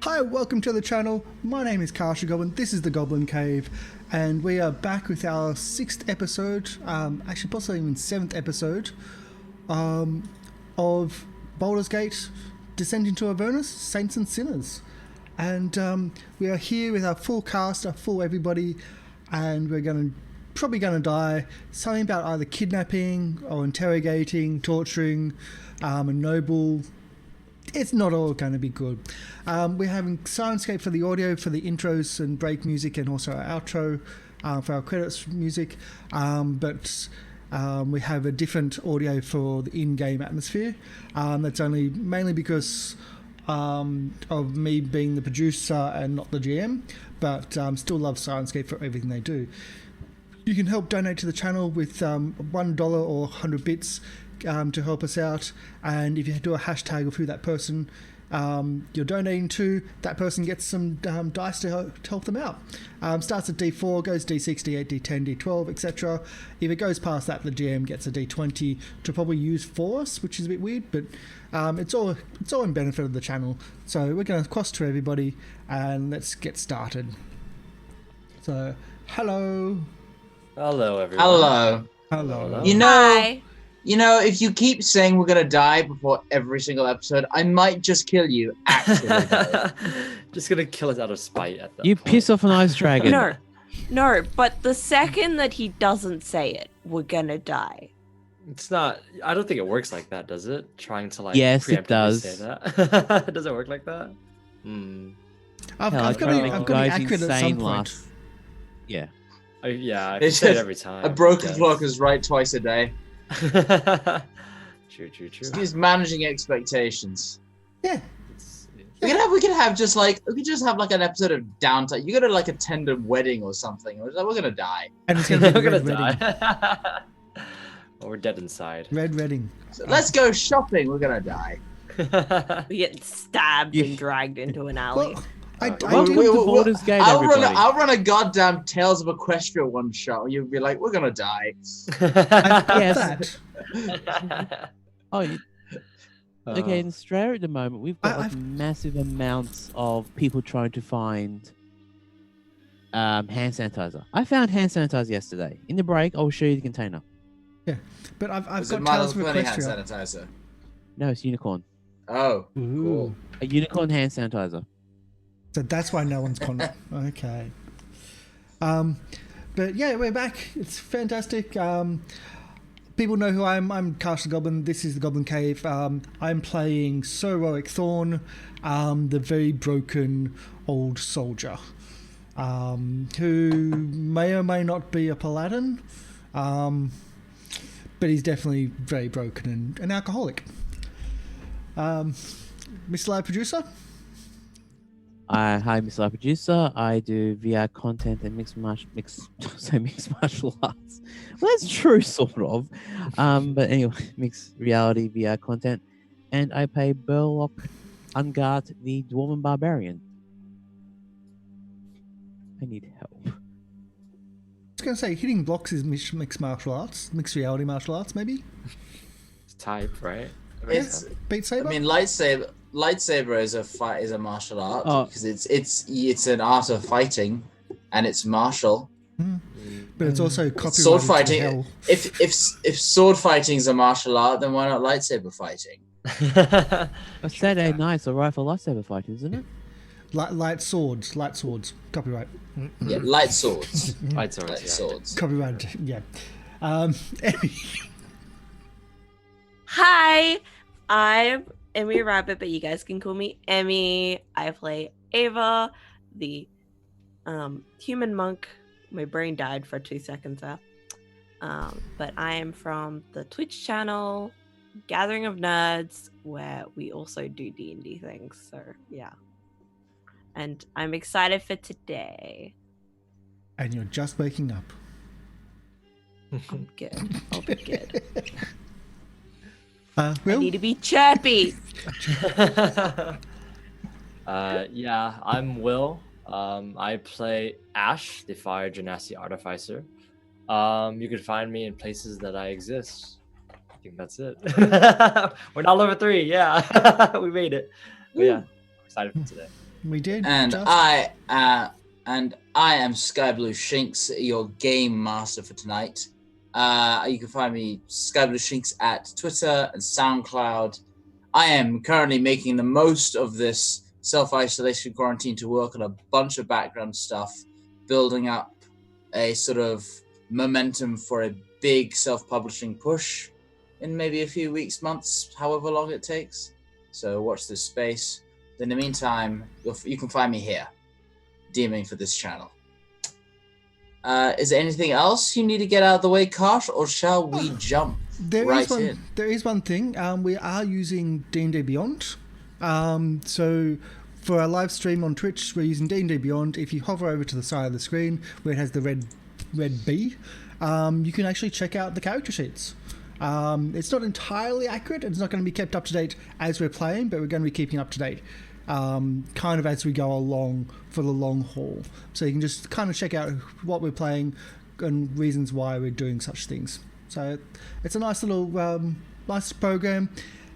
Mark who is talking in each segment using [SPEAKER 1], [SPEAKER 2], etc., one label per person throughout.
[SPEAKER 1] Hi, welcome to the channel. My name is Karsha Goblin. This is the Goblin Cave, and we are back with our 6th episode, actually possibly even 7th episode, of Baldur's Gate: Descent into Avernus, Saints and Sinners. And we are here with our full cast, our full everybody, and we're probably gonna die. Something about either kidnapping or interrogating, torturing, a noble. It's not all going to be good. We're having Syrinscape for the audio, for the intros and break music, and also our outro for our credits music. But we have a different audio for the in-game atmosphere. That's only mainly because of me being the producer and not the GM, but still love Syrinscape for everything they do. You can help donate to the channel with $1 or 100 bits to help us out, and if you do a hashtag of who that person you're donating to, that person gets some dice to help them out. Starts at D4, goes D6, D8, D10, D12, etc. If it goes past that, the GM gets a D20 to probably use for us, which is a bit weird, but it's all in benefit of the channel. So we're going to cross to everybody, and let's get started. So, hello.
[SPEAKER 2] Hello, everyone.
[SPEAKER 3] Hello.
[SPEAKER 4] Hi.
[SPEAKER 3] You know, if you keep saying we're gonna die before every single episode, I might just kill you. Actually,
[SPEAKER 2] Just gonna kill us out of spite at that
[SPEAKER 5] You
[SPEAKER 2] point.
[SPEAKER 5] piss off an ice dragon.
[SPEAKER 4] No, but the second that he doesn't say it, we're gonna die.
[SPEAKER 2] It's not. I don't think it works like that, does it? Trying to like.
[SPEAKER 5] Yes, it
[SPEAKER 2] preemptively
[SPEAKER 5] does.
[SPEAKER 2] Say that. Does it work like that?
[SPEAKER 1] I've
[SPEAKER 5] Hell, I
[SPEAKER 1] got
[SPEAKER 5] tried to make
[SPEAKER 1] to
[SPEAKER 5] you
[SPEAKER 1] be
[SPEAKER 5] guys
[SPEAKER 1] accurate at some
[SPEAKER 5] insane
[SPEAKER 1] point.
[SPEAKER 5] last. Yeah.
[SPEAKER 2] Yeah, I
[SPEAKER 3] It's
[SPEAKER 2] say it
[SPEAKER 3] just
[SPEAKER 2] every time.
[SPEAKER 3] a broken
[SPEAKER 2] yes.
[SPEAKER 3] clock is right twice a day.
[SPEAKER 2] True.
[SPEAKER 3] He's managing expectations.
[SPEAKER 1] Yeah.
[SPEAKER 3] We could have just like an episode of downtime. You gotta like attend a wedding or something. We're gonna die.
[SPEAKER 1] And it's going to be
[SPEAKER 2] We're
[SPEAKER 1] Red
[SPEAKER 2] gonna
[SPEAKER 1] Redding.
[SPEAKER 2] die. Or we're dead inside.
[SPEAKER 1] Red Redding.
[SPEAKER 3] So let's go shopping. We're gonna die.
[SPEAKER 4] We get stabbed and dragged into an alley.
[SPEAKER 1] Well, I
[SPEAKER 5] Welcome
[SPEAKER 1] do.
[SPEAKER 5] to Baldur's Gate,
[SPEAKER 3] I'll
[SPEAKER 5] everybody.
[SPEAKER 3] run a goddamn Tales of Equestria one shot, and you'll be like, "We're gonna die."
[SPEAKER 5] Yes.
[SPEAKER 1] That.
[SPEAKER 5] Okay, in Australia at the moment, we've got like
[SPEAKER 1] I've-
[SPEAKER 5] massive amounts of people trying to find hand sanitizer. I found hand sanitizer yesterday. In the break, I'll show you the container.
[SPEAKER 1] But I've
[SPEAKER 3] Was it
[SPEAKER 1] got
[SPEAKER 3] My
[SPEAKER 1] Tales of
[SPEAKER 3] Little Pony hand
[SPEAKER 1] Equestria.
[SPEAKER 3] sanitizer?
[SPEAKER 5] No, it's unicorn.
[SPEAKER 3] Oh,
[SPEAKER 1] Ooh.
[SPEAKER 3] cool.
[SPEAKER 5] A unicorn hand sanitizer.
[SPEAKER 1] So that's why no one's con. Okay. But yeah, we're back. It's fantastic. People know who I am. I'm Karsha Goblin. This is the Goblin Cave. I'm playing Sir Roic Thorn, the very broken old soldier, who may or may not be a paladin, but he's definitely very broken and an alcoholic. Mr. Live Producer?
[SPEAKER 5] Hi, Mr. Live Producer. I do VR content and mixed martial arts. Well, that's true, sort of. But anyway, mixed reality VR content, and I play Burlock Ungart, the Dwarven Barbarian. I need help.
[SPEAKER 1] I was going to say, hitting blocks is mixed martial arts, mixed reality martial arts, maybe?
[SPEAKER 2] It's type, right?
[SPEAKER 3] It's.
[SPEAKER 1] Beat Saber?
[SPEAKER 3] I mean, lightsaber is a martial art
[SPEAKER 5] Oh.
[SPEAKER 3] because it's an art of fighting, and it's martial.
[SPEAKER 1] But it's also copyrighted
[SPEAKER 3] Sword
[SPEAKER 1] to
[SPEAKER 3] fighting.
[SPEAKER 1] hell.
[SPEAKER 3] If sword fighting is a martial art, then why not lightsaber fighting?
[SPEAKER 5] A Saturday night's alright for lightsaber fighting, isn't it?
[SPEAKER 1] Light swords, copyright.
[SPEAKER 3] Yeah, light swords.
[SPEAKER 2] Light swords,
[SPEAKER 3] Light
[SPEAKER 2] yeah.
[SPEAKER 3] swords.
[SPEAKER 1] Copyright, yeah. Emmy.
[SPEAKER 4] Hi, I'm Emmy Rabbit, but you guys can call me Emmy. I play Ava, the human monk. My brain died for 2 seconds there. But I am from the Twitch channel, Gathering of Nerds, where we also do D&D things. So, yeah. And I'm excited for today.
[SPEAKER 1] And you're just waking up.
[SPEAKER 4] I'm good. I'll be good. I
[SPEAKER 1] Will?
[SPEAKER 4] need to be chirpy.
[SPEAKER 2] Yeah, I'm Will. I play Ash, the Fire Genasi Artificer. You can find me in places that I exist. I think that's it. We're not level 3, yeah. We made it. But yeah, excited for today.
[SPEAKER 1] We did.
[SPEAKER 3] And
[SPEAKER 1] just.
[SPEAKER 3] I am Sky Blue Shinx, your game master for tonight. You can find me Sky Blue Shinx at Twitter and SoundCloud. I am currently making the most of this self-isolation quarantine to work on a bunch of background stuff, building up a sort of momentum for a big self-publishing push in maybe a few weeks, months, however long it takes. So watch this space. In the meantime, you can find me here, DMing for this channel. Is there anything else you need to get out of the way, Kosh, or shall we jump in?
[SPEAKER 1] There is one thing. We are using D&D Beyond. So for our live stream on Twitch, we're using D&D Beyond. If you hover over to the side of the screen where it has the red B, you can actually check out the character sheets. It's not entirely accurate. It's not going to be kept up to date as we're playing, but we're going to be keeping up to date kind of as we go along for the long haul. So you can just kind of check out what we're playing and reasons why we're doing such things. So it's a nice little nice program,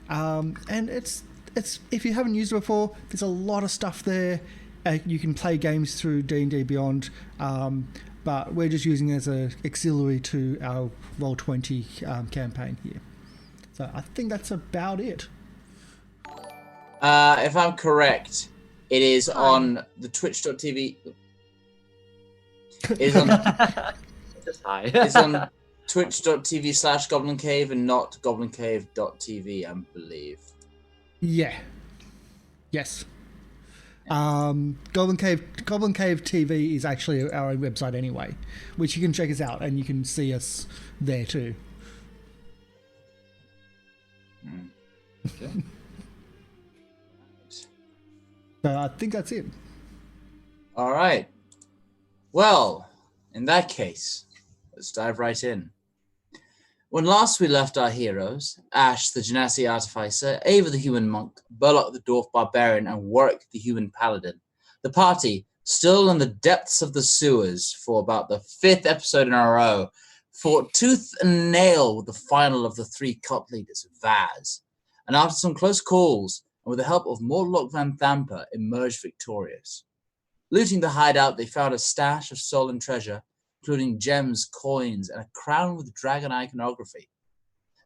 [SPEAKER 1] and it's if you haven't used it before, there's a lot of stuff there. You can play games through D&D Beyond, but we're just using it as an auxiliary to our Roll20 campaign here. So I think that's about it.
[SPEAKER 3] If I'm correct, it is on the twitch.tv. It is on, it's on twitch.tv/Goblin Cave and not goblincave.tv, I believe.
[SPEAKER 1] Yeah. Yes. Goblin Cave TV is actually our own website anyway, which you can check us out and you can see us there too.
[SPEAKER 3] Okay.
[SPEAKER 1] So I think that's it.
[SPEAKER 3] All right. Well, in that case, let's dive right in. When last we left our heroes, Ash the Genasi Artificer, Ava the Human Monk, Burlock the Dwarf Barbarian, and Warwick the Human Paladin, the party, still in the depths of the sewers for about the 5th episode in a row, fought tooth and nail with the final of the 3 cult leaders, Vaz, and after some close calls, and with the help of Mortlock Van Thamper, emerged victorious. Looting the hideout, they found a stash of stolen treasure, including gems, coins, and a crown with dragon iconography.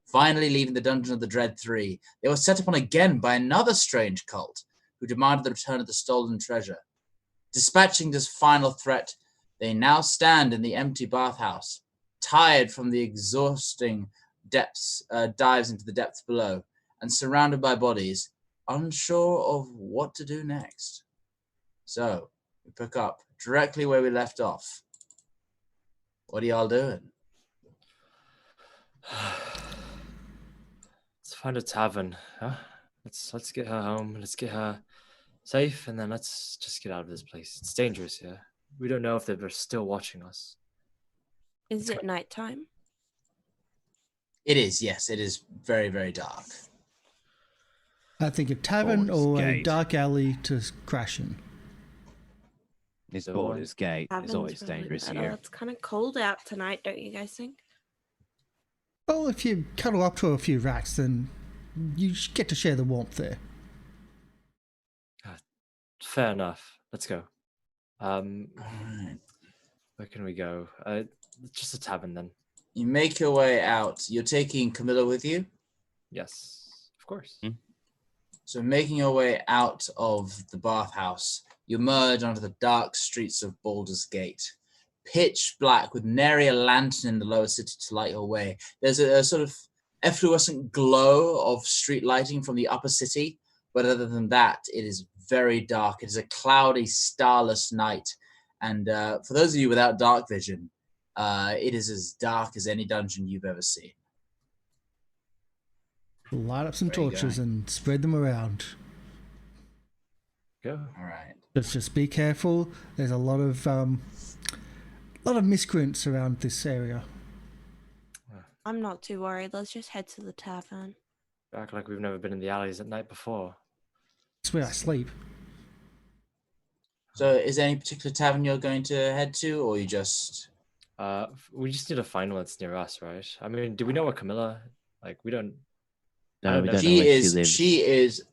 [SPEAKER 3] Finally leaving the dungeon of the Dread 3, they were set upon again by another strange cult, who demanded the return of the stolen treasure. Dispatching this final threat, they now stand in the empty bathhouse, tired from the exhausting dives into the depths below, and surrounded by bodies, unsure of what to do next. So, we pick up directly where we left off. What are y'all doing?
[SPEAKER 2] Let's find a tavern, huh? Let's get her home. Let's get her safe, and then let's just get out of this place. It's dangerous here. We don't know if they're still watching us.
[SPEAKER 4] Is it nighttime?
[SPEAKER 3] It is, yes. It is very, very dark.
[SPEAKER 1] I think a tavern
[SPEAKER 5] Baldur's
[SPEAKER 1] or a
[SPEAKER 5] Gate.
[SPEAKER 1] dark alley to crash in.
[SPEAKER 5] This
[SPEAKER 2] So
[SPEAKER 5] Baldur's Gate is
[SPEAKER 4] Tavern's
[SPEAKER 5] always
[SPEAKER 4] probably
[SPEAKER 5] dangerous
[SPEAKER 4] better.
[SPEAKER 5] here.
[SPEAKER 4] It's kind of cold out tonight, don't you guys think?
[SPEAKER 1] Well, if you cuddle up to a few racks, then you get to share the warmth there.
[SPEAKER 2] Fair enough. Let's go.
[SPEAKER 3] Alright.
[SPEAKER 2] Where can we go? Just a tavern then.
[SPEAKER 3] You make your way out. You're taking Camilla with you?
[SPEAKER 2] Yes, of course.
[SPEAKER 3] So making your way out of the bathhouse, you emerge onto the dark streets of Baldur's Gate. Pitch black with nary a lantern in the lower city to light your way. There's a sort of efflorescent glow of street lighting from the upper city, but other than that, it is very dark. It is a cloudy, starless night. And for those of you without dark vision, it is as dark as any dungeon you've ever seen.
[SPEAKER 1] Light up some
[SPEAKER 3] Where are you
[SPEAKER 1] torches
[SPEAKER 3] going?
[SPEAKER 1] and spread them around.
[SPEAKER 2] Go.
[SPEAKER 3] All right.
[SPEAKER 1] Just be careful. There's a lot of miscreants around this area.
[SPEAKER 4] I'm not too worried. Let's just head to the tavern.
[SPEAKER 2] Act like we've never been in the alleys at night before.
[SPEAKER 1] That's where I sleep.
[SPEAKER 3] So is there any particular tavern you're going to head to, or you just...
[SPEAKER 2] We just need to find one that's near us, right? I mean, do we know where Camilla? Like, we don't.
[SPEAKER 5] No, we don't know
[SPEAKER 3] She
[SPEAKER 5] where she
[SPEAKER 3] is
[SPEAKER 5] lives.
[SPEAKER 3] she is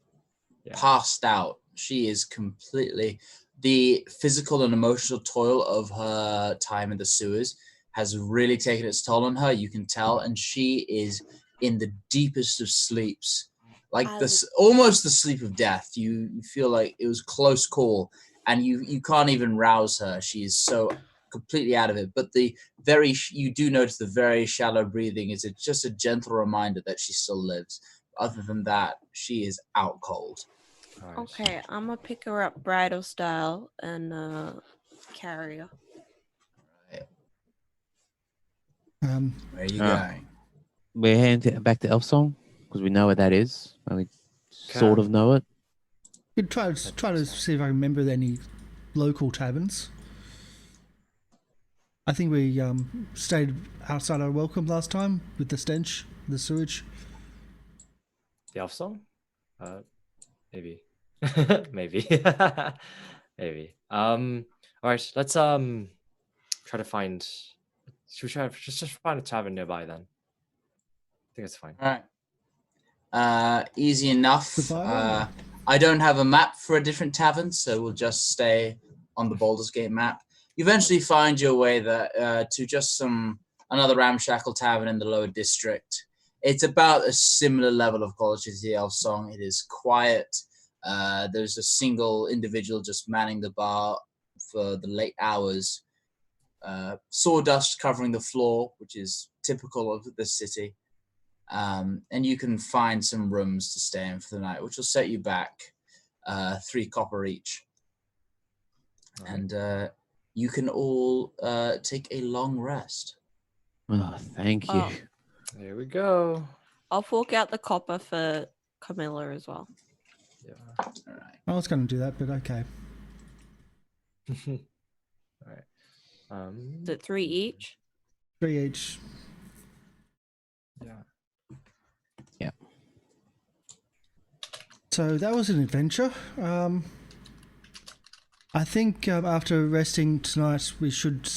[SPEAKER 2] Yeah.
[SPEAKER 3] passed out. She is completely... The physical and emotional toil of her time in the sewers has really taken its toll on her. You can tell, and she is in the deepest of sleeps, like this, almost the sleep of death. You feel like it was close call, and you can't even rouse her. She is so completely out of it. But you do notice the very shallow breathing is just a gentle reminder that she still lives. Other than that, she is out cold.
[SPEAKER 2] Alright.
[SPEAKER 4] Okay, I'm gonna pick her up bridal style and carry her.
[SPEAKER 3] Where are you going?
[SPEAKER 5] We're heading back to Elf Song because we know where that is. I mean, sort of know it.
[SPEAKER 1] Could try to see if I remember any local taverns. I think we stayed outside our welcome last time with the stench, the sewage.
[SPEAKER 2] The elf song? Maybe. Maybe. Maybe. Alright, let's try to find... Should we try just find a tavern nearby then? I think it's fine.
[SPEAKER 3] All right. Easy enough.
[SPEAKER 1] Goodbye.
[SPEAKER 3] I don't have a map for a different tavern, so we'll just stay on the Baldur's Gate map. You eventually find your way to just another ramshackle tavern in the lower district. It's about a similar level of quality to the Elf Song. It is quiet. There's a single individual just manning the bar for the late hours. Sawdust covering the floor, which is typical of the city. And you can find some rooms to stay in for the night, which will set you back 3 copper each.
[SPEAKER 2] Right.
[SPEAKER 3] And you can all take a long rest.
[SPEAKER 5] Oh, thank you.
[SPEAKER 4] Oh.
[SPEAKER 2] There we go.
[SPEAKER 4] I'll fork out the copper for Camilla as well.
[SPEAKER 2] Yeah.
[SPEAKER 3] All right.
[SPEAKER 1] I was going to do that, but okay.
[SPEAKER 2] Alright.
[SPEAKER 4] Is it 3 each?
[SPEAKER 1] 3 each.
[SPEAKER 2] Yeah.
[SPEAKER 1] So that was an adventure. I think after resting tonight, we should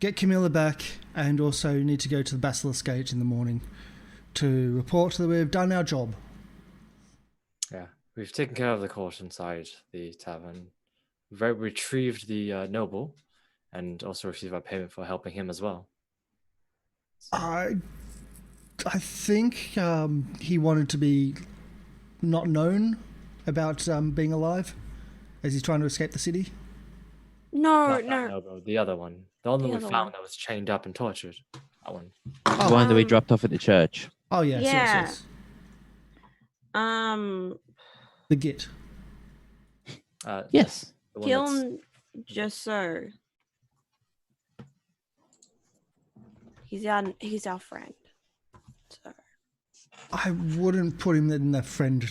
[SPEAKER 1] get Camilla back and also need to go to the Basilisk Gate in the morning to report that we've done our job.
[SPEAKER 2] Yeah. We've taken care of the court inside the tavern. We've retrieved the noble and also received our payment for helping him as well.
[SPEAKER 1] I think he wanted to be not known about being alive as he's trying to escape the city.
[SPEAKER 4] No,
[SPEAKER 2] Not that
[SPEAKER 4] no.
[SPEAKER 2] noble, the other one. The one that we
[SPEAKER 4] other
[SPEAKER 2] found
[SPEAKER 4] one.
[SPEAKER 2] that was chained up and tortured. That one.
[SPEAKER 5] The one that we
[SPEAKER 4] Um,
[SPEAKER 5] dropped off at the church.
[SPEAKER 1] Oh, yes,
[SPEAKER 4] Yeah.
[SPEAKER 1] yes. The Git.
[SPEAKER 5] Yes.
[SPEAKER 2] The one that's-
[SPEAKER 4] Kiln just so. He's our friend. So
[SPEAKER 1] I wouldn't put him in the friend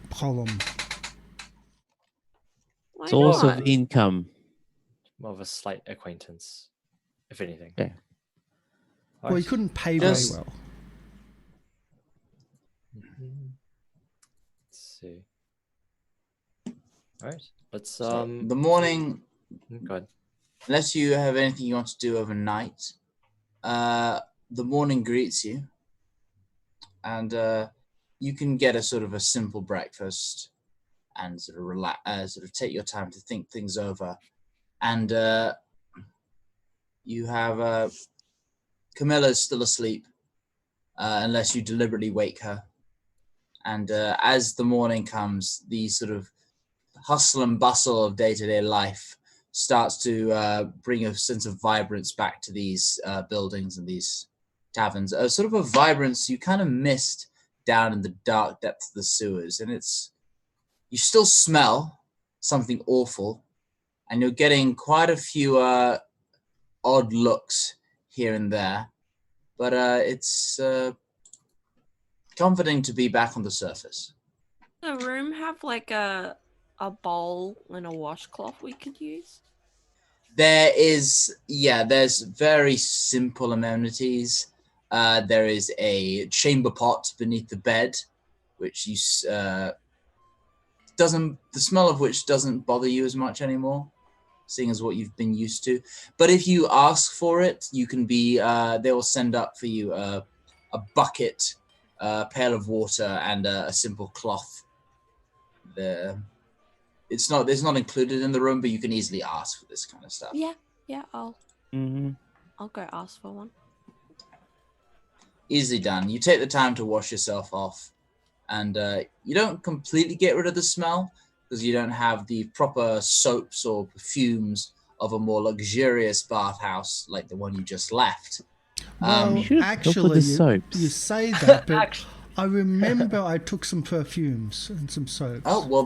[SPEAKER 1] column.
[SPEAKER 4] why
[SPEAKER 5] Source
[SPEAKER 4] not?
[SPEAKER 5] of income.
[SPEAKER 2] more of a slight acquaintance, if anything.
[SPEAKER 5] Okay.
[SPEAKER 1] Well, he couldn't pay
[SPEAKER 3] Just-
[SPEAKER 1] very well.
[SPEAKER 2] Let's see. All right, let's
[SPEAKER 3] So the morning,
[SPEAKER 2] go ahead.
[SPEAKER 3] unless you have anything you want to do overnight, the morning greets you, and you can get a sort of a simple breakfast and sort of relax, sort of take your time to think things over, and you have Camilla's still asleep, unless you deliberately wake her, and as the morning comes, the sort of hustle and bustle of day-to-day life starts to bring a sense of vibrance back to these buildings and these taverns. Sort of a vibrance you kind of missed down in the dark depths of the sewers. And you still smell something awful, and you're getting quite a few odd looks here and there. But it's comforting to be back on the surface.
[SPEAKER 4] Does the room have like a bowl and a washcloth we could use?
[SPEAKER 3] There's very simple amenities. There is a chamber pot beneath the bed, which the smell of which doesn't bother you as much anymore, seeing as what you've been used to. But if you ask for it, you can be. They will send up for you a bucket, a pail of water, and a simple cloth It's not included in the room, but you can easily ask for this kind of stuff.
[SPEAKER 4] Yeah, I'll go ask for one.
[SPEAKER 3] Easily done. You take the time to wash yourself off, and you don't completely get rid of the smell because you don't have the proper soaps or perfumes of a more luxurious bathhouse like the one you just left.
[SPEAKER 1] Well,
[SPEAKER 5] Should have gone for
[SPEAKER 1] actually,
[SPEAKER 5] the soaps.
[SPEAKER 1] you say that, but
[SPEAKER 2] Actually-
[SPEAKER 1] I remember I took some perfumes and some soaps.
[SPEAKER 3] Oh, well,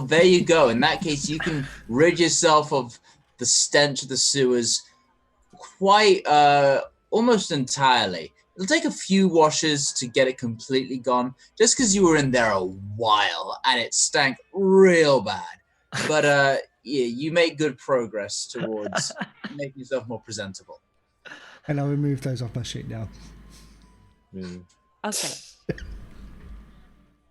[SPEAKER 3] there you go. In that case, you can rid yourself of the stench of the sewers quite almost entirely. It'll take a few washes to get it completely gone, just because you were in there a while and it stank real bad. But yeah, you make good progress towards making yourself more presentable.
[SPEAKER 1] And I'll remove those off my sheet now.
[SPEAKER 2] Mm.
[SPEAKER 4] Okay.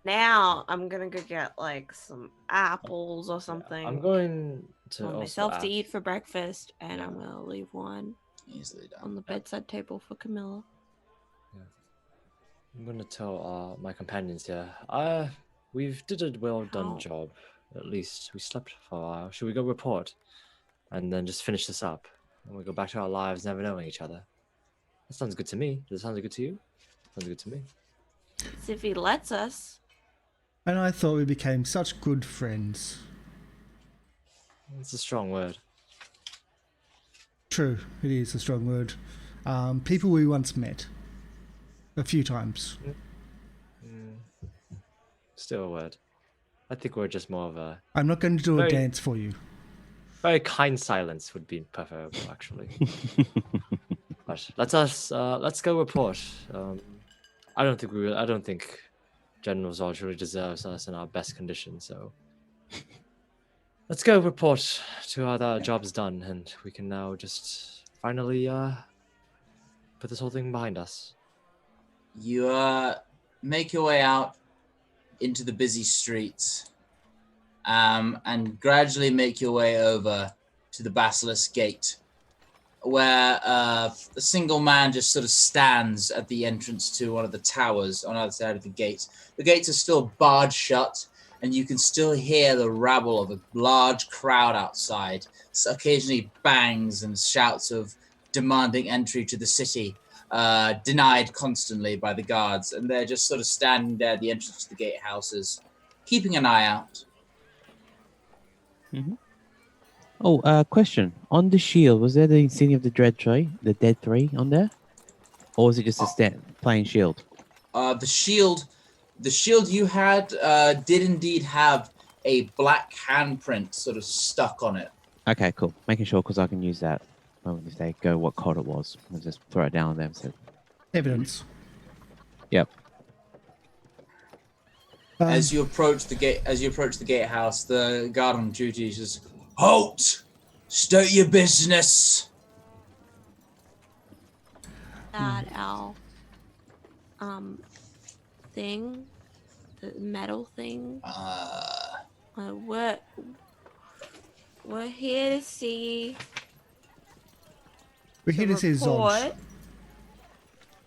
[SPEAKER 4] Now I'm gonna go get like some apples or something
[SPEAKER 2] I'm going to
[SPEAKER 4] for
[SPEAKER 2] also
[SPEAKER 4] myself
[SPEAKER 2] ask,
[SPEAKER 4] to eat for breakfast, and
[SPEAKER 2] Yeah.
[SPEAKER 4] I'm gonna leave one
[SPEAKER 3] Easily done.
[SPEAKER 4] on the bedside table for Camilla.
[SPEAKER 2] I'm going to tell my companions here. We've did a well done
[SPEAKER 4] How?
[SPEAKER 2] job. At least we slept for a while. Should we go report, and then just finish this up, and we go back to our lives, never knowing each other? That sounds good to me. Does it sound good to you? Sounds good to me.
[SPEAKER 4] So if he lets us,
[SPEAKER 1] And I thought we became such good friends.
[SPEAKER 2] It's a strong word.
[SPEAKER 1] True, it is a strong word. People we once met a few times.
[SPEAKER 2] Still a word. I think we're just more of a
[SPEAKER 1] I'm not going to do a
[SPEAKER 2] Very-
[SPEAKER 1] dance for you.
[SPEAKER 2] very kind silence would be preferable, actually. But let's go report. I don't think General Zod really deserves us in our best condition. So let's go report to how that job's done, and we can now just finally put this whole thing behind us.
[SPEAKER 3] You make your way out into the busy streets, and gradually make your way over to the Basilisk Gate, where a single man just sort of stands at the entrance to one of the towers on the other side of the gate. The gates are still barred shut, and you can still hear the rabble of a large crowd outside. So occasionally bangs and shouts of demanding entry to the city, denied constantly by the guards, and they're just sort of standing there at the entrance to the gatehouses, keeping an eye out.
[SPEAKER 5] Oh, question. On the shield, was there the insignia of the Dead Three on there? Or was it just a plain shield?
[SPEAKER 3] The shield you had did indeed have a black handprint sort of stuck on it.
[SPEAKER 5] Okay, cool. Making sure because I can use that if they go what code it was. I'll just throw it down on them. So,
[SPEAKER 1] Evidence.
[SPEAKER 5] yep.
[SPEAKER 3] As you approach the gatehouse, the guard on duty says, "Halt! State your business."
[SPEAKER 4] that our thing, the metal thing, we're here to see.
[SPEAKER 1] We're here to see Zodge.
[SPEAKER 4] report.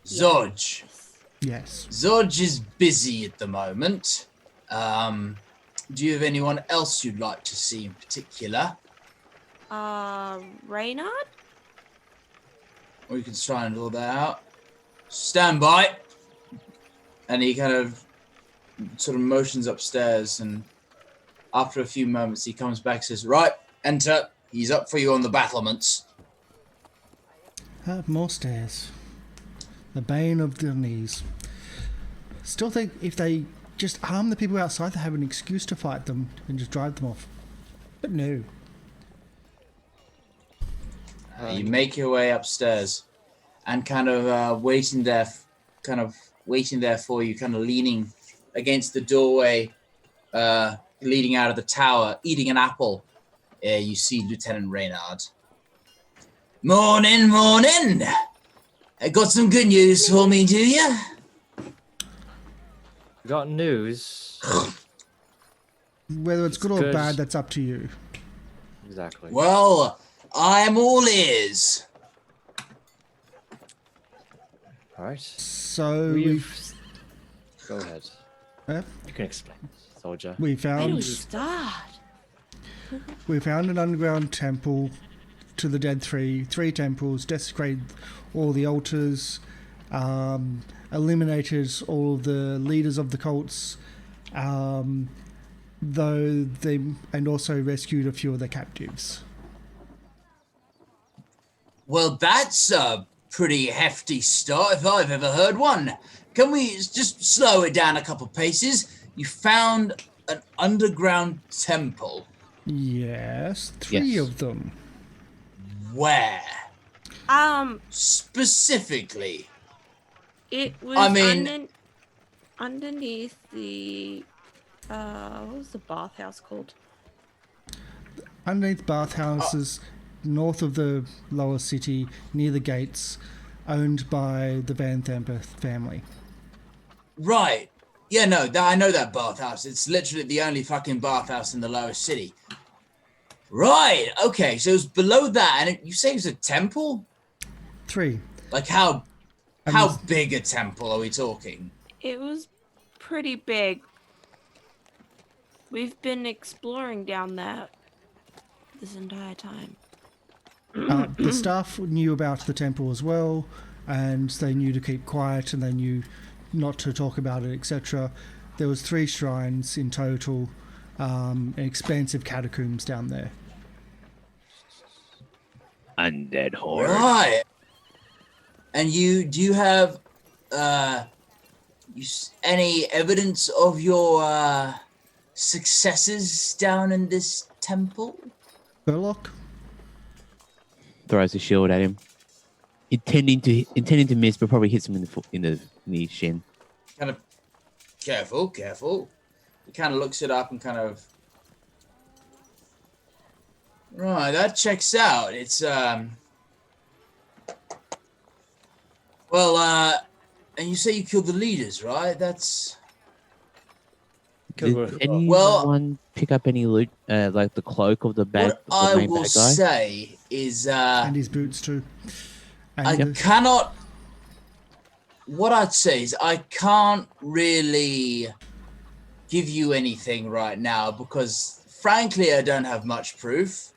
[SPEAKER 3] Zodge.
[SPEAKER 1] Yes.
[SPEAKER 3] Zodge is busy at the moment. Do you have anyone else you'd like to see in particular?
[SPEAKER 4] Reynard?
[SPEAKER 3] Or you can try and rule that out. Stand by. And he kind of sort of motions upstairs, and after a few moments he comes back and says, "Right, enter. He's up for you on the battlements."
[SPEAKER 1] More stairs. The bane of their knees. Still think if they just arm the people outside, they have an excuse to fight them and just drive them off. But no.
[SPEAKER 3] You make your way upstairs, and kind of waiting there for you, kind of leaning against the doorway, leading out of the tower, eating an apple. You see Lieutenant Reynard. Morning, morning. Got some good news for me, do you?
[SPEAKER 2] Got news.
[SPEAKER 1] Whether it's good or
[SPEAKER 2] good.
[SPEAKER 1] bad, that's up to you.
[SPEAKER 2] Exactly.
[SPEAKER 3] Well, I'm all ears.
[SPEAKER 2] All right.
[SPEAKER 1] So
[SPEAKER 2] We've. Go ahead.
[SPEAKER 1] Uh,
[SPEAKER 2] You can explain. soldier.
[SPEAKER 1] We
[SPEAKER 4] Where do we
[SPEAKER 1] found
[SPEAKER 4] start?
[SPEAKER 1] an underground temple to the dead three temples, desecrated all the altars, eliminated all of the leaders of the cults, and also rescued a few of their captives.
[SPEAKER 3] Well, that's a pretty hefty start if I've ever heard one. Can we just slow it down a couple paces? You found an underground temple.
[SPEAKER 1] Yes, three
[SPEAKER 5] Yes.
[SPEAKER 1] of them.
[SPEAKER 3] Where? Specifically?
[SPEAKER 4] It was
[SPEAKER 3] I mean-
[SPEAKER 4] underneath the what was the bathhouse called?
[SPEAKER 1] Underneath bathhouses, north of the lower city, near the gates, owned by the Van Thamper family.
[SPEAKER 3] Right. Yeah, no, I know that bathhouse. It's literally the only fucking bathhouse in the lower city. Right. Okay, so it's below that, and you say it's a temple?
[SPEAKER 1] 3.
[SPEAKER 3] Like how
[SPEAKER 1] And
[SPEAKER 3] how
[SPEAKER 1] it's-
[SPEAKER 3] big a temple are we talking?
[SPEAKER 4] It was pretty big. We've been exploring down there this entire time.
[SPEAKER 1] The staff knew about the temple as well, and they knew to keep quiet, and they knew not to talk about it, etc. There was 3 shrines in total, and expansive catacombs down there.
[SPEAKER 5] Undead horde.
[SPEAKER 3] Right. And do you have any evidence of your successes down in this temple?
[SPEAKER 1] Burlock?
[SPEAKER 5] Throws a shield at him. Intending to miss, but probably hits him in the shin.
[SPEAKER 3] Kind of careful. He kind of looks it up and kind of. Right, that checks out. It's well, and you say you killed the leaders, right? That's
[SPEAKER 2] Good
[SPEAKER 5] Did
[SPEAKER 2] work.
[SPEAKER 5] anyone pick up any loot, like the cloak of the bad,
[SPEAKER 3] what
[SPEAKER 5] the
[SPEAKER 3] I
[SPEAKER 5] main
[SPEAKER 3] will
[SPEAKER 5] bad guy?
[SPEAKER 3] say is
[SPEAKER 1] And his boots too. And
[SPEAKER 3] I
[SPEAKER 1] the-
[SPEAKER 3] cannot. What I'd say is I can't really give you anything right now because, frankly, I don't have much proof.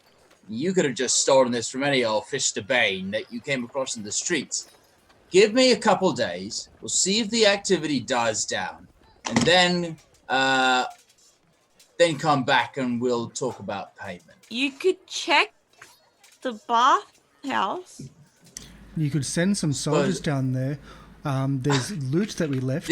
[SPEAKER 3] You could have just stolen this from any old fish to bane that you came across in the streets. Give me a couple days. We'll see if the activity dies down, and then come back and we'll talk about payment.
[SPEAKER 4] You could check the bathhouse.
[SPEAKER 1] you could send some soldiers down there. There's loot that we left.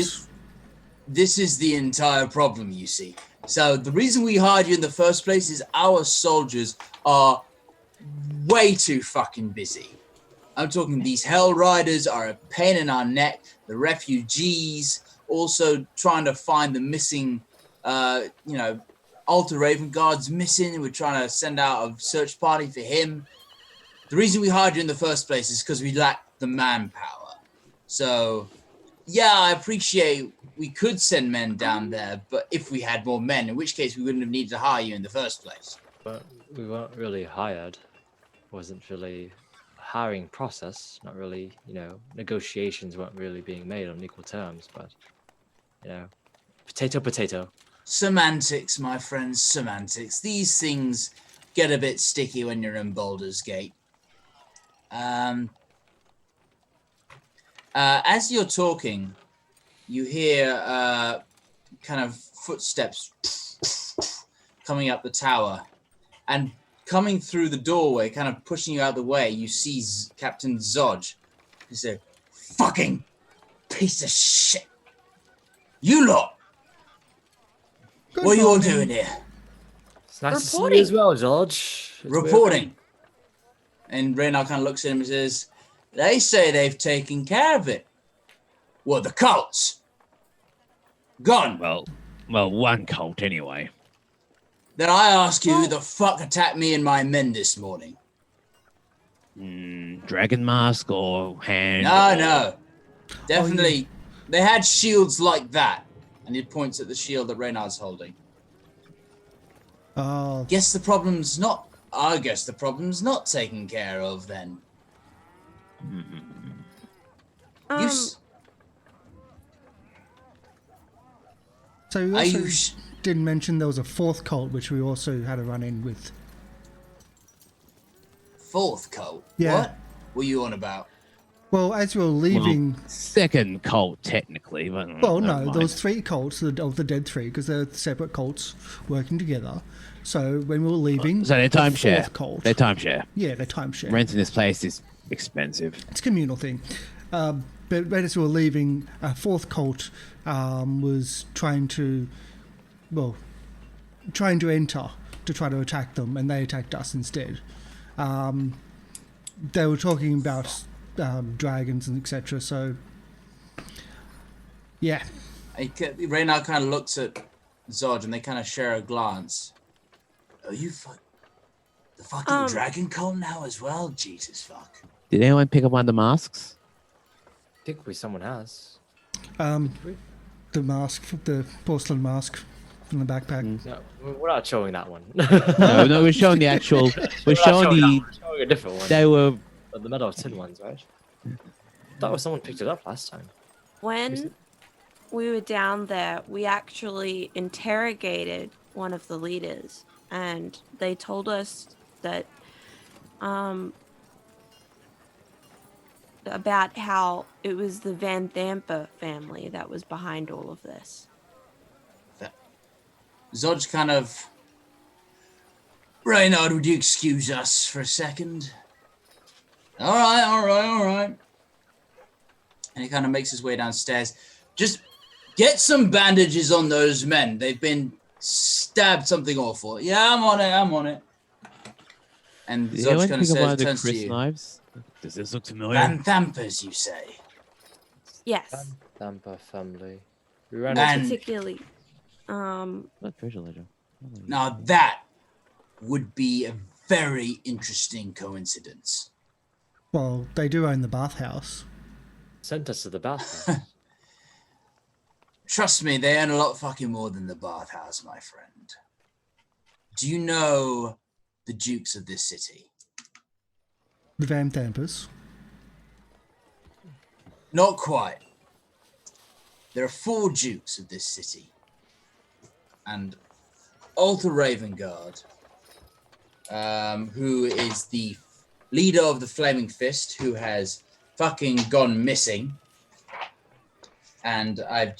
[SPEAKER 3] This is the entire problem, you see. So the reason we hired you in the first place is our soldiers are way too fucking busy. I'm talking these hell riders are a pain in our neck. The refugees also trying to find the missing, Alter Raven Guard's missing. We're trying to send out a search party for him. The reason we hired you in the first place is because we lack the manpower. So, yeah, I appreciate we could send men down there, but if we had more men, in which case we wouldn't have needed to hire you in the first place.
[SPEAKER 2] But we weren't really hired. Wasn't really a hiring process. Not really, negotiations weren't really being made on equal terms. But, potato.
[SPEAKER 3] Semantics, my friends, semantics. These things get a bit sticky when you're in Baldur's Gate. As you're talking, you hear kind of footsteps coming up the tower, and coming through the doorway, kind of pushing you out of the way, you see Captain Zodge. He's a fucking piece of shit. You lot!
[SPEAKER 1] Good
[SPEAKER 3] What are you all
[SPEAKER 1] morning.
[SPEAKER 3] doing here?
[SPEAKER 2] It's nice to see
[SPEAKER 4] Reporting.
[SPEAKER 2] you as well, George. It's weird.
[SPEAKER 3] Reporting. And Reynard kind of looks at him and says, they say they've taken care of it. Well, the cults. Gone.
[SPEAKER 5] Well, one cult anyway.
[SPEAKER 3] Then I ask you, who the fuck attacked me and my men this morning?
[SPEAKER 5] Dragon mask or hand?
[SPEAKER 3] No. Definitely. They had shields like that. And he points at the shield that Reynard's holding.
[SPEAKER 1] Oh,
[SPEAKER 3] I guess the problem's not taken care of then. You
[SPEAKER 1] so we
[SPEAKER 3] are
[SPEAKER 1] also,
[SPEAKER 3] you
[SPEAKER 1] didn't mention there was a fourth cult which we also had a run-in with.
[SPEAKER 3] Fourth cult?
[SPEAKER 1] Yeah.
[SPEAKER 3] What were you on about?
[SPEAKER 1] Well, as we were leaving...
[SPEAKER 5] Second cult, technically. But
[SPEAKER 1] Well,
[SPEAKER 5] never
[SPEAKER 1] no,
[SPEAKER 5] mind.
[SPEAKER 1] there was 3 cults of the dead 3 because they're separate cults working together. So when we were leaving...
[SPEAKER 5] So they're
[SPEAKER 1] the
[SPEAKER 5] timeshare.
[SPEAKER 1] fourth cult-
[SPEAKER 5] They're timeshare.
[SPEAKER 1] Yeah, they're timeshare.
[SPEAKER 5] Renting this place is expensive.
[SPEAKER 1] It's a communal thing. But right as we were leaving, a fourth cult was trying to enter to try to attack them, and they attacked us instead. They were talking about dragons and etc. So, yeah.
[SPEAKER 3] Raynar kind of looks at Zod and they kind of share a glance. Are you the fucking dragon cult now as well? Jesus fuck.
[SPEAKER 5] Did anyone pick up one of the masks?
[SPEAKER 2] I think someone has.
[SPEAKER 1] The mask, the porcelain mask from the backpack.
[SPEAKER 2] No, we're not showing that one.
[SPEAKER 5] No, we're showing the actual. We're showing
[SPEAKER 2] We're showing a different one.
[SPEAKER 5] They were.
[SPEAKER 2] The metal tin ones, right? That was someone picked it up last time.
[SPEAKER 4] When we were down there, we actually interrogated one of the leaders, and they told us that about how it was the Van Thamper family that was behind all of this.
[SPEAKER 3] Zod's kind of... Reynard, would you excuse us for a second? All right. And he kind of makes his way downstairs. Just get some bandages on those men. They've been stabbed something awful. Yeah, I'm on it. And
[SPEAKER 5] Did
[SPEAKER 3] Zod's
[SPEAKER 5] anyone
[SPEAKER 3] kind of
[SPEAKER 5] pick up one
[SPEAKER 3] says,
[SPEAKER 5] of the
[SPEAKER 3] turns to
[SPEAKER 5] Chris
[SPEAKER 3] you.
[SPEAKER 5] knives? Does this look familiar?
[SPEAKER 3] Van Thampers, you say?
[SPEAKER 4] Yes,
[SPEAKER 2] Tampa family. We ran
[SPEAKER 3] Man.
[SPEAKER 2] into
[SPEAKER 4] particularly.
[SPEAKER 5] Not treasure ledger.
[SPEAKER 3] Now that would be a very interesting coincidence.
[SPEAKER 1] Well, they do own the bathhouse.
[SPEAKER 2] sent us to the bathhouse.
[SPEAKER 3] Trust me, they earn a lot fucking more than the bathhouse, my friend. Do you know the dukes of this city?
[SPEAKER 1] The Van Thampers.
[SPEAKER 3] Not quite. There are 4 dukes of this city. And Alter Ravengard, who is the leader of the Flaming Fist, who has fucking gone missing. And I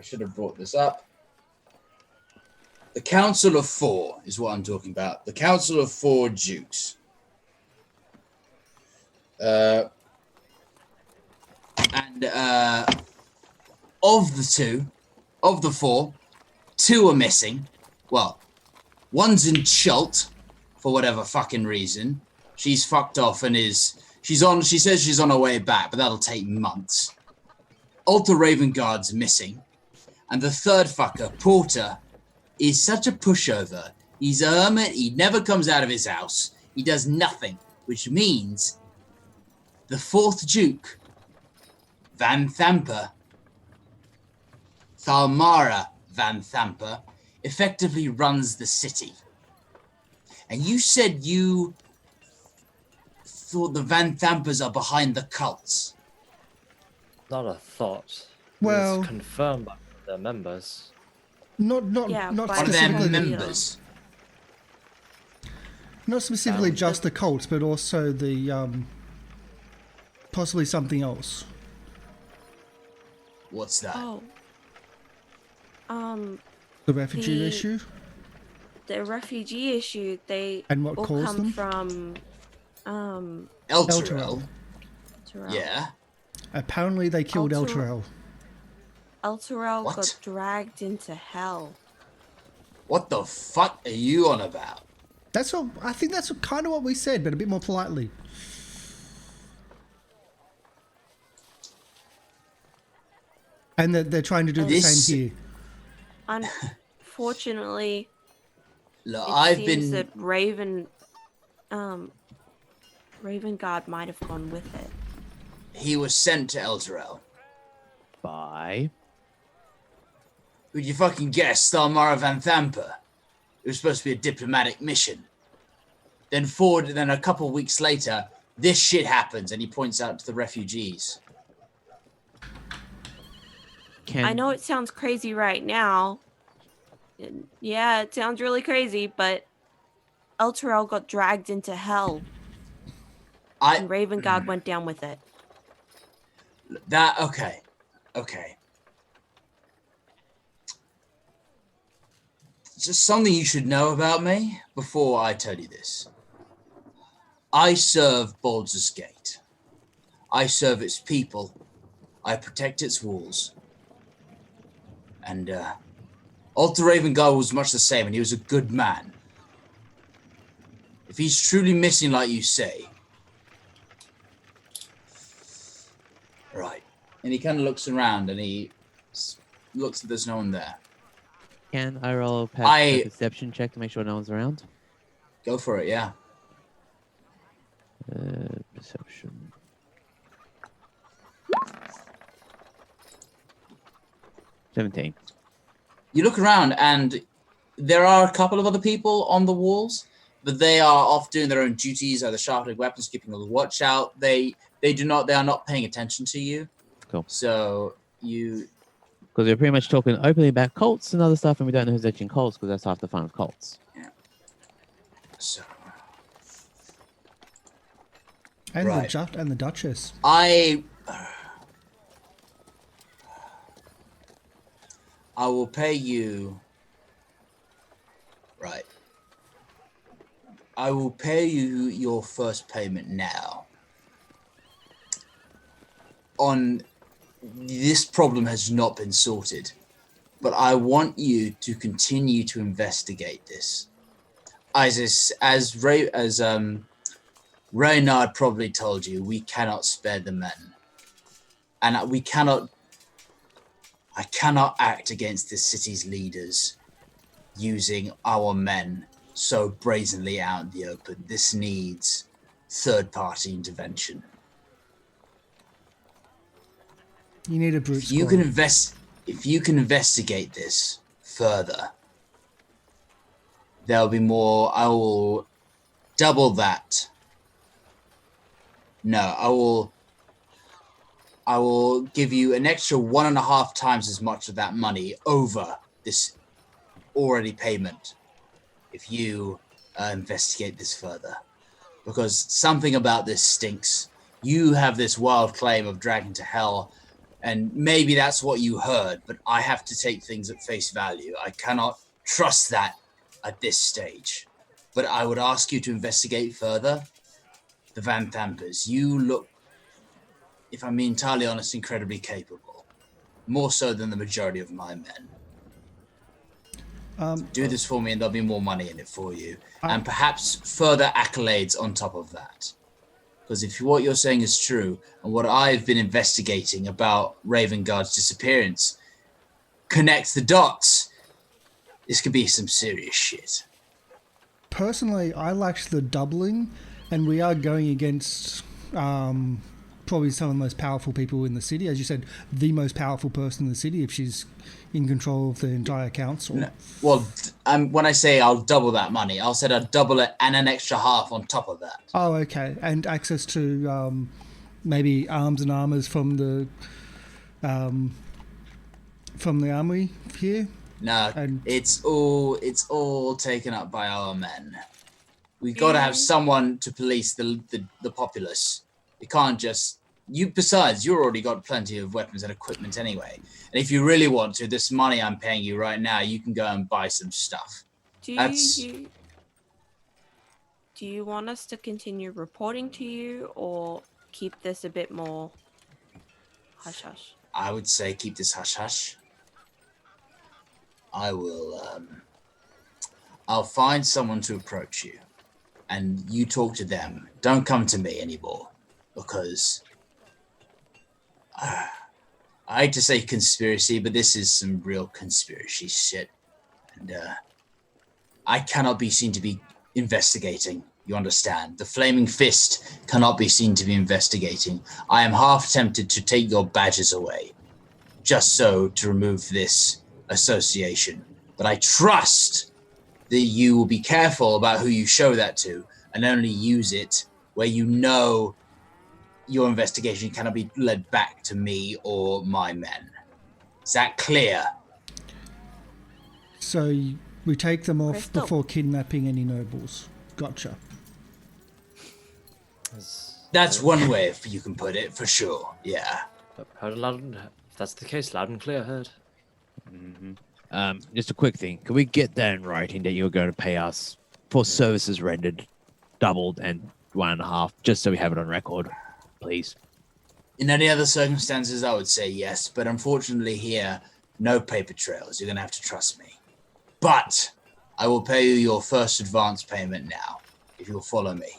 [SPEAKER 3] should have brought this up. The Council of 4 is what I'm talking about. The Council of 4 Dukes. Of the 4, 2 are missing. Well, one's in Chult for whatever fucking reason. She's fucked off and she says she's on her way back, but that'll take months. Alter Ravengard's missing. And the third fucker, Porter, is such a pushover. He's a hermit. He never comes out of his house. He does nothing, which means the 4th Duke, Van Thamper, Thalmara Van Thamper, effectively runs the city. And you said you thought the Van Thampers are behind the cults.
[SPEAKER 2] Not a thought.
[SPEAKER 1] Well-
[SPEAKER 2] It's confirmed by their members.
[SPEAKER 1] Not
[SPEAKER 4] Yeah,
[SPEAKER 1] not
[SPEAKER 4] by
[SPEAKER 3] One of their
[SPEAKER 1] specifically
[SPEAKER 4] the-
[SPEAKER 3] members.
[SPEAKER 1] not specifically just the cults, but also the possibly something else.
[SPEAKER 3] What's that?
[SPEAKER 4] Oh.
[SPEAKER 1] The refugee
[SPEAKER 4] The-
[SPEAKER 1] issue.
[SPEAKER 4] The refugee issue, they
[SPEAKER 1] And what
[SPEAKER 4] all
[SPEAKER 1] caused
[SPEAKER 4] come
[SPEAKER 1] them?
[SPEAKER 4] from
[SPEAKER 3] Elturel.
[SPEAKER 4] Terrell.
[SPEAKER 3] Yeah.
[SPEAKER 1] Apparently they killed
[SPEAKER 4] Elturel.
[SPEAKER 1] Elturel.
[SPEAKER 4] Elturel
[SPEAKER 3] What?
[SPEAKER 4] got dragged into hell.
[SPEAKER 3] What the fuck are you on about?
[SPEAKER 1] That's what I think. That's kind of what we said, but a bit more politely. And they're trying to do the
[SPEAKER 3] This-
[SPEAKER 1] same here.
[SPEAKER 4] Unfortunately,
[SPEAKER 3] Look,
[SPEAKER 4] it
[SPEAKER 3] I've
[SPEAKER 4] seems
[SPEAKER 3] been
[SPEAKER 4] that Ravengard might have gone with it.
[SPEAKER 3] he was sent to Elturel.
[SPEAKER 5] Bye.
[SPEAKER 3] Who'd you fucking guess? Thalmara Van Thamper. It was supposed to be a diplomatic mission. Then a couple weeks later, this shit happens, and he points out to the refugees.
[SPEAKER 5] Can
[SPEAKER 4] I know it sounds crazy right now, Yeah, it sounds really crazy, but El Terrell got dragged into hell, and Raven Guard went down with it.
[SPEAKER 3] Okay. Just something you should know about me before I tell you this. I serve Baldur's Gate. I serve its people. I protect its walls. And Alter Raven Guard was much the same, and he was a good man. If he's truly missing like you say. Right. And he kind of looks around and he looks that there's no one there.
[SPEAKER 5] Can I roll a perception check to make sure no one's around?
[SPEAKER 3] Go for it, yeah.
[SPEAKER 5] Perception. $17.
[SPEAKER 3] You look around and there are a couple of other people on the walls, but they are off doing their own duties, either sharpening weapons, keeping a watch out. They are not paying attention to you.
[SPEAKER 5] Cool.
[SPEAKER 3] So you...
[SPEAKER 5] Because we're pretty much talking openly about cults and other stuff, and we don't know who's etching cults because that's half the fun of cults.
[SPEAKER 3] Yeah. So...
[SPEAKER 1] And
[SPEAKER 3] right.
[SPEAKER 1] the Duchess.
[SPEAKER 3] I will pay you... Right. I will pay you your first payment now. This problem has not been sorted, but I want you to continue to investigate this. As Reynard probably told you, we cannot spare the men, and I cannot act against the city's leaders using our men so brazenly out in the open. This needs third-party intervention.
[SPEAKER 1] You need a brute
[SPEAKER 3] If you can investigate this further, there'll be more. I will double that. No, I will give you an extra 1.5 times as much of that money over this already payment if you investigate this further. Because something about this stinks. You have this wild claim of dragging to hell, and maybe that's what you heard, but I have to take things at face value. I cannot trust that at this stage. But I would ask you to investigate further. The Van Thampers, you look, if I'm being entirely honest, incredibly capable. More so than the majority of my men. Do this for me and there'll be more money in it for you. And perhaps further accolades on top of that. Because if what you're saying is true, and what I've been investigating about Raven Guard's disappearance connects the dots, this could be some serious shit.
[SPEAKER 1] Personally, I liked the doubling, and we are going against probably some of the most powerful people in the city. As you said, the most powerful person in the city if she's in control of the entire council.
[SPEAKER 3] No, well, when I say I'll double that money, I'll say I'll double it and an extra half on top of that.
[SPEAKER 1] Oh, okay. And access to maybe arms and armors from the armory here?
[SPEAKER 3] No, it's all taken up by our men. We've got to have someone to police the populace. We can't just... Besides, you've already got plenty of weapons and equipment anyway. And if you really want to, this money I'm paying you right now, you can go and buy some stuff.
[SPEAKER 4] Do you want us to continue reporting to you, or keep this a bit more hush-hush?
[SPEAKER 3] I would say keep this hush-hush. I will... I'll find someone to approach you. And you talk to them. Don't come to me anymore. Because... I hate to say conspiracy, but this is some real conspiracy shit. And I cannot be seen to be investigating. You understand? The Flaming Fist cannot be seen to be investigating. I am half tempted to take your badges away. Just so to remove this association. But I trust that you will be careful about who you show that to and only use it where you know your investigation cannot be led back to me or my men. Is that clear?
[SPEAKER 1] So we take them off
[SPEAKER 4] Crystal.
[SPEAKER 1] before kidnapping any nobles. Gotcha.
[SPEAKER 3] That's one way if you can put it, for sure. Yeah.
[SPEAKER 2] Heard loud and, if that's the case, loud and clear, heard.
[SPEAKER 5] Just a quick thing. Can we get that in writing that you're going to pay us for services rendered, doubled, and 1.5, just so we have it on record, please?
[SPEAKER 3] In any other circumstances, I would say yes, but unfortunately here, no paper trails. You're going to have to trust me. But I will pay you your first advance payment now, if you'll follow me.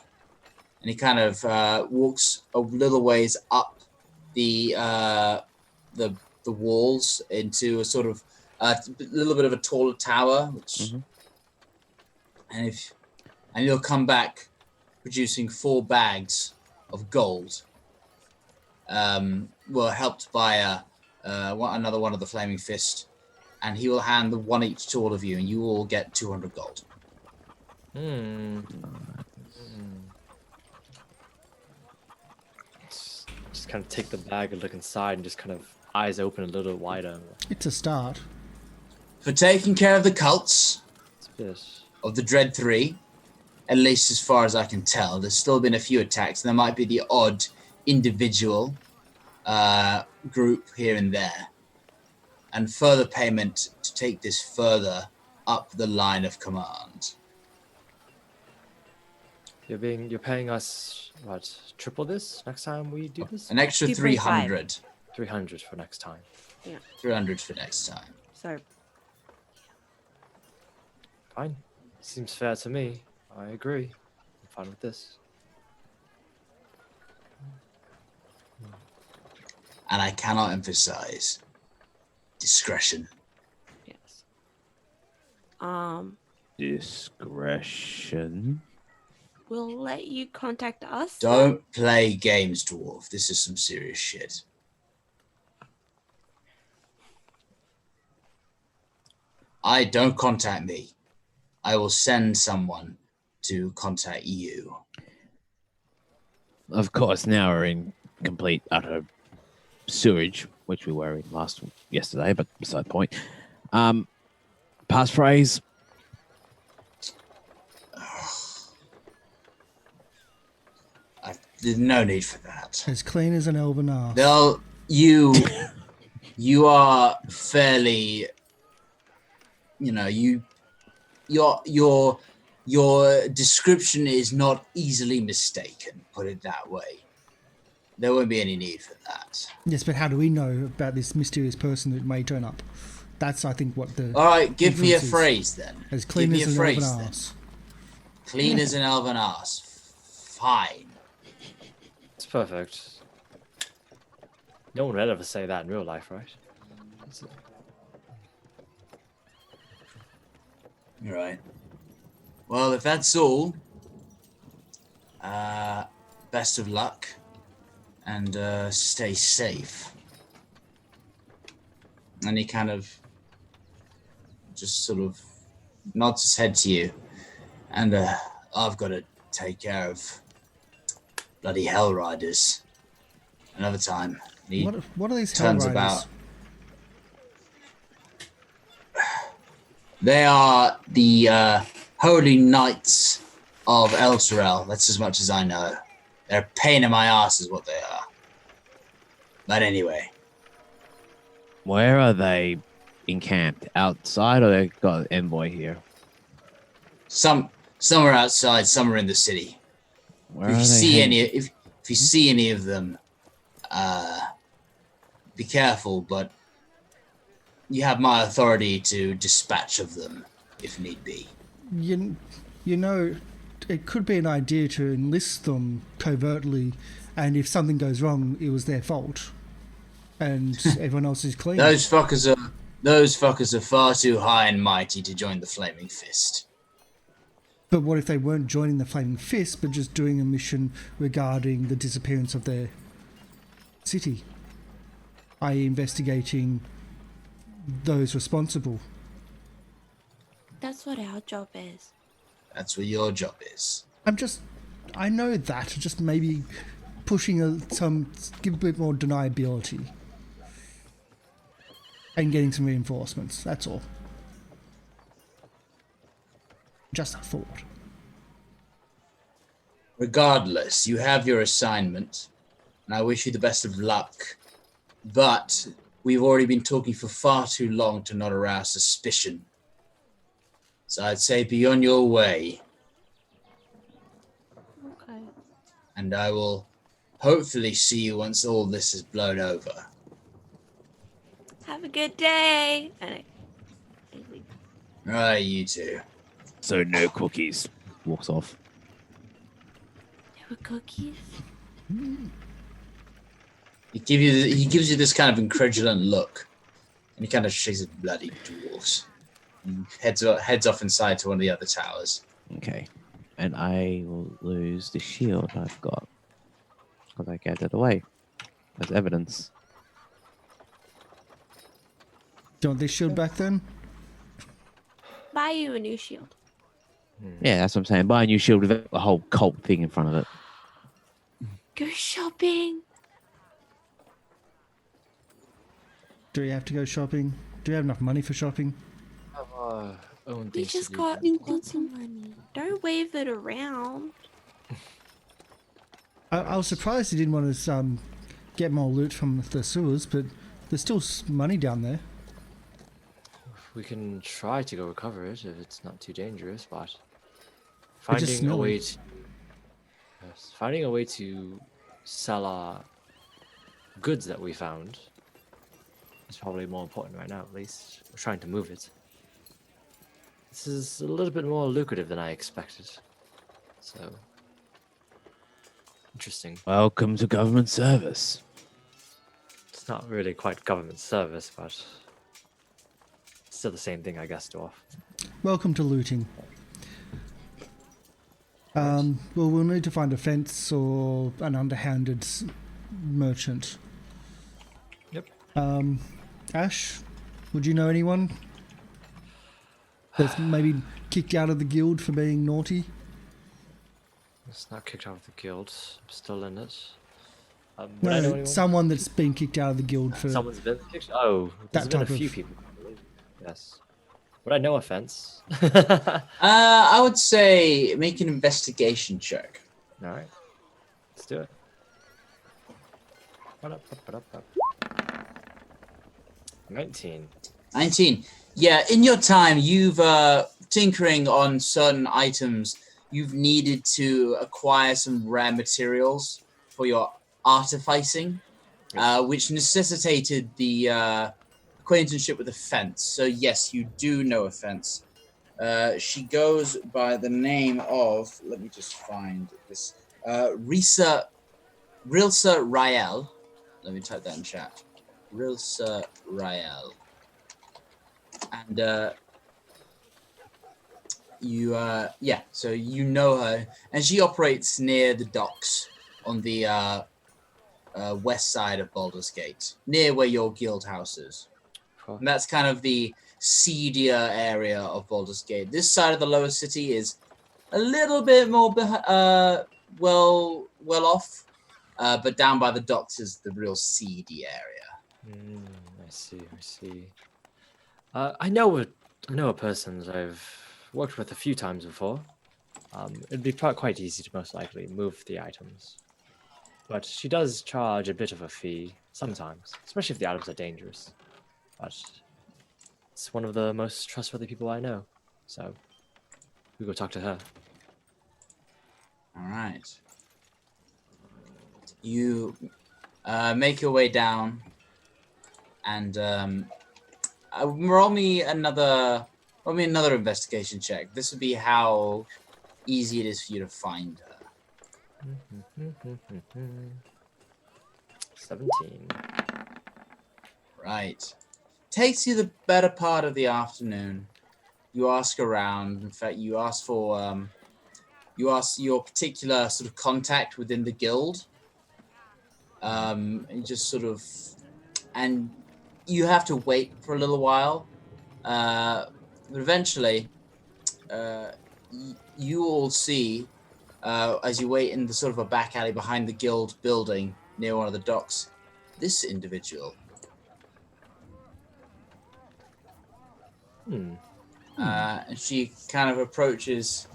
[SPEAKER 3] And he kind of walks a little ways up the walls into a sort of a little bit of a taller tower, which, and you'll come back producing 4 bags of gold. Well, helped by another one of the Flaming Fist, and he will hand the one each to all of you, and you all get 200 gold.
[SPEAKER 2] Just kind of take the bag and look inside, and just kind of eyes open a little wider.
[SPEAKER 1] It's a start.
[SPEAKER 3] For taking care of the cults
[SPEAKER 2] It's a bit.
[SPEAKER 3] of the Dread 3, at least as far as I can tell, there's still been a few attacks. There might be the odd individual group here and there. And further payment to take this further up the line of command.
[SPEAKER 2] You're paying us what, triple this next time we do this?
[SPEAKER 3] An extra
[SPEAKER 4] 2.5.
[SPEAKER 3] 300.
[SPEAKER 2] 300 for next time.
[SPEAKER 3] 300 for next time.
[SPEAKER 4] So
[SPEAKER 2] Fine. Seems fair to me. I agree. I'm fine with this.
[SPEAKER 3] And I cannot emphasize discretion.
[SPEAKER 4] yes.
[SPEAKER 5] Discretion.
[SPEAKER 4] We'll let you contact us.
[SPEAKER 3] Don't play games, dwarf. This is some serious shit. Don't contact me. I will send someone to contact you.
[SPEAKER 5] Of course, now we're in complete, utter sewage, which we were in yesterday, but beside the point. Passphrase.
[SPEAKER 3] There's no need for that.
[SPEAKER 1] As clean as an elven arse.
[SPEAKER 3] They'll you are fairly, your description is not easily mistaken, put it that way. There won't be any need for that.
[SPEAKER 1] Yes, but how do we know about this mysterious person that may turn up? That's, I think, what the...
[SPEAKER 3] All right, give me a
[SPEAKER 1] inference is.
[SPEAKER 3] phrase then.
[SPEAKER 1] As clean
[SPEAKER 3] Give me
[SPEAKER 1] as
[SPEAKER 3] a
[SPEAKER 1] an
[SPEAKER 3] phrase
[SPEAKER 1] elven
[SPEAKER 3] then.
[SPEAKER 1] arse.
[SPEAKER 3] Clean as an elven ass. Fine.
[SPEAKER 2] It's perfect. No one would ever say that in real life, right?
[SPEAKER 3] All right. Well, if that's all, best of luck and stay safe. And he kind of just sort of nods his head to you. And I've got to take care of bloody Hell Riders another time. And he
[SPEAKER 1] What are these Hell
[SPEAKER 3] turns
[SPEAKER 1] Riders?
[SPEAKER 3] about. They are the holy knights of Elturel. That's as much as I know. They're a pain in my ass is what they are. But anyway.
[SPEAKER 5] Where are they encamped? Outside, or they got an envoy here?
[SPEAKER 3] Some are outside, some are in the city.
[SPEAKER 5] Where
[SPEAKER 3] If
[SPEAKER 5] are
[SPEAKER 3] you
[SPEAKER 5] they
[SPEAKER 3] see
[SPEAKER 5] heading?
[SPEAKER 3] if you see any of them, be careful, but you have my authority to dispatch of them if need be.
[SPEAKER 1] You know, it could be an idea to enlist them covertly, and if something goes wrong, it was their fault, and everyone else is clean.
[SPEAKER 3] Those fuckers are far too high and mighty to join the Flaming Fist.
[SPEAKER 1] But what if they weren't joining the Flaming Fist, but just doing a mission regarding the disappearance of their city, i.e. investigating those responsible?
[SPEAKER 4] That's what our job is.
[SPEAKER 3] That's what your job is.
[SPEAKER 1] I know that, just maybe pushing give a bit more deniability and getting some reinforcements, that's all. Just a thought.
[SPEAKER 3] Regardless, you have your assignment, and I wish you the best of luck. But we've already been talking for far too long to not arouse suspicion. So I'd say be on your way,
[SPEAKER 4] Okay.
[SPEAKER 3] and I will hopefully see you once all this is blown over.
[SPEAKER 4] Have a good day. And I leave.
[SPEAKER 3] All right, you two.
[SPEAKER 5] So no cookies. Walks off.
[SPEAKER 4] There were cookies.
[SPEAKER 3] He gives you this kind of incredulent look, and he kind of shakes his bloody dwarfs. And heads off inside to one of the other towers.
[SPEAKER 5] Okay. And I will lose the shield I've got. Because I gave it away. As evidence.
[SPEAKER 1] Do you want this shield back then?
[SPEAKER 4] Buy you a new shield.
[SPEAKER 5] Yeah, that's what I'm saying. Buy a new shield with a whole cult thing in front of it.
[SPEAKER 4] Go shopping.
[SPEAKER 1] Do we have to go shopping? Do we have enough money for shopping?
[SPEAKER 2] Own
[SPEAKER 4] We
[SPEAKER 2] things
[SPEAKER 4] just
[SPEAKER 2] to do.
[SPEAKER 4] got some money. Don't wave it around.
[SPEAKER 1] I was surprised he didn't want to get more loot from the sewers, but there's still money down there.
[SPEAKER 2] We can try to go recover it if it's not too dangerous, but
[SPEAKER 1] We're just
[SPEAKER 2] finding a way
[SPEAKER 1] snowing.
[SPEAKER 2] to finding a way to sell our goods that we found is probably more important right now. At least we're trying to move it. This is a little bit more lucrative than I expected. So interesting.
[SPEAKER 5] Welcome to government service.
[SPEAKER 2] It's not really quite government service, but still the same thing, I guess, to off.
[SPEAKER 1] Welcome to looting. Well, we'll need to find a fence or an underhanded merchant.
[SPEAKER 2] Yep.
[SPEAKER 1] Ash, would you know anyone that's maybe kicked out of the guild for being naughty?
[SPEAKER 2] It's not kicked out of the guild. I'm still in it. Would I know
[SPEAKER 1] No,
[SPEAKER 2] anyone?
[SPEAKER 1] someone that's been kicked out of the guild for...
[SPEAKER 2] Someone's been kicked. Oh, there's
[SPEAKER 1] That
[SPEAKER 2] been a
[SPEAKER 1] type
[SPEAKER 2] few
[SPEAKER 1] of-
[SPEAKER 2] people. I believe. Yes. Would I know offense?
[SPEAKER 3] I would say make an investigation check.
[SPEAKER 2] All right. Let's do it. 19.
[SPEAKER 3] 19. Yeah, in your time, you've tinkering on certain items. You've needed to acquire some rare materials for your artificing, which necessitated the acquaintanceship with a fence. So yes, you do know a fence. She goes by the name of, let me just find this, Rilsa Rael. Let me type that in chat. Rilsa Rael. And so you know her, and she operates near the docks on the west side of Baldur's Gate, near where your guild house is.
[SPEAKER 2] Cool.
[SPEAKER 3] And that's kind of the seedier area of Baldur's Gate. This side of the lower city is a little bit more well off, but down by the docks is the real seedy area.
[SPEAKER 2] I see. I know a person that I've worked with a few times before. It'd be quite easy to most likely move the items. But she does charge a bit of a fee sometimes, especially if the items are dangerous. But it's one of the most trustworthy people I know. So we go talk to her.
[SPEAKER 3] All right. You make your way down, and roll me another investigation check. This would be how easy it is for you to find her.
[SPEAKER 2] 17.
[SPEAKER 3] Right. Takes you the better part of the afternoon. You ask around. In fact, you ask for your particular sort of contact within the guild. And just sort of, and you have to wait for a little while. But eventually, you all see, as you wait in the sort of a back alley behind the guild building near one of the docks, this individual. And she kind of approaches.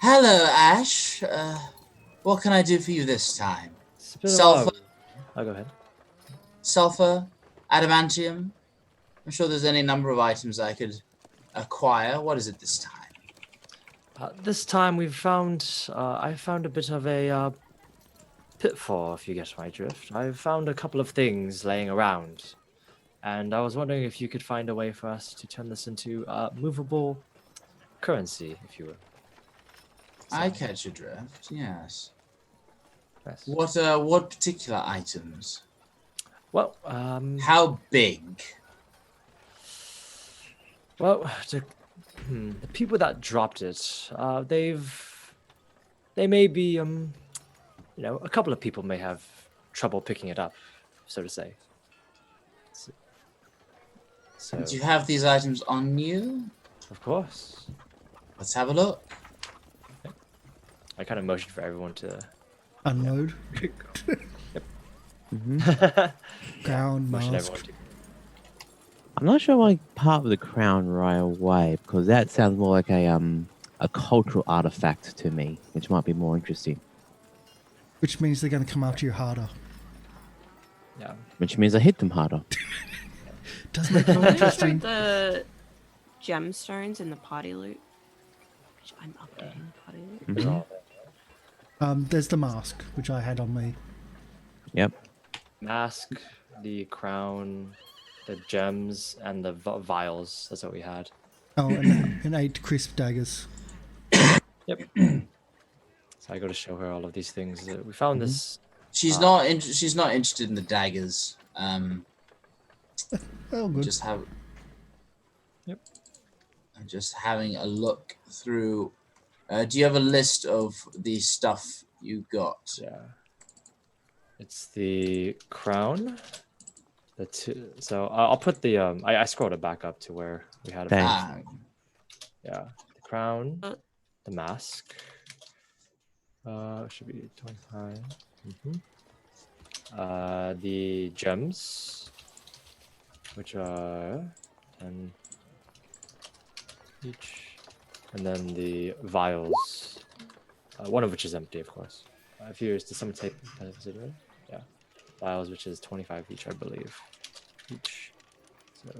[SPEAKER 3] Hello, Ash. What can I do for you this time?
[SPEAKER 2] It's been a
[SPEAKER 3] Sulfur,
[SPEAKER 2] while. I'll go ahead.
[SPEAKER 3] sulfur, adamantium. I'm sure there's any number of items I could acquire. What is it this time?
[SPEAKER 2] This time I found a bit of a pitfall, if you get my drift. I found a couple of things laying around, and I was wondering if you could find a way for us to turn this into movable currency, if you will.
[SPEAKER 3] I catch your drift. Yes.
[SPEAKER 2] Yes.
[SPEAKER 3] What particular items?
[SPEAKER 2] Well,
[SPEAKER 3] How big?
[SPEAKER 2] well, the people that dropped it, they may be, a couple of people may have trouble picking it up, so to say. So,
[SPEAKER 3] Do you have these items on you?
[SPEAKER 2] of course,
[SPEAKER 3] Let's have a look.
[SPEAKER 2] I kind of motioned for everyone to
[SPEAKER 1] Unload. Crown,
[SPEAKER 2] motion
[SPEAKER 1] mask.
[SPEAKER 2] everyone to.
[SPEAKER 5] I'm not sure why part of the crown right away, because that sounds more like a cultural artifact to me, which might be more interesting.
[SPEAKER 1] Which means they're going to come after you harder.
[SPEAKER 2] Yeah.
[SPEAKER 5] Which means I hit them harder.
[SPEAKER 1] Does make it more interesting.
[SPEAKER 4] The gemstones in the party loot. Which I'm updating the party loot.
[SPEAKER 2] They're all there.
[SPEAKER 1] There's the mask, which I had on me.
[SPEAKER 5] Yep.
[SPEAKER 2] Mask, the crown, the gems, and the vials. That's what we had.
[SPEAKER 1] Oh, and 8 crisp daggers.
[SPEAKER 2] Yep. So I got to show her all of these things. We found this.
[SPEAKER 3] She's not. She's not interested in the daggers.
[SPEAKER 1] Oh, good.
[SPEAKER 3] Just have.
[SPEAKER 2] Yep.
[SPEAKER 3] I'm just having a look through. Do you have a list of the stuff you got?
[SPEAKER 2] Yeah. It's the crown. So I'll put the I scrolled it back up to where we had it.
[SPEAKER 5] Thanks.
[SPEAKER 2] Yeah. The crown, the mask. Should be 25. The gems, which are 10 each, and then the vials, one of which is empty, of course. If yours, does someone take consider? Yeah, vials, which is 25 each, I believe, each. So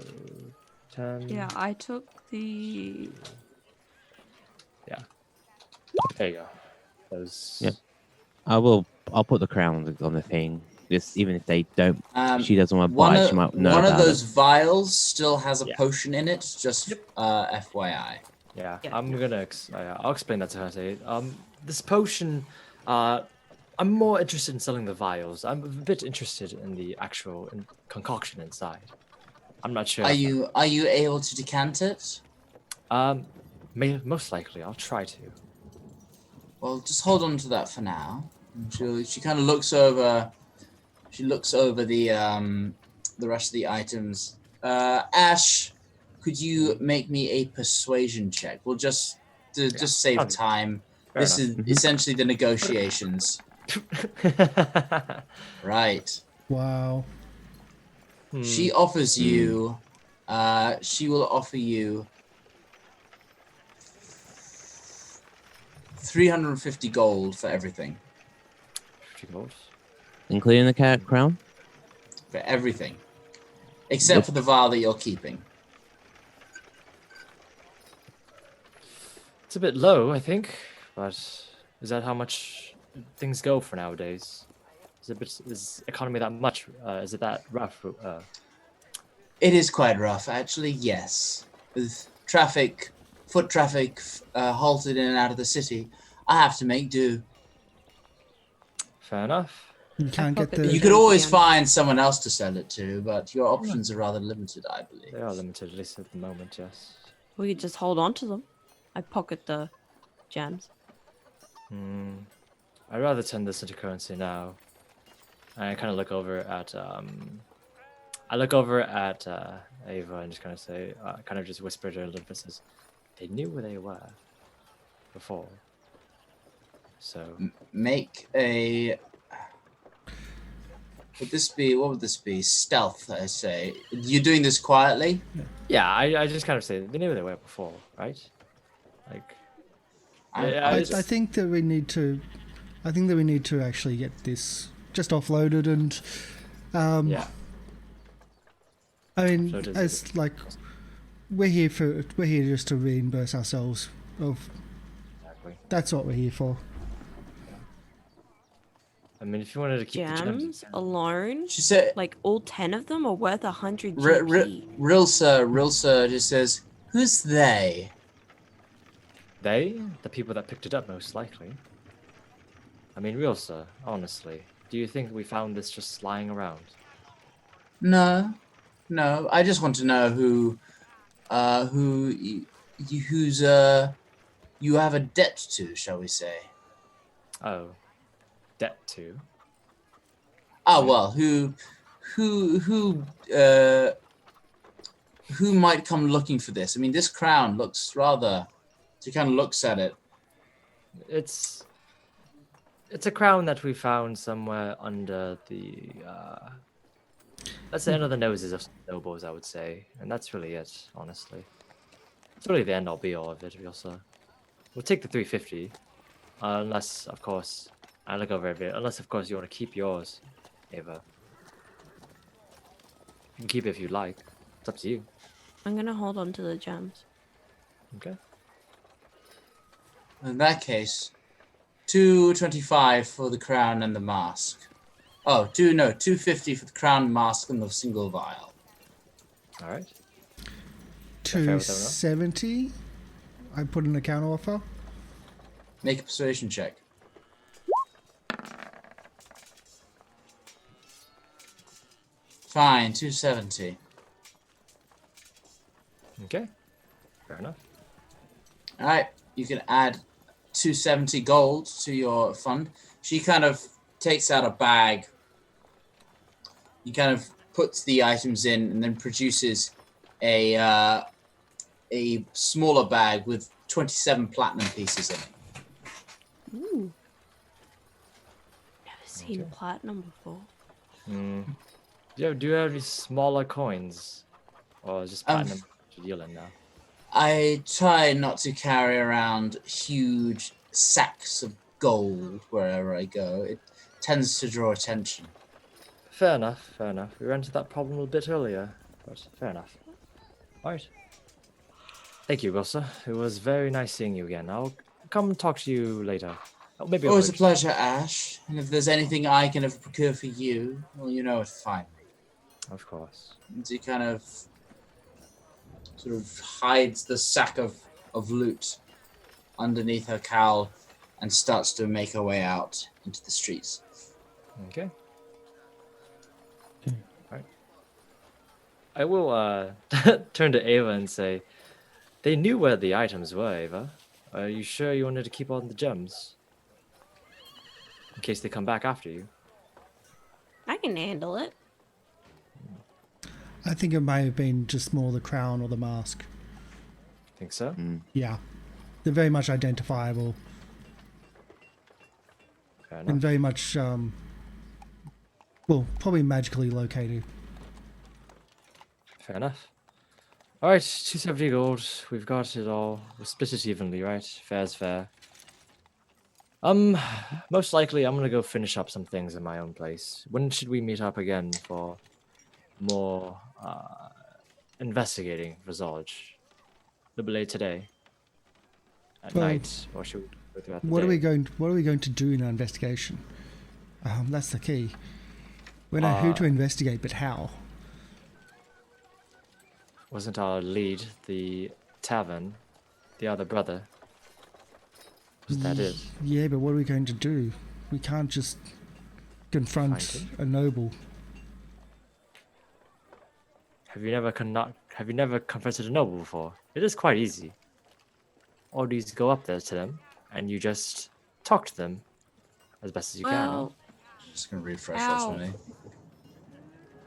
[SPEAKER 2] 10.
[SPEAKER 4] Yeah, I took the.
[SPEAKER 2] Yeah. There you go. Those.
[SPEAKER 5] Yep. I'll put the crown on the thing. Just even if they don't, she doesn't want to buy it. She might know
[SPEAKER 3] one of
[SPEAKER 5] about
[SPEAKER 3] those
[SPEAKER 5] it.
[SPEAKER 3] vials still has a
[SPEAKER 2] Yeah.
[SPEAKER 3] potion in it. Just FYI.
[SPEAKER 2] Yeah,
[SPEAKER 4] Yeah.
[SPEAKER 2] I'm gonna. I'll explain that to her. Say, this potion. I'm more interested in selling the vials. I'm a bit interested in the actual concoction inside. I'm not sure.
[SPEAKER 3] Are you able to decant it?
[SPEAKER 2] Most likely, I'll try to.
[SPEAKER 3] Well, just hold on to that for now. She kind of looks over. She looks over the rest of the items. Ash, could you make me a persuasion check? We'll just save time.
[SPEAKER 2] Fair
[SPEAKER 3] This
[SPEAKER 2] enough.
[SPEAKER 3] is essentially the negotiations. Right.
[SPEAKER 1] Wow.
[SPEAKER 3] She offers you. She will offer you 350 gold for everything.
[SPEAKER 2] 50 gold.
[SPEAKER 5] Including the crown.
[SPEAKER 3] For everything, except for the vial that you're keeping.
[SPEAKER 2] It's a bit low, I think, but is that how much things go for nowadays? Is economy that much? Is it that rough?
[SPEAKER 3] It is quite rough, actually. Yes, with foot traffic halted in and out of the city, I have to make do.
[SPEAKER 2] Fair enough.
[SPEAKER 1] You can't get
[SPEAKER 4] pocket
[SPEAKER 1] the.
[SPEAKER 3] You could always find someone else to sell it to, but your options are rather limited, I believe.
[SPEAKER 2] They are limited, at least at the moment. Yes.
[SPEAKER 4] We could just hold on to them. I pocket the gems.
[SPEAKER 2] I'd rather turn this into currency now. I kind of look over at Ava and just kind of say, kind of just whisper to her a little bit, says, "They knew where they were before." So
[SPEAKER 3] Make a Would this be, what would this be? Stealth, I say. You're doing this quietly?
[SPEAKER 2] Yeah, I just kind of say they knew they were before, right? Like, yeah,
[SPEAKER 1] I
[SPEAKER 2] it's-
[SPEAKER 1] think that we need to. I think that we need to actually get this just offloaded and.
[SPEAKER 2] yeah.
[SPEAKER 1] I mean,
[SPEAKER 2] So does
[SPEAKER 1] as like, we're here just to reimburse ourselves of.
[SPEAKER 2] Exactly.
[SPEAKER 1] That's what we're here for.
[SPEAKER 2] I mean, if you wanted to keep the gems,
[SPEAKER 4] Gems alone,
[SPEAKER 3] She said,
[SPEAKER 4] like all 10 of them, are worth 100
[SPEAKER 3] Real
[SPEAKER 4] GP.
[SPEAKER 3] sir just says, who's they?
[SPEAKER 2] they, the people that picked it up, most likely. I mean, real sir, honestly, do you think we found this just lying around?
[SPEAKER 3] No, I just want to know who's you have a debt to, shall we say?
[SPEAKER 2] Oh, debt to.
[SPEAKER 3] Ah,
[SPEAKER 2] Right.
[SPEAKER 3] well, who might come looking for this? I mean, this crown looks rather. She kind of looks at it.
[SPEAKER 2] It's a crown that we found somewhere under the that's the end of the noses of nobles, I would say, and that's really it, honestly. It's really the end all be all of it, real sir. We'll take the 350, unless of course I look over a bit. Unless of course you want to keep yours, Ava. You can keep it if you like. It's up to you.
[SPEAKER 4] I'm gonna hold on to the gems.
[SPEAKER 2] Okay.
[SPEAKER 3] In that case, 225 for the crown and the mask. Oh, 250 for the crown, mask, and the single vial.
[SPEAKER 2] All right. fair with everyone else?
[SPEAKER 1] 270. I put in a counter offer.
[SPEAKER 3] Make a persuasion check. Fine, 270.
[SPEAKER 2] Okay. Fair enough.
[SPEAKER 3] All right, you can add 270 gold to your fund. She kind of takes out a bag. He kind of puts the items in and then produces a smaller bag with 27 platinum pieces in it.
[SPEAKER 4] Ooh. Never seen
[SPEAKER 2] Okay.
[SPEAKER 4] platinum before.
[SPEAKER 2] Do you have any smaller coins, or just platinum to deal in now?
[SPEAKER 3] I try not to carry around huge sacks of gold wherever I go. It tends to draw attention.
[SPEAKER 2] Fair enough. Fair enough. We ran into that problem a bit earlier, but fair enough. All right. Thank you, Wilsa. It was very nice seeing you again. I'll come talk to you later. Oh, maybe
[SPEAKER 3] Always a
[SPEAKER 2] over-
[SPEAKER 3] pleasure, Ash. And if there's anything I can ever procure for you, well, you know where to find me.
[SPEAKER 2] Of course.
[SPEAKER 3] And he kind of sort of hides the sack of loot underneath her cowl and starts to make her way out into the streets.
[SPEAKER 2] Okay. Alright. I will turn to Ava and say, they knew where the items were, Ava. Are you sure you wanted to keep on the gems? In case they come back after you.
[SPEAKER 4] I can handle it.
[SPEAKER 1] I think it may have been just more the crown or the mask.
[SPEAKER 2] Think so?
[SPEAKER 1] Yeah. They're very much identifiable
[SPEAKER 2] Fair
[SPEAKER 1] and
[SPEAKER 2] enough.
[SPEAKER 1] very much, well, probably magically located.
[SPEAKER 2] Fair enough. Alright, 270 gold. We've got it all. We'll split it evenly, right? Fair's fair. Most likely I'm gonna go finish up some things in my own place. When should we meet up again for more investigating for Zolj? A little late today. At
[SPEAKER 1] Well,
[SPEAKER 2] night, or should we go throughout the
[SPEAKER 1] What
[SPEAKER 2] day?
[SPEAKER 1] are we going to do in our investigation? That's the key. We know who to investigate, but how.
[SPEAKER 2] Wasn't our lead the tavern, the other brother? Was that it?
[SPEAKER 1] Yeah, but what are we going to do? We can't just confront
[SPEAKER 2] Find
[SPEAKER 1] a noble.
[SPEAKER 2] Have you never confronted a noble before? It is quite easy. All you just go up there to them, and you just talk to them as best as you
[SPEAKER 4] Well,
[SPEAKER 3] Just gonna refresh
[SPEAKER 4] Ow.
[SPEAKER 3] that for me.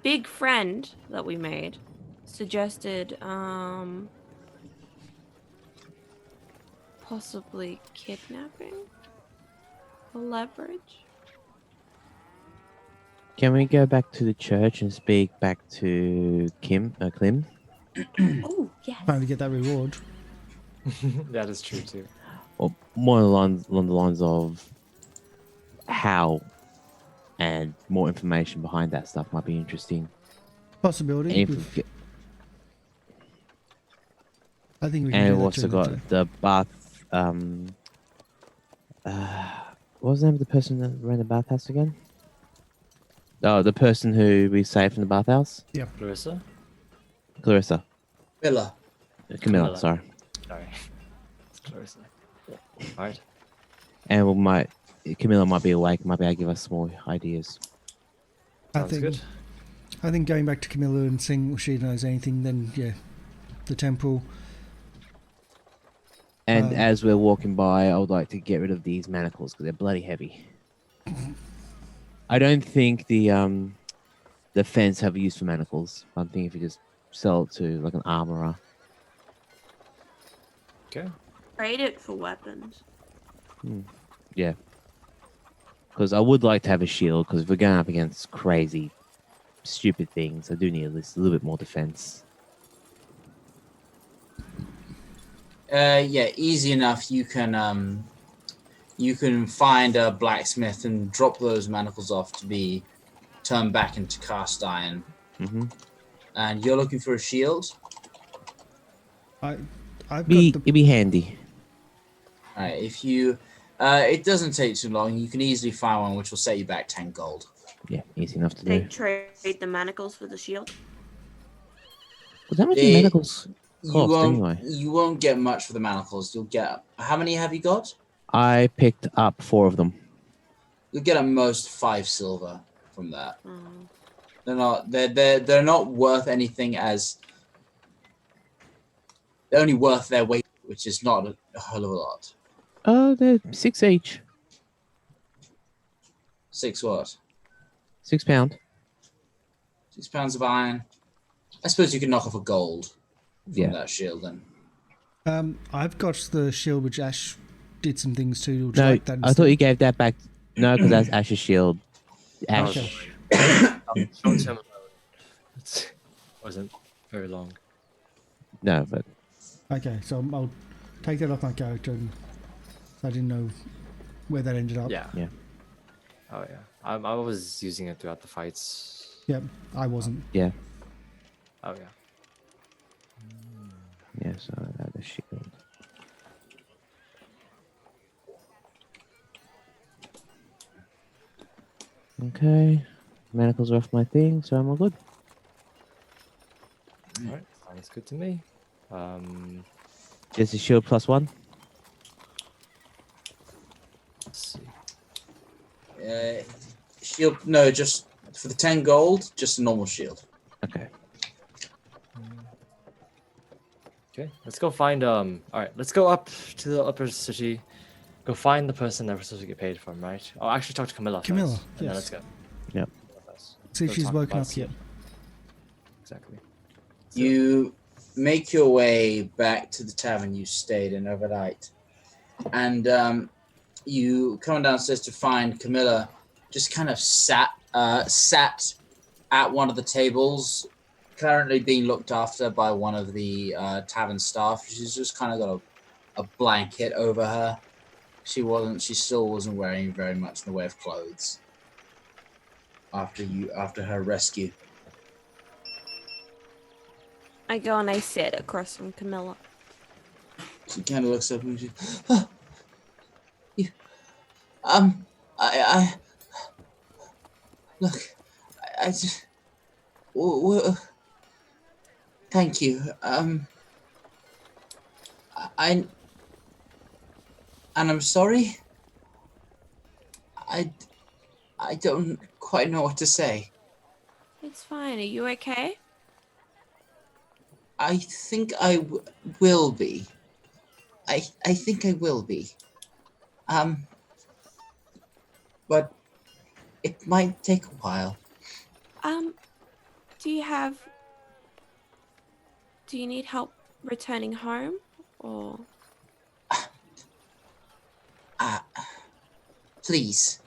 [SPEAKER 4] big friend that we made suggested possibly kidnapping for leverage.
[SPEAKER 5] Can we go back to the church and speak back to Clem?
[SPEAKER 4] Oh, yes.
[SPEAKER 1] Trying to get that reward.
[SPEAKER 2] That is true too.
[SPEAKER 5] Or more along the lines of how and more information behind that stuff might be interesting.
[SPEAKER 1] Possibility.
[SPEAKER 5] And,
[SPEAKER 1] I think we can
[SPEAKER 5] and
[SPEAKER 1] do
[SPEAKER 5] we've
[SPEAKER 1] that
[SPEAKER 5] also
[SPEAKER 1] during the day.
[SPEAKER 5] got the bath. What was the name of the person that ran the bathhouse again? Oh, the person who we saved from the bathhouse?
[SPEAKER 2] Clarissa?
[SPEAKER 5] Clarissa.
[SPEAKER 3] Miller.
[SPEAKER 5] Camilla, sorry.
[SPEAKER 2] Sorry. It's Clarissa. Alright.
[SPEAKER 5] And Camilla might be awake, might be able to give us some more ideas.
[SPEAKER 2] Sounds good.
[SPEAKER 1] I think going back to Camilla and seeing if she knows anything, then yeah, the temple.
[SPEAKER 5] And as we're walking by, I would like to get rid of these manacles because they're bloody heavy. I don't think the fence have a use for manacles. I'm thinking if you just sell it to like an armorer.
[SPEAKER 2] Okay.
[SPEAKER 4] Trade it for weapons.
[SPEAKER 5] Yeah. Because I would like to have a shield, because if we're going up against crazy, stupid things, I do need at least a little bit more defense.
[SPEAKER 3] Yeah, easy enough. You can find a blacksmith and drop those manacles off to be turned back into cast iron.
[SPEAKER 5] Mm-hmm.
[SPEAKER 3] And you're looking for a shield?
[SPEAKER 1] I've got
[SPEAKER 5] It'd be handy.
[SPEAKER 3] Alright, if you... it doesn't take too long. You can easily find one which will set you back 10 gold.
[SPEAKER 5] Yeah, easy enough to
[SPEAKER 4] They
[SPEAKER 5] do.
[SPEAKER 4] trade the manacles for the shield.
[SPEAKER 5] Was that many
[SPEAKER 3] They-
[SPEAKER 5] manacles cost
[SPEAKER 3] won't,
[SPEAKER 5] anyway?
[SPEAKER 3] You won't get much for the manacles. You'll get... How many have you got?
[SPEAKER 5] I picked up 4 of them.
[SPEAKER 3] You'll get at most 5 silver from that.
[SPEAKER 4] Oh.
[SPEAKER 3] They're not worth anything as... They're only worth their weight, which is not a hell of a lot.
[SPEAKER 5] Oh, they're 6 each.
[SPEAKER 3] 6 what?
[SPEAKER 5] £6.
[SPEAKER 3] 6 pounds of iron. I suppose you could knock off a gold from
[SPEAKER 5] Yeah.
[SPEAKER 3] that shield then.
[SPEAKER 1] I've got the shield which Ash did some things to. Would you
[SPEAKER 5] No,
[SPEAKER 1] like that
[SPEAKER 5] I thought you gave that back. No, because that's Ash's shield. Ash.
[SPEAKER 1] Okay.
[SPEAKER 2] Short term alone. It wasn't very long.
[SPEAKER 5] No, but
[SPEAKER 1] Okay, so I'll take that off my character. And I didn't know where that ended up.
[SPEAKER 2] Yeah.
[SPEAKER 5] Yeah.
[SPEAKER 2] Oh yeah. I was using it throughout the fights.
[SPEAKER 1] Yep, I wasn't.
[SPEAKER 5] yeah.
[SPEAKER 2] Oh yeah.
[SPEAKER 5] Yeah, so I had a shield. Okay. Manacles are off my thing, so I'm all good.
[SPEAKER 2] Alright. Sounds good to me.
[SPEAKER 5] Just a shield +1.
[SPEAKER 2] Let's see.
[SPEAKER 3] Shield, no, just for the 10 gold, just a normal shield.
[SPEAKER 5] Okay.
[SPEAKER 2] Okay, let's go find alright, let's go up to the upper city. Go find the person that we're supposed to get paid from, right? Oh, actually talk to Camilla.
[SPEAKER 1] Camilla,
[SPEAKER 2] first, and then
[SPEAKER 1] yes.
[SPEAKER 2] let's go.
[SPEAKER 5] Yep.
[SPEAKER 1] See if
[SPEAKER 2] Go
[SPEAKER 1] she's
[SPEAKER 2] talk
[SPEAKER 1] woken
[SPEAKER 2] about
[SPEAKER 1] up yet.
[SPEAKER 2] Exactly.
[SPEAKER 3] You make your way back to the tavern you stayed in overnight. And you come downstairs to find Camilla just kind of sat at one of the tables, currently being looked after by one of the tavern staff. She's just kind of got a blanket over her. She still wasn't wearing very much in the way of clothes after her rescue.
[SPEAKER 4] I go and I sit across from Camilla.
[SPEAKER 3] She kind of looks up and she, I look, I just, thank you. And I'm sorry. I don't quite know what to say.
[SPEAKER 4] It's fine. Are you okay?
[SPEAKER 3] I think I will be. I think I will be. But it might take a while.
[SPEAKER 4] Do you need help returning home or?
[SPEAKER 3] Please.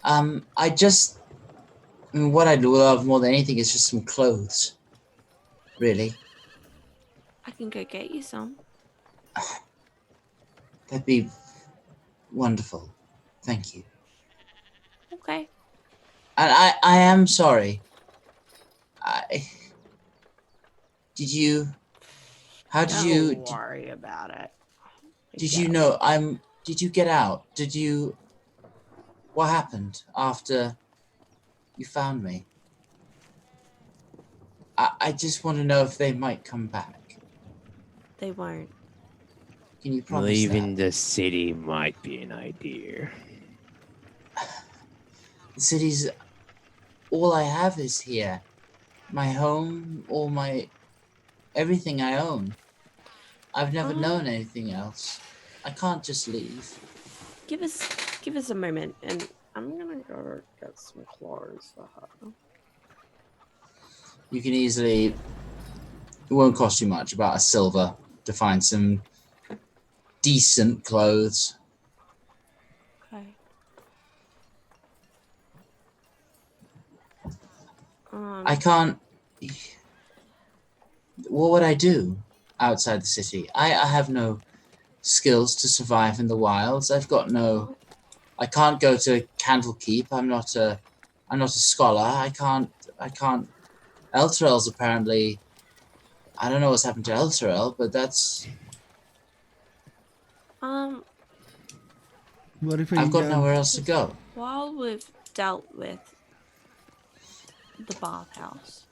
[SPEAKER 3] I just I mean, what I'd love more than anything is just some clothes. Really.
[SPEAKER 4] I can go get you some.
[SPEAKER 3] That'd be wonderful. Thank you.
[SPEAKER 4] Okay.
[SPEAKER 3] And I am sorry. Did you... How did
[SPEAKER 4] Don't
[SPEAKER 3] you...
[SPEAKER 4] worry about it.
[SPEAKER 3] Did you know Did you get out? Did you... What happened after you found me? I just want to know if they might come back.
[SPEAKER 4] They won't.
[SPEAKER 3] Can you promise
[SPEAKER 5] Leaving
[SPEAKER 3] that?
[SPEAKER 5] the city might be an idea.
[SPEAKER 3] The city's... All I have is here. My home, all my... Everything I own. I've never known anything else. I can't just leave.
[SPEAKER 4] Give us a moment, and I'm gonna go get some clothes for her.
[SPEAKER 3] You can easily... It won't cost you much, about a silver, to find some decent clothes.
[SPEAKER 4] Okay.
[SPEAKER 3] I can't... What would I do outside the city? I have no skills to survive in the wilds. I've got no... I can't go to Candlekeep. I'm not a scholar. I can't... Elturel's apparently... I don't know what's happened to Elturel, but that's...
[SPEAKER 1] What if we
[SPEAKER 3] I've got nowhere else to go.
[SPEAKER 4] While we've dealt with the bathhouse,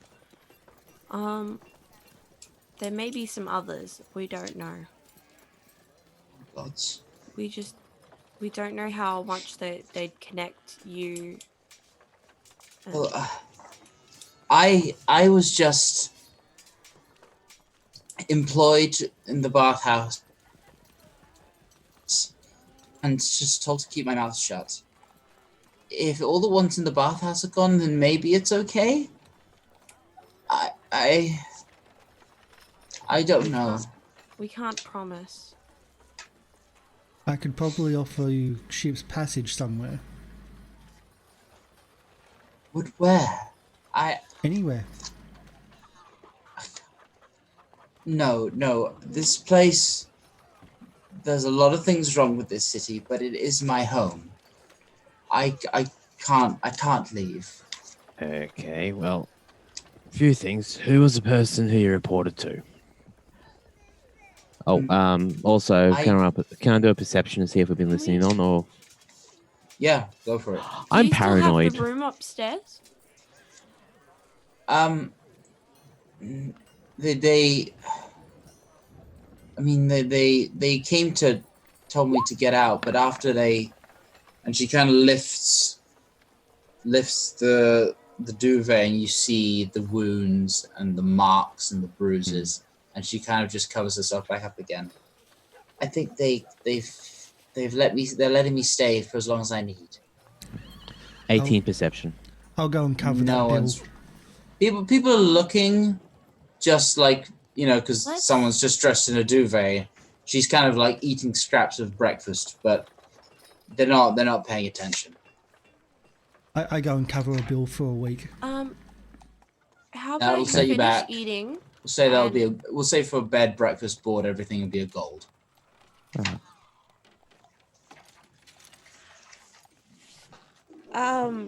[SPEAKER 4] there may be some others we don't know.
[SPEAKER 3] Gods.
[SPEAKER 4] We don't know how much they'd connect you.
[SPEAKER 3] Well, I was just employed in the bathhouse and just told to keep my mouth shut. If all the ones in the bathhouse are gone, then maybe it's okay. I don't know.
[SPEAKER 4] We can't promise.
[SPEAKER 1] I could probably offer you ship's passage somewhere.
[SPEAKER 3] Would where?
[SPEAKER 1] Anywhere.
[SPEAKER 3] No. This place... There's a lot of things wrong with this city, but it is my home. I can't leave.
[SPEAKER 5] Okay, well, a few things. Who was the person who you reported to? Oh, also, can I do a perception and see if we've been listening on, or...
[SPEAKER 3] Yeah, go for it.
[SPEAKER 5] I'm
[SPEAKER 4] Do you
[SPEAKER 5] paranoid.
[SPEAKER 4] Still have the room upstairs?
[SPEAKER 3] They came to tell me to get out, but after and she kind of lifts the duvet, and you see the wounds and the marks and the bruises, and she kind of just covers herself back up again. I think they're letting me stay for as long as I need.
[SPEAKER 5] 18 perception.
[SPEAKER 1] I'll go and cover that bill.
[SPEAKER 3] People are looking, just like, because
[SPEAKER 4] Let's-
[SPEAKER 3] someone's just dressed in a duvet. She's kind of like eating scraps of breakfast, but they're not paying attention.
[SPEAKER 1] I go and cover a bill for a week.
[SPEAKER 4] How
[SPEAKER 3] That'll
[SPEAKER 4] about you
[SPEAKER 3] set you
[SPEAKER 4] finish
[SPEAKER 3] back.
[SPEAKER 4] eating?
[SPEAKER 3] We'll say we'll say for bed, breakfast, board, everything will be a gold.
[SPEAKER 4] How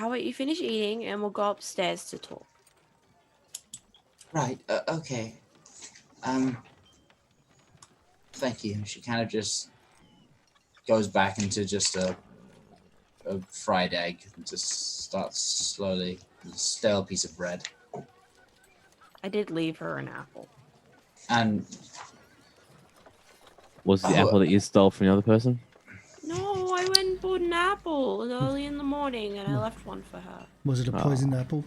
[SPEAKER 4] about you finish eating and we'll go upstairs to talk.
[SPEAKER 3] Right. Okay. Thank you. She kind of just goes back into just a fried egg and just starts slowly, a stale piece of bread.
[SPEAKER 4] I did leave her an apple.
[SPEAKER 3] And
[SPEAKER 5] Was it the apple that you stole from the other person?
[SPEAKER 4] No, I went and bought an apple early in the morning and I left one for her.
[SPEAKER 1] Was it a poisoned apple?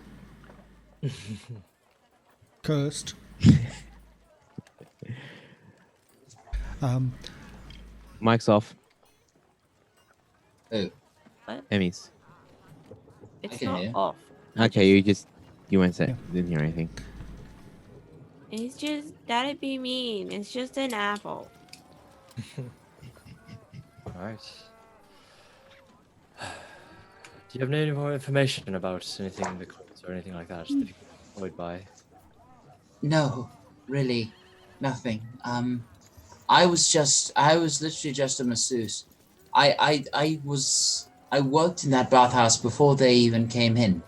[SPEAKER 1] Cursed.
[SPEAKER 5] Mike's off.
[SPEAKER 3] oh,
[SPEAKER 5] Emmy's.
[SPEAKER 4] It's
[SPEAKER 3] can
[SPEAKER 4] not
[SPEAKER 3] hear.
[SPEAKER 4] off.
[SPEAKER 5] Okay, you went say didn't hear anything.
[SPEAKER 4] It's just, that'd be mean. It's just an apple.
[SPEAKER 2] All right. you have any more information about anything in the clothes or anything like that? That you can avoid by?
[SPEAKER 3] No, really, nothing. I was literally just a masseuse. I worked in that bathhouse before they even came in.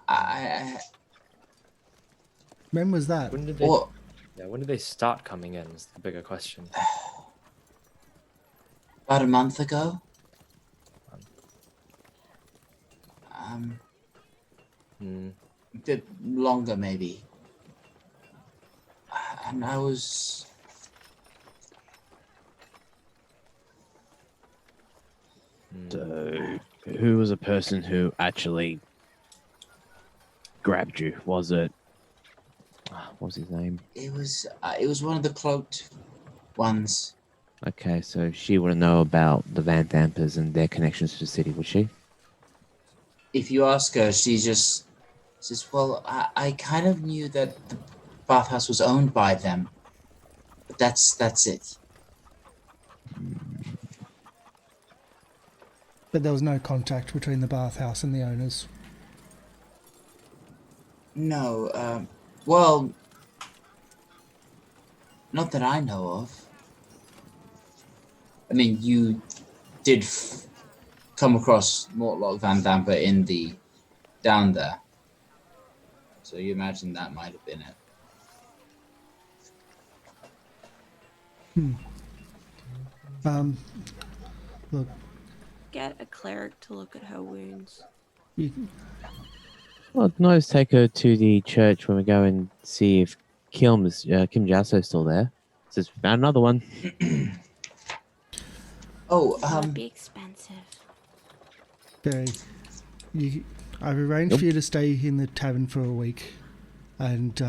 [SPEAKER 3] I
[SPEAKER 1] When was that?
[SPEAKER 2] When did they?
[SPEAKER 3] or
[SPEAKER 2] Yeah, when did they start coming in? Is the bigger question.
[SPEAKER 3] about a month ago.
[SPEAKER 2] Hmm.
[SPEAKER 3] A bit longer maybe. And I was
[SPEAKER 5] So, who was the person who actually grabbed you? Was it? What was his name?
[SPEAKER 3] it was one of the cloaked ones.
[SPEAKER 5] Okay, so she wouldn't know about the Van Dampers and their connections to the city, would she?
[SPEAKER 3] If you ask her, she just says, "Well, I kind of knew that the bathhouse was owned by them, but that's it."
[SPEAKER 1] But there was no contact between the bathhouse and the owners.
[SPEAKER 3] No, well, not that I know of. I mean, you did come across Mortlock Van Damper in the down there, so you imagine that might have been it.
[SPEAKER 1] Look,
[SPEAKER 4] Get a cleric to look at her wounds.
[SPEAKER 1] you,
[SPEAKER 5] Well, can I just take her to the church when we go and see if Kim Jasso's still there? Says, found another one.
[SPEAKER 3] Oh,
[SPEAKER 4] That'd be expensive.
[SPEAKER 1] Barry, I've arranged for you to stay in the tavern for a week, and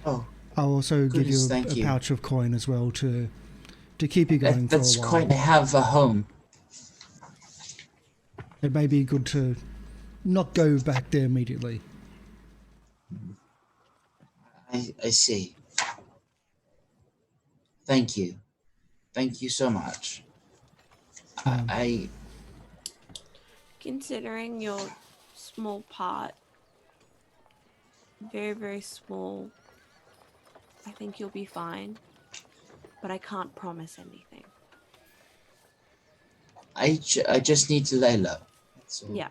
[SPEAKER 3] oh,
[SPEAKER 1] I'll also give you
[SPEAKER 3] goodness, thank
[SPEAKER 1] a
[SPEAKER 3] you.
[SPEAKER 1] pouch of coin as well to keep you going for a
[SPEAKER 3] that's
[SPEAKER 1] while.
[SPEAKER 3] quite to have a home.
[SPEAKER 1] It may be good to not go back there immediately.
[SPEAKER 3] I see. Thank you so much. I
[SPEAKER 4] Considering your small part, very, very small, I think you'll be fine. But I can't promise anything.
[SPEAKER 3] I just need to lay low. That's all.
[SPEAKER 4] Yeah,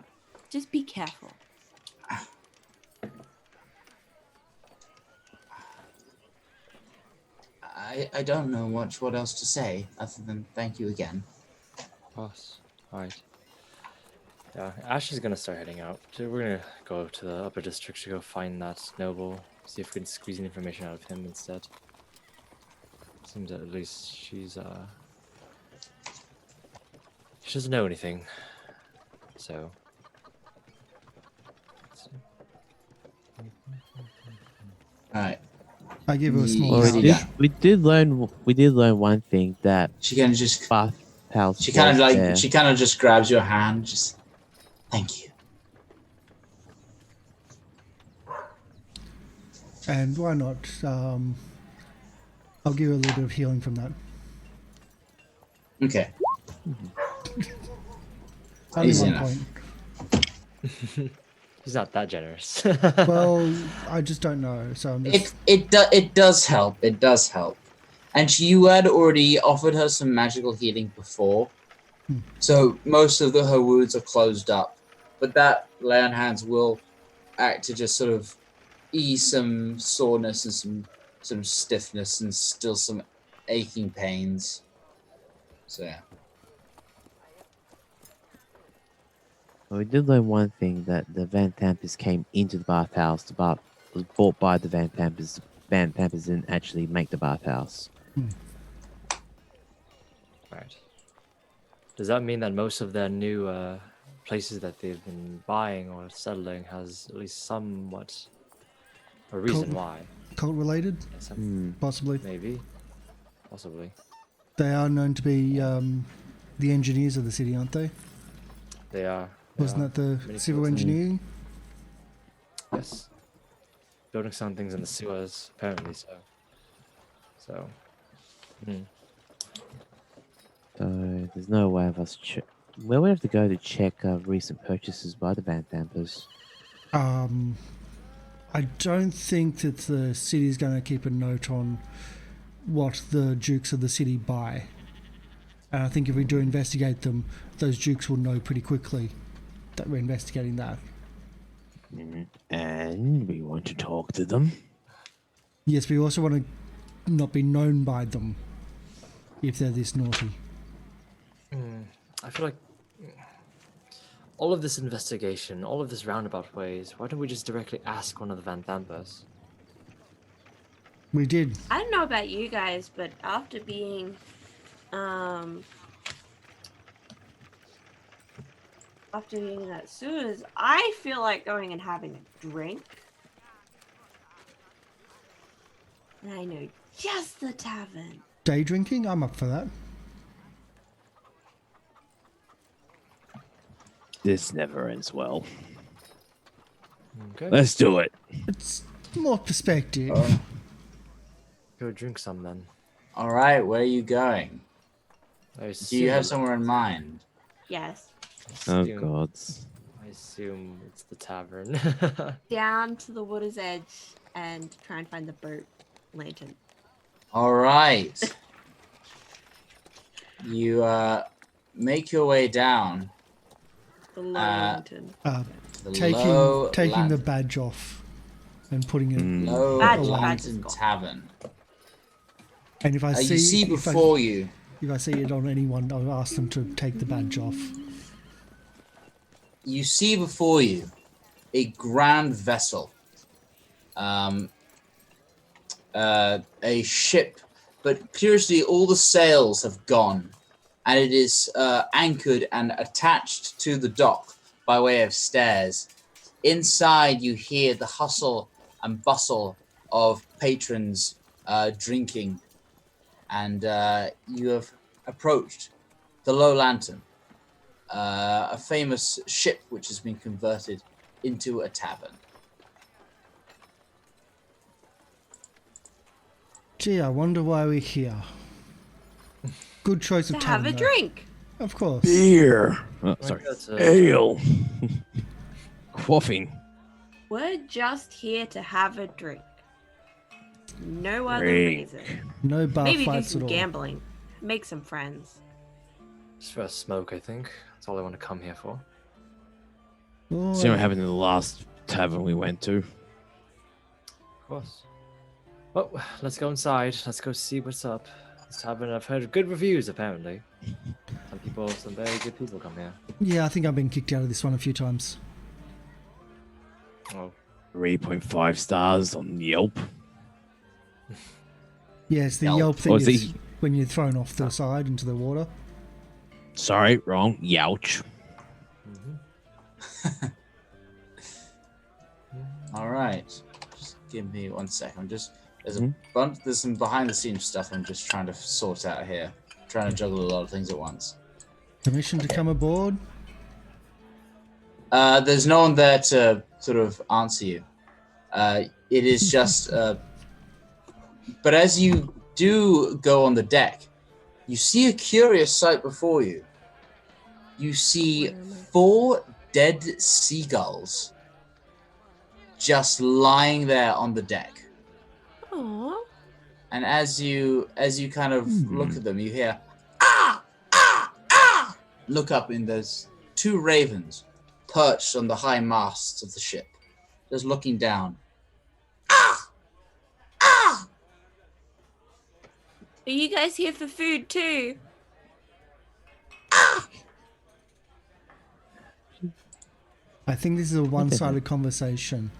[SPEAKER 4] just be careful.
[SPEAKER 3] I don't know much what else to say other than thank you again.
[SPEAKER 2] Boss. Alright. Yeah, Ash is gonna start heading out. So we're gonna go to the upper district to go find that noble. See if we can squeeze any information out of him instead. Seems that at least she doesn't know anything. So.
[SPEAKER 3] All right.
[SPEAKER 1] I give her a small
[SPEAKER 3] Well,
[SPEAKER 5] Well,
[SPEAKER 1] pouch.
[SPEAKER 3] Yeah.
[SPEAKER 5] we did learn one thing, that
[SPEAKER 3] She kind of just
[SPEAKER 5] bathhouse.
[SPEAKER 3] she kind of
[SPEAKER 5] was
[SPEAKER 3] like
[SPEAKER 5] there.
[SPEAKER 3] she kind of just grabs your hand. Just thank you.
[SPEAKER 1] And why not? I'll give her a little bit of healing from that.
[SPEAKER 3] Okay.
[SPEAKER 1] Only
[SPEAKER 3] Easy
[SPEAKER 1] one
[SPEAKER 3] enough.
[SPEAKER 1] point.
[SPEAKER 2] He's not that generous.
[SPEAKER 1] Well, I just don't know. So I'm just.
[SPEAKER 3] It does help. It does help. And you had already offered her some magical healing before, so most of her wounds are closed up. But that lay on hands will act to just sort of ease some soreness and some stiffness and still some aching pains. So yeah.
[SPEAKER 5] Well, we did learn one thing, that the Van Tampers came into the bathhouse. The bath was bought by the Van Tampers. Van Tampers didn't actually make the bathhouse.
[SPEAKER 2] Right. Does that mean that most of their new places that they've been buying or settling has at least somewhat a reason
[SPEAKER 1] Cult-
[SPEAKER 2] why?
[SPEAKER 1] Cult related, possibly.
[SPEAKER 2] Maybe. Possibly.
[SPEAKER 1] They are known to be the engineers of the city, aren't they?
[SPEAKER 2] They are.
[SPEAKER 1] Wasn't that the civil engineering?
[SPEAKER 2] Yes. Building some things in the sewers, apparently so. So.
[SPEAKER 5] So there's no way of us where we have to go to check recent purchases by the Van Dampers?
[SPEAKER 1] I don't think that the city's going to keep a note on what the dukes of the city buy. And I think if we do investigate them, those dukes will know pretty quickly that we're investigating that.
[SPEAKER 5] And we want to talk to them.
[SPEAKER 1] Yes, we also want to not be known by them if they're this naughty.
[SPEAKER 2] I feel like all of this investigation, all of this roundabout ways, why don't we just directly ask one of the Van Dampers?
[SPEAKER 1] We did.
[SPEAKER 4] I don't know about you guys, but after being in that sewers, I feel like going and having a drink. And I know just the tavern.
[SPEAKER 1] Day drinking? I'm up for that.
[SPEAKER 5] This never ends well.
[SPEAKER 2] Okay.
[SPEAKER 5] Let's do it.
[SPEAKER 1] It's more perspective.
[SPEAKER 2] Go drink some then.
[SPEAKER 3] All right, where are you going?
[SPEAKER 2] I
[SPEAKER 3] Do you have
[SPEAKER 2] assume-
[SPEAKER 3] somewhere in mind?
[SPEAKER 4] Yes.
[SPEAKER 5] Oh,
[SPEAKER 2] assume-
[SPEAKER 5] gods.
[SPEAKER 2] I assume it's the tavern.
[SPEAKER 4] Down to the water's edge and try and find the boat lantern.
[SPEAKER 3] All right. You make your way down.
[SPEAKER 4] The low lantern.
[SPEAKER 3] The
[SPEAKER 1] Taking
[SPEAKER 3] low
[SPEAKER 1] the
[SPEAKER 3] lantern,
[SPEAKER 1] badge off and putting it.
[SPEAKER 3] low
[SPEAKER 4] Badge
[SPEAKER 3] lantern
[SPEAKER 4] is gone.
[SPEAKER 3] tavern.
[SPEAKER 1] And if I
[SPEAKER 3] You see
[SPEAKER 1] if
[SPEAKER 3] before you.
[SPEAKER 1] if I see it on anyone, I'll ask them to take the badge off.
[SPEAKER 3] You see before you a grand vessel, a ship, but curiously all the sails have gone, and it is anchored and attached to the dock by way of stairs. Inside you hear the hustle and bustle of patrons drinking, and you have approached the Low Lantern, a famous ship which has been converted into a tavern.
[SPEAKER 1] Gee, I wonder why we're here. Good choice
[SPEAKER 4] To
[SPEAKER 1] of
[SPEAKER 4] have
[SPEAKER 1] tavern,
[SPEAKER 4] a
[SPEAKER 1] though.
[SPEAKER 4] drink.
[SPEAKER 1] Of course.
[SPEAKER 5] Beer. Oh, sorry.
[SPEAKER 2] That's
[SPEAKER 5] Ale. Quaffing.
[SPEAKER 4] We're just here to have a drink. No other
[SPEAKER 5] Drink.
[SPEAKER 4] reason.
[SPEAKER 1] No bar
[SPEAKER 4] Maybe do
[SPEAKER 1] fights
[SPEAKER 4] some
[SPEAKER 1] at all.
[SPEAKER 4] gambling. Make some friends.
[SPEAKER 2] Just for a smoke, I think. That's all I want to come here for.
[SPEAKER 1] Oh,
[SPEAKER 5] See what happened in the last tavern we went to.
[SPEAKER 2] Of course. Well, let's go inside. Let's go see what's up. This tavern, I've heard good reviews, apparently. Some very good people come here.
[SPEAKER 1] yeah, I think I've been kicked out of this one a few times.
[SPEAKER 2] Oh,
[SPEAKER 5] 3.5 stars on Yelp.
[SPEAKER 1] Yes, the
[SPEAKER 3] Yelp.
[SPEAKER 1] Yelp thing
[SPEAKER 5] Oh,
[SPEAKER 1] is
[SPEAKER 5] is
[SPEAKER 1] when you're thrown off the side into the water.
[SPEAKER 5] Sorry, wrong. Youch.
[SPEAKER 3] All right, just give me 1 second. There's some behind the scenes stuff I'm just trying to sort out here. Trying to juggle a lot of things at once.
[SPEAKER 1] Permission to come aboard?
[SPEAKER 3] There's no one there to sort of answer you. It is just. But as you do go on the deck, you see a curious sight before you. You see 4 dead seagulls just lying there on the deck.
[SPEAKER 4] Aww.
[SPEAKER 3] And as you kind of look at them, you hear ah ah ah. Look up, and there's 2 ravens perched on the high masts of the ship, just looking down. Ah ah.
[SPEAKER 4] Are you guys here for food too?
[SPEAKER 1] I think this is a one-sided conversation.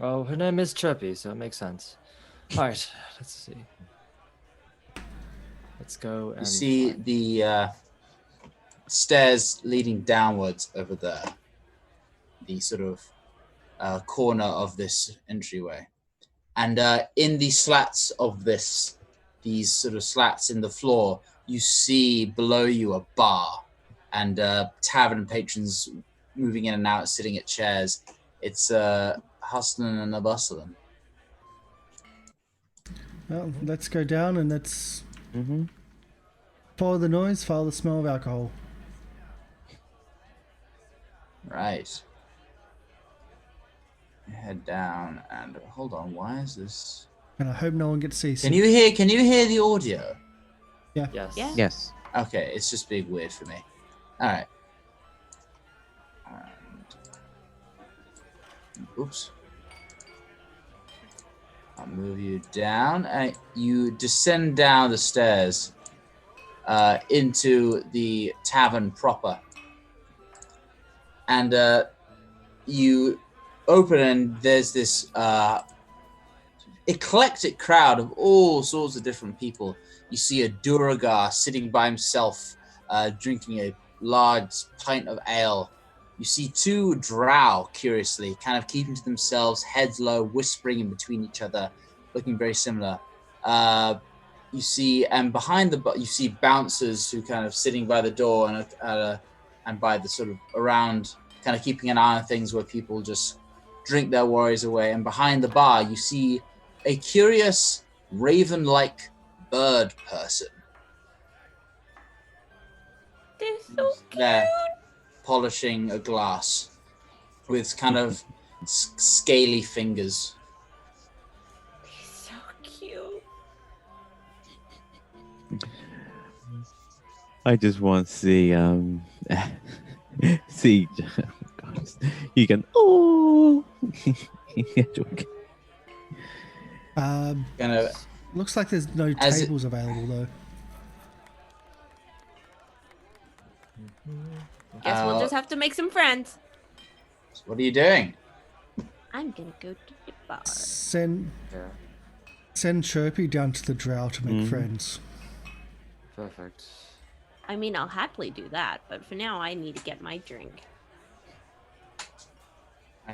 [SPEAKER 2] oh, her name is Chirpy, so it makes sense. All right, let's see. Let's go and
[SPEAKER 3] You see the stairs leading downwards over there, the sort of corner of this entryway, and in the slats of these sort of slats in the floor, you see below you a bar and tavern patrons moving in and out, sitting at chairs. It's hustling and a bustling.
[SPEAKER 1] Well, let's go down and let's Follow the noise, follow the smell of alcohol.
[SPEAKER 3] Right. Head down and hold on. Why is this?
[SPEAKER 1] And I hope no one gets seasick.
[SPEAKER 3] Can you hear the audio?
[SPEAKER 2] Yes.
[SPEAKER 4] Yeah.
[SPEAKER 5] Yes.
[SPEAKER 3] Okay, it's just being weird for me. All right. Oops. I'll move you down. You descend down the stairs into the tavern proper. And you open and there's this eclectic crowd of all sorts of different people. You see a Duragar sitting by himself, drinking a large pint of ale. You see two drow, curiously, kind of keeping to themselves, heads low, whispering in between each other, looking very similar. You see, and behind you see bouncers who kind of sitting by the door and by the sort of around, kind of keeping an eye on things where people just drink their worries away. And behind the bar, you see a curious raven-like bird person.
[SPEAKER 4] They're so cute.
[SPEAKER 3] There, polishing a glass with kind of scaly fingers.
[SPEAKER 4] They're so cute.
[SPEAKER 5] I just want to see see. God, you can yeah, joke.
[SPEAKER 3] Kind of
[SPEAKER 1] Looks like there's no
[SPEAKER 3] As it-
[SPEAKER 1] tables available though.
[SPEAKER 4] Guess we'll just have to make some friends.
[SPEAKER 3] what are you doing?
[SPEAKER 4] I'm gonna go to the bar.
[SPEAKER 1] Send
[SPEAKER 2] Yeah.
[SPEAKER 1] Chirpy down to the drow to make friends.
[SPEAKER 2] Perfect.
[SPEAKER 4] I mean, I'll happily do that, but for now, I need to get my drink.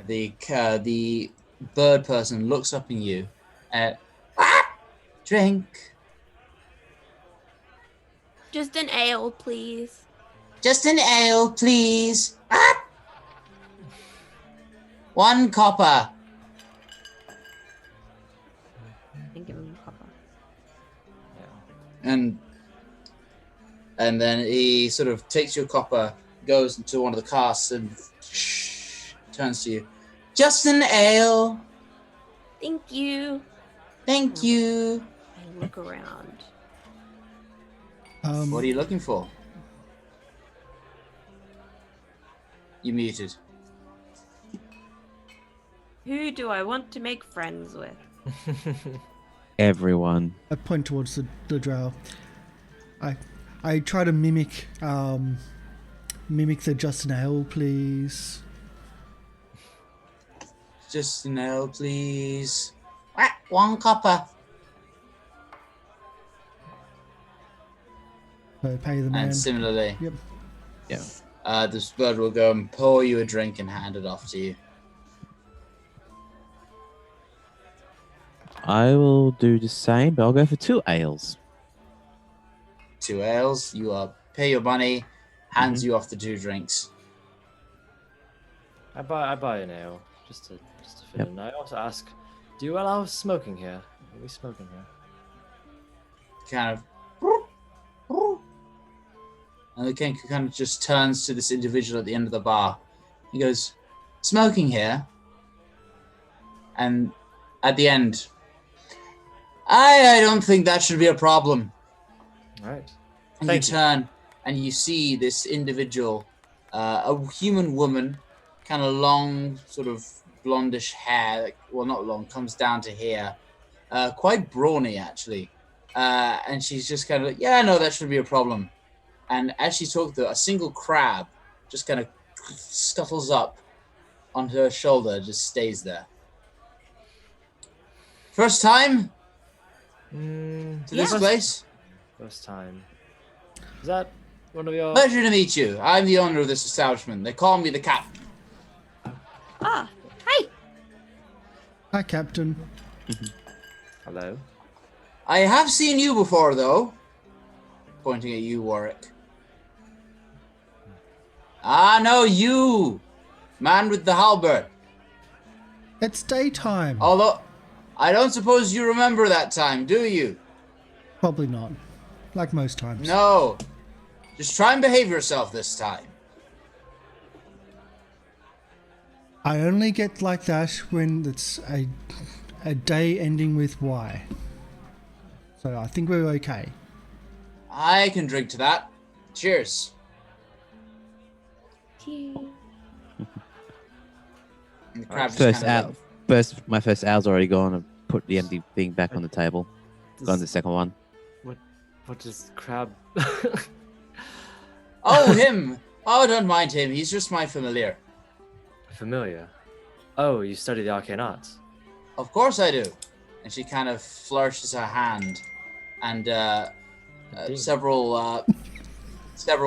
[SPEAKER 3] The bird person looks up at you and drink.
[SPEAKER 4] Just an ale, please.
[SPEAKER 3] Just an ale, please. 1 copper.
[SPEAKER 4] And give him a copper.
[SPEAKER 2] Yeah.
[SPEAKER 3] And then he sort of takes your copper, goes into one of the casks and turns to you. Just an ale.
[SPEAKER 4] Thank you.
[SPEAKER 3] Thank you.
[SPEAKER 4] I look around.
[SPEAKER 3] What are you looking for? You muted.
[SPEAKER 4] Who do I want to make friends with?
[SPEAKER 5] Everyone.
[SPEAKER 1] I point towards the drow. I try to mimic the just an ale, please.
[SPEAKER 3] Just an ale, please. 1 copper.
[SPEAKER 1] So pay the man.
[SPEAKER 3] And similarly,
[SPEAKER 1] Yep.
[SPEAKER 5] Yeah.
[SPEAKER 3] this bird will go and pour you a drink and hand it off to you.
[SPEAKER 5] I will do the same, but I'll go for 2 ales.
[SPEAKER 3] 2 ales. You pay your money, hands you off the 2 drinks.
[SPEAKER 2] I buy an ale just to fit
[SPEAKER 5] Yep.
[SPEAKER 2] in. I also ask, do you allow smoking here? Are we smoking here?
[SPEAKER 3] Kind of. And the king kind of just turns to this individual at the end of the bar. He goes, "Smoking here?" And at the end, I don't think that should be a problem.
[SPEAKER 2] All right.
[SPEAKER 3] And
[SPEAKER 2] Thank
[SPEAKER 3] you
[SPEAKER 2] you.
[SPEAKER 3] turn and you see this individual, a human woman, kind of long, sort of blondish hair. Well, not long, comes down to here. Quite brawny, actually. And she's just kind of like, yeah, no, that shouldn't be a problem. And as she talks, a single crab just kind of scuttles up onto her shoulder, just stays there. First time to this
[SPEAKER 4] Yeah.
[SPEAKER 3] place?
[SPEAKER 2] First time. Is that one of your?
[SPEAKER 3] Pleasure to meet you. I'm the owner of this establishment. They call me the captain.
[SPEAKER 4] Ah, hi.
[SPEAKER 1] Hi, Captain.
[SPEAKER 2] Hello.
[SPEAKER 3] I have seen you before, though. Pointing at you, Warwick. Ah, no, you! Man with the halberd.
[SPEAKER 1] It's daytime.
[SPEAKER 3] Although, I don't suppose you remember that time, do you?
[SPEAKER 1] Probably not. like most times.
[SPEAKER 3] No. Just try and behave yourself this time.
[SPEAKER 1] I only get like that when it's a day ending with Y. So I think we're okay.
[SPEAKER 3] I can drink to that. Cheers.
[SPEAKER 4] Cheers.
[SPEAKER 3] And the crab just kind of
[SPEAKER 5] My first hour's already gone. I've put the empty thing back on the table. Gone the second one.
[SPEAKER 2] What does crab?
[SPEAKER 3] Oh, him. Oh, don't mind him. He's just my familiar.
[SPEAKER 2] Familiar. Oh, you study the arcane arts.
[SPEAKER 3] Of course I do. And she kind of flourishes her hand, and several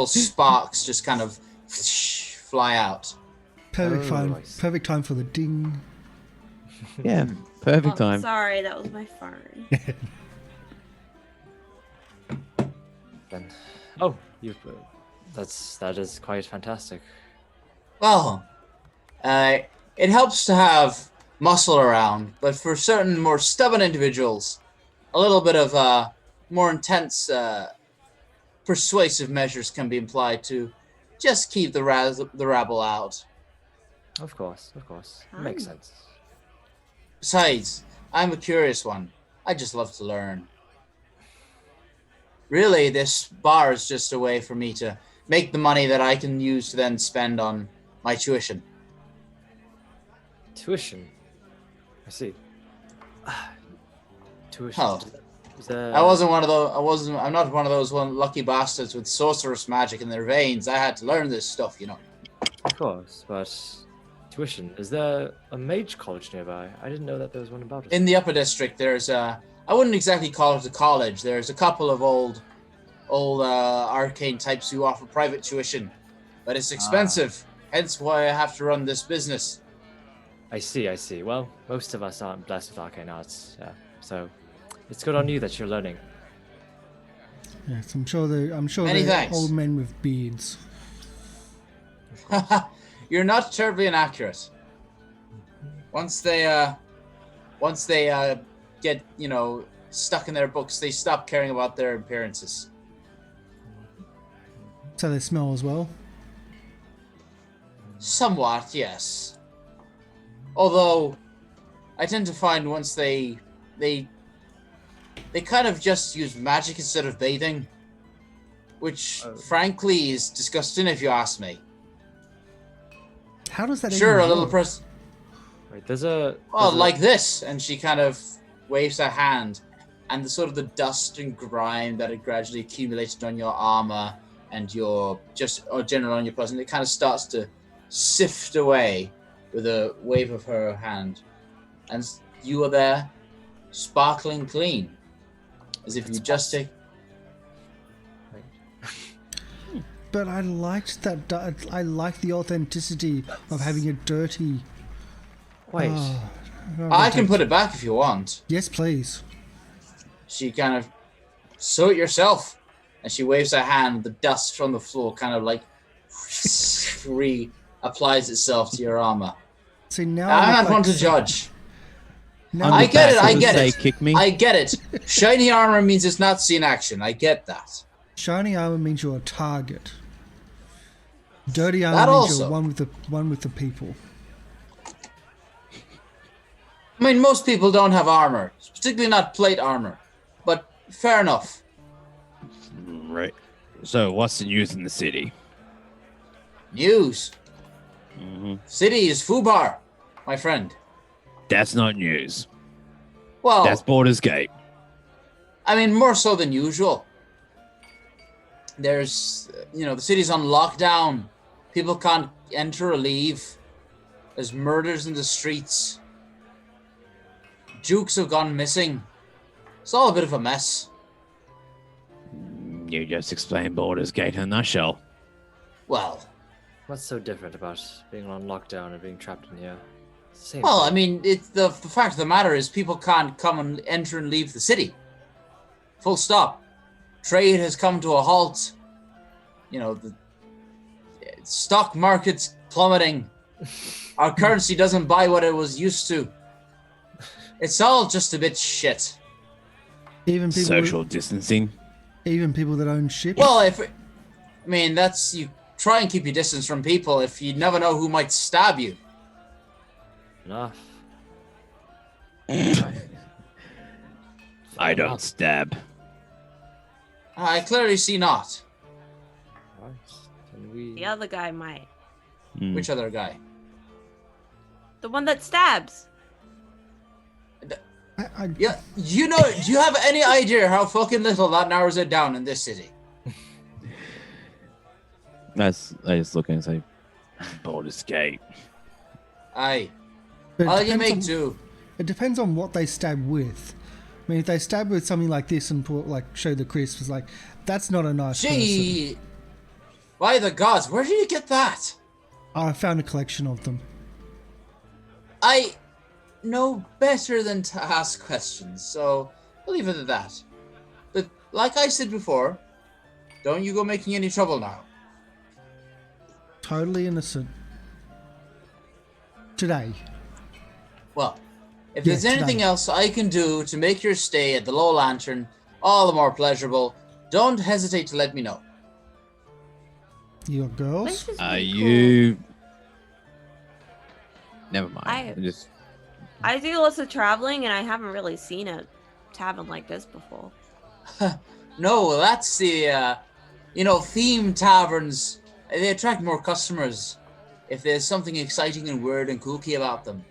[SPEAKER 3] sparks just kind of fly out.
[SPEAKER 1] Perfect time for the ding.
[SPEAKER 5] Yeah, perfect time.
[SPEAKER 4] Sorry, that was my phone.
[SPEAKER 2] Then, that is quite fantastic.
[SPEAKER 3] Well, it helps to have muscle around, but for certain more stubborn individuals, a little bit of more intense persuasive measures can be applied to just keep the rabble out.
[SPEAKER 2] Of course, makes sense.
[SPEAKER 3] Besides, I'm a curious one. I just love to learn. Really, this bar is just a way for me to make the money that I can use to then spend on my tuition.
[SPEAKER 2] Tuition. I see. Tuition.
[SPEAKER 3] Oh. I'm not one of those lucky bastards with sorcerous magic in their veins. I had to learn this stuff, you know.
[SPEAKER 2] Of course, but tuition. Is there a mage college nearby? I didn't know that there was one about it.
[SPEAKER 3] In the Upper District, there's I wouldn't exactly call it a college. There's a couple of old arcane types who offer private tuition, but it's expensive. Hence why I have to run this business.
[SPEAKER 2] I see. Well, most of us aren't blessed with arcane arts, yeah. So it's good on you that you're learning.
[SPEAKER 1] Yes, I'm sure
[SPEAKER 3] Many
[SPEAKER 1] they're
[SPEAKER 3] thanks.
[SPEAKER 1] old men with beards.
[SPEAKER 3] You're not terribly inaccurate. Once they get, stuck in their books, they stop caring about their appearances.
[SPEAKER 1] So they smell as well.
[SPEAKER 3] Somewhat, yes. Although, I tend to find once they kind of just use magic instead of bathing, which frankly is disgusting if you ask me.
[SPEAKER 1] How does that
[SPEAKER 3] Sure,
[SPEAKER 1] even
[SPEAKER 3] a little
[SPEAKER 1] work?
[SPEAKER 3] person.
[SPEAKER 2] Wait,
[SPEAKER 3] Like this, and she kind of waves her hand, and the sort of the dust and grime that had gradually accumulated on your armor and your general on your person, it kind of starts to sift away with a wave of her hand, and you are there, sparkling clean, as if you just take.
[SPEAKER 1] But I liked that. I like the authenticity of having a dirty.
[SPEAKER 2] Wait.
[SPEAKER 3] I can put it back if you want.
[SPEAKER 1] Yes, please.
[SPEAKER 3] She kind of sew it yourself, and she waves her hand. The dust from the floor kind of like applies itself to your armor.
[SPEAKER 1] See now.
[SPEAKER 3] I'm not one to judge.
[SPEAKER 1] Now
[SPEAKER 3] I get it. I
[SPEAKER 5] Doesn't
[SPEAKER 3] get
[SPEAKER 5] say
[SPEAKER 3] it.
[SPEAKER 5] kick me.
[SPEAKER 3] I get it. Shiny armor means it's not seen action. I get that.
[SPEAKER 1] shiny armor means you're a target. Dirty
[SPEAKER 3] That
[SPEAKER 1] armor means
[SPEAKER 3] also.
[SPEAKER 1] you're one with the people.
[SPEAKER 3] I mean, most people don't have armor, particularly not plate armor. But fair enough.
[SPEAKER 6] Right. So, what's the news in the city?
[SPEAKER 3] News. City is Fubar, my friend.
[SPEAKER 6] That's not news.
[SPEAKER 3] Well,
[SPEAKER 6] That's Borders Gate.
[SPEAKER 3] I mean, more so than usual. There's, the city's on lockdown. People can't enter or leave. There's murders in the streets. Jukes have gone missing. It's all a bit of a mess.
[SPEAKER 6] You just explained Borders Gate in a nutshell.
[SPEAKER 3] Well,
[SPEAKER 2] What's so different about being on lockdown and being trapped in here? It's the same
[SPEAKER 3] I
[SPEAKER 2] thing.
[SPEAKER 3] mean, it's the fact of the matter is people can't come and enter and leave the city. Full stop. Trade has come to a halt. The stock market's plummeting. Our currency doesn't buy what it was used to. It's all just a bit shit.
[SPEAKER 1] Even people.
[SPEAKER 6] Social distancing.
[SPEAKER 1] Even people that own ships.
[SPEAKER 3] Well, that's you try and keep your distance from people if you never know who might stab you.
[SPEAKER 2] Enough.
[SPEAKER 6] I don't stab.
[SPEAKER 3] I clearly see not.
[SPEAKER 2] Alright. Can we?
[SPEAKER 4] The other guy might.
[SPEAKER 6] Hmm.
[SPEAKER 3] Which other guy?
[SPEAKER 4] The one that stabs.
[SPEAKER 3] Yeah, do you have any idea how fucking little that narrows it down in this city?
[SPEAKER 5] I just look and say,
[SPEAKER 6] Baldur's Gate.
[SPEAKER 3] Aye.
[SPEAKER 1] But it
[SPEAKER 3] All you
[SPEAKER 1] depends
[SPEAKER 3] make
[SPEAKER 1] on-
[SPEAKER 3] do.
[SPEAKER 1] It depends on what they stab with. I mean, if they stab with something like this and show the crisp, it's like, that's not a nice person.
[SPEAKER 3] Gee. By the gods, where did you get that?
[SPEAKER 1] I found a collection of them.
[SPEAKER 3] I know better than to ask questions, so we'll leave it at that. But like I said before, don't you go making any trouble now.
[SPEAKER 1] Totally innocent. Today.
[SPEAKER 3] Well, if
[SPEAKER 1] Yeah,
[SPEAKER 3] there's anything
[SPEAKER 1] today.
[SPEAKER 3] else I can do to make your stay at the Low Lantern all the more pleasurable, don't hesitate to let me know.
[SPEAKER 1] You got girls?
[SPEAKER 4] This is
[SPEAKER 5] "Are
[SPEAKER 4] pretty
[SPEAKER 5] you?" Never mind.
[SPEAKER 4] I-
[SPEAKER 5] I'm just
[SPEAKER 4] I do lots of traveling, and I haven't really seen a tavern like this before.
[SPEAKER 3] No, that's the, theme taverns. They attract more customers if there's something exciting and weird and kooky about them.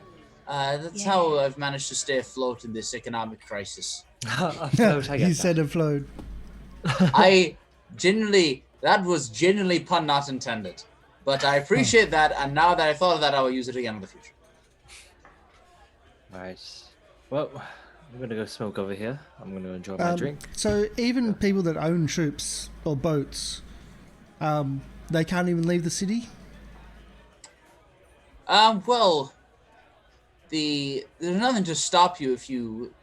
[SPEAKER 3] That's how I've managed to stay afloat in this economic crisis.
[SPEAKER 2] Afloat, I get
[SPEAKER 1] He
[SPEAKER 2] that.
[SPEAKER 1] said afloat.
[SPEAKER 3] That was genuinely pun not intended. But I appreciate that, and now that I thought of that, I will use it again in the future.
[SPEAKER 2] Alright. Well, I'm gonna go smoke over here. I'm gonna enjoy my drink.
[SPEAKER 1] So even people that own ships or boats, they can't even leave the city?
[SPEAKER 3] Well, there's nothing to stop you if you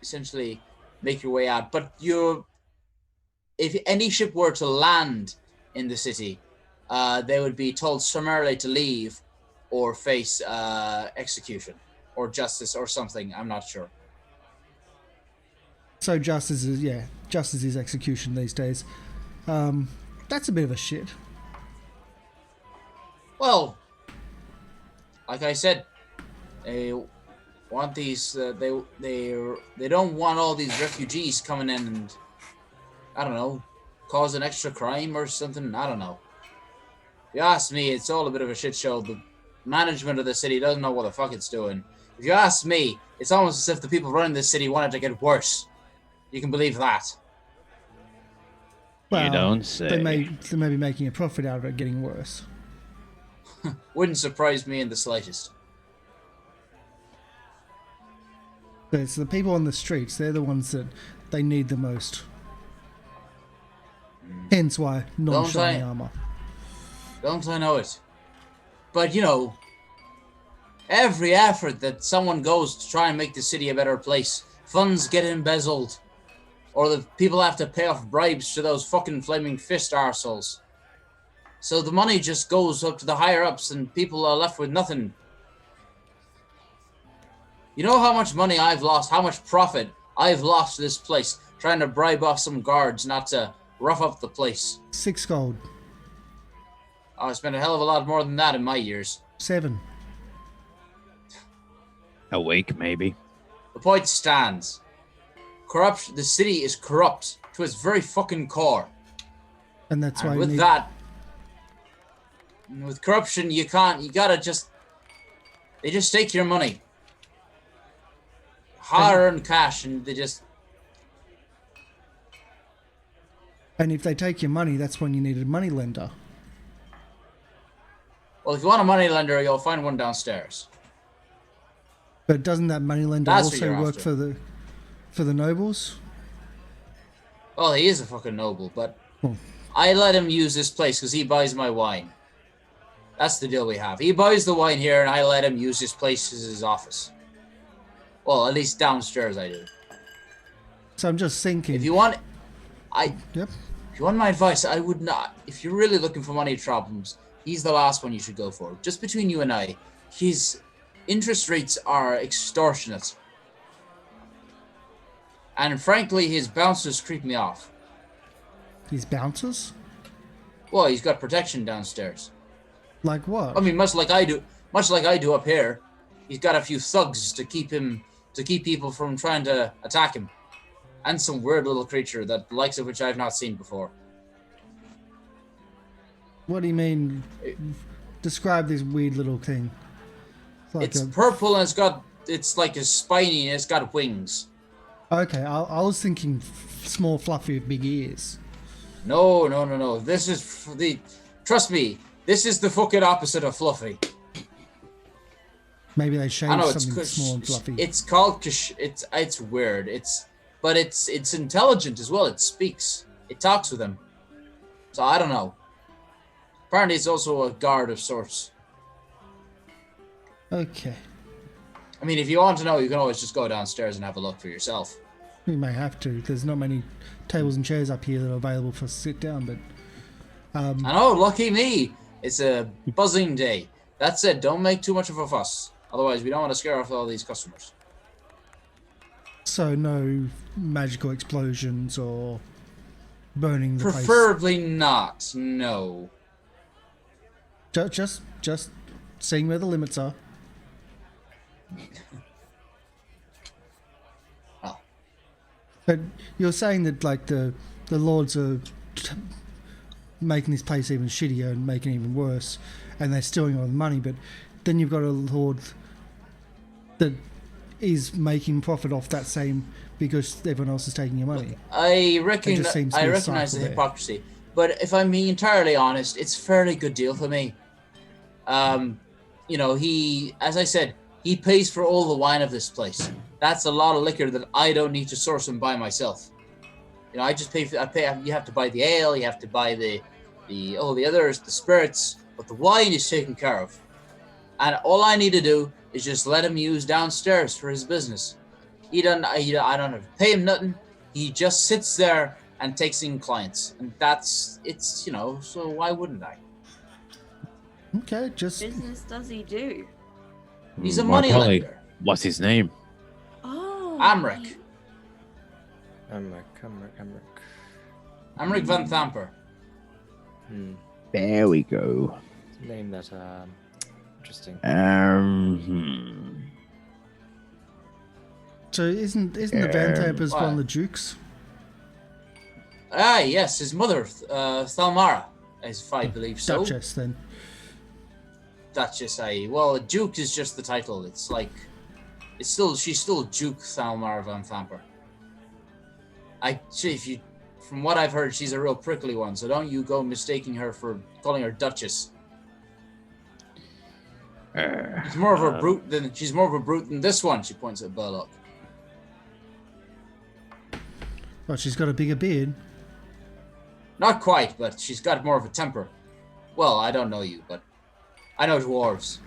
[SPEAKER 3] essentially make your way out. But if any ship were to land in the city, they would be told summarily to leave or face execution or justice or something. I'm not sure.
[SPEAKER 1] So justice is execution these days. That's a bit of a shit.
[SPEAKER 3] Well, like I said, they want these. They don't want all these refugees coming in and I don't know, cause an extra crime or something. I don't know. If you ask me, it's all a bit of a shit show. The management of the city doesn't know what the fuck it's doing. If you ask me, it's almost as if the people running this city wanted to get worse. You can believe that.
[SPEAKER 6] You don't say.
[SPEAKER 1] They may be making a profit out of it getting worse.
[SPEAKER 3] Wouldn't surprise me in the slightest.
[SPEAKER 1] But it's the people on the streets, they're the ones that they need the most. Hence why non-shiny armor.
[SPEAKER 3] Don't I know it? But every effort that someone goes to try and make the city a better place, funds get embezzled. Or the people have to pay off bribes to those fucking flaming fist arseholes. So the money just goes up to the higher ups and people are left with nothing. You know how much money I've lost, how much profit I've lost to this place, trying to bribe off some guards not to rough up the place.
[SPEAKER 1] 6 gold.
[SPEAKER 3] I spent a hell of a lot more than that in my years.
[SPEAKER 1] 7.
[SPEAKER 6] A week, maybe.
[SPEAKER 3] The point stands. Corruption. The city is corrupt to its very fucking core.
[SPEAKER 1] And that's why
[SPEAKER 3] And
[SPEAKER 1] you
[SPEAKER 3] with
[SPEAKER 1] need...
[SPEAKER 3] that, with corruption, you gotta just, they just take your money. Hard-earned cash, and they just...
[SPEAKER 1] And if they take your money, that's when you need a money lender.
[SPEAKER 3] Well, if you want a money lender, you'll find one downstairs.
[SPEAKER 1] But doesn't that money lender
[SPEAKER 3] That's what
[SPEAKER 1] also
[SPEAKER 3] you're
[SPEAKER 1] work
[SPEAKER 3] after.
[SPEAKER 1] for the nobles?
[SPEAKER 3] Well, he is a fucking noble, but
[SPEAKER 1] Hmm.
[SPEAKER 3] I let him use this place because he buys my wine. That's the deal we have. He buys the wine here, and I let him use this place as his office. Well, at least downstairs I do.
[SPEAKER 1] So I'm just thinking...
[SPEAKER 3] If you want...
[SPEAKER 1] Yep.
[SPEAKER 3] If you want my advice, I would not. If you're really looking for money problems, he's the last one you should go for. Just between you and I, his interest rates are extortionate. And frankly, his bouncers creep me off.
[SPEAKER 1] his bouncers?
[SPEAKER 3] Well, he's got protection downstairs.
[SPEAKER 1] Like what?
[SPEAKER 3] I mean, much like I do up here. He's got a few thugs to keep people from trying to attack him, and some weird little creature the likes of which I've not seen before.
[SPEAKER 1] What do you mean? Describe this weird little thing.
[SPEAKER 3] It's purple and it's like a spiny and it's got wings.
[SPEAKER 1] Okay, I was thinking small, fluffy with big ears.
[SPEAKER 3] No. This is trust me, this is the fucking opposite of fluffy.
[SPEAKER 1] Maybe they
[SPEAKER 3] I
[SPEAKER 1] shaved
[SPEAKER 3] know
[SPEAKER 1] something small and fluffy.
[SPEAKER 3] It's called it's weird. But it's intelligent as well. It speaks. It talks with him. So I don't know. Apparently, it's also a guard of sorts.
[SPEAKER 1] Okay.
[SPEAKER 3] I mean, if you want to know, you can always just go downstairs and have a look for yourself.
[SPEAKER 1] We may have to. There's not many tables and chairs up here that are available for sit down, but...
[SPEAKER 3] I know, lucky me. It's a buzzing day. That said, don't make too much of a fuss. Otherwise, we don't want to scare off all these customers.
[SPEAKER 1] So no magical explosions or burning the place?
[SPEAKER 3] Preferably not, no.
[SPEAKER 1] Just seeing where the limits are.
[SPEAKER 3] Oh.
[SPEAKER 1] But you're saying that like the lords are making this place even shittier and making it even worse, and they're stealing all the money. But then you've got a lord that is making profit off that same because everyone else is taking your money.
[SPEAKER 3] I
[SPEAKER 1] just seems to be a
[SPEAKER 3] recognize
[SPEAKER 1] cycle
[SPEAKER 3] the
[SPEAKER 1] there.
[SPEAKER 3] hypocrisy, but if I'm being entirely honest, it's a fairly good deal for me. You know, as I said, he pays for all the wine of this place. That's a lot of liquor that I don't need to source and buy myself. You know, I just pay. You have to buy the ale, you have to buy the others, the spirits, but the wine is taken care of. And all I need to do is just let him use downstairs for his business. I don't have to pay him nothing. He just sits there and takes in clients, and it's you know. So why wouldn't I?
[SPEAKER 1] Okay, just
[SPEAKER 4] business does he do?
[SPEAKER 3] He's a
[SPEAKER 6] My
[SPEAKER 3] money
[SPEAKER 6] colleague.
[SPEAKER 3] lender.
[SPEAKER 6] What's his name?
[SPEAKER 4] Oh,
[SPEAKER 3] Amric. Amric van Thamper.
[SPEAKER 5] There we go.
[SPEAKER 2] Name that interesting.
[SPEAKER 1] so isn't the Van Tampers one of the dukes?
[SPEAKER 3] Ah, yes, his mother, Thalmara, if I believe so.
[SPEAKER 1] Duchess then.
[SPEAKER 3] Duchess, well, a duke is just the title. It's like, she's still Duke Thalmara van Thamper. From what I've heard, she's a real prickly one, so don't you go mistaking her for calling her Duchess. She's more of a brute than this one. She points at Burlock.
[SPEAKER 1] Well, she's got a bigger beard.
[SPEAKER 3] Not quite, but she's got more of a temper. Well, I don't know you, but I know dwarves.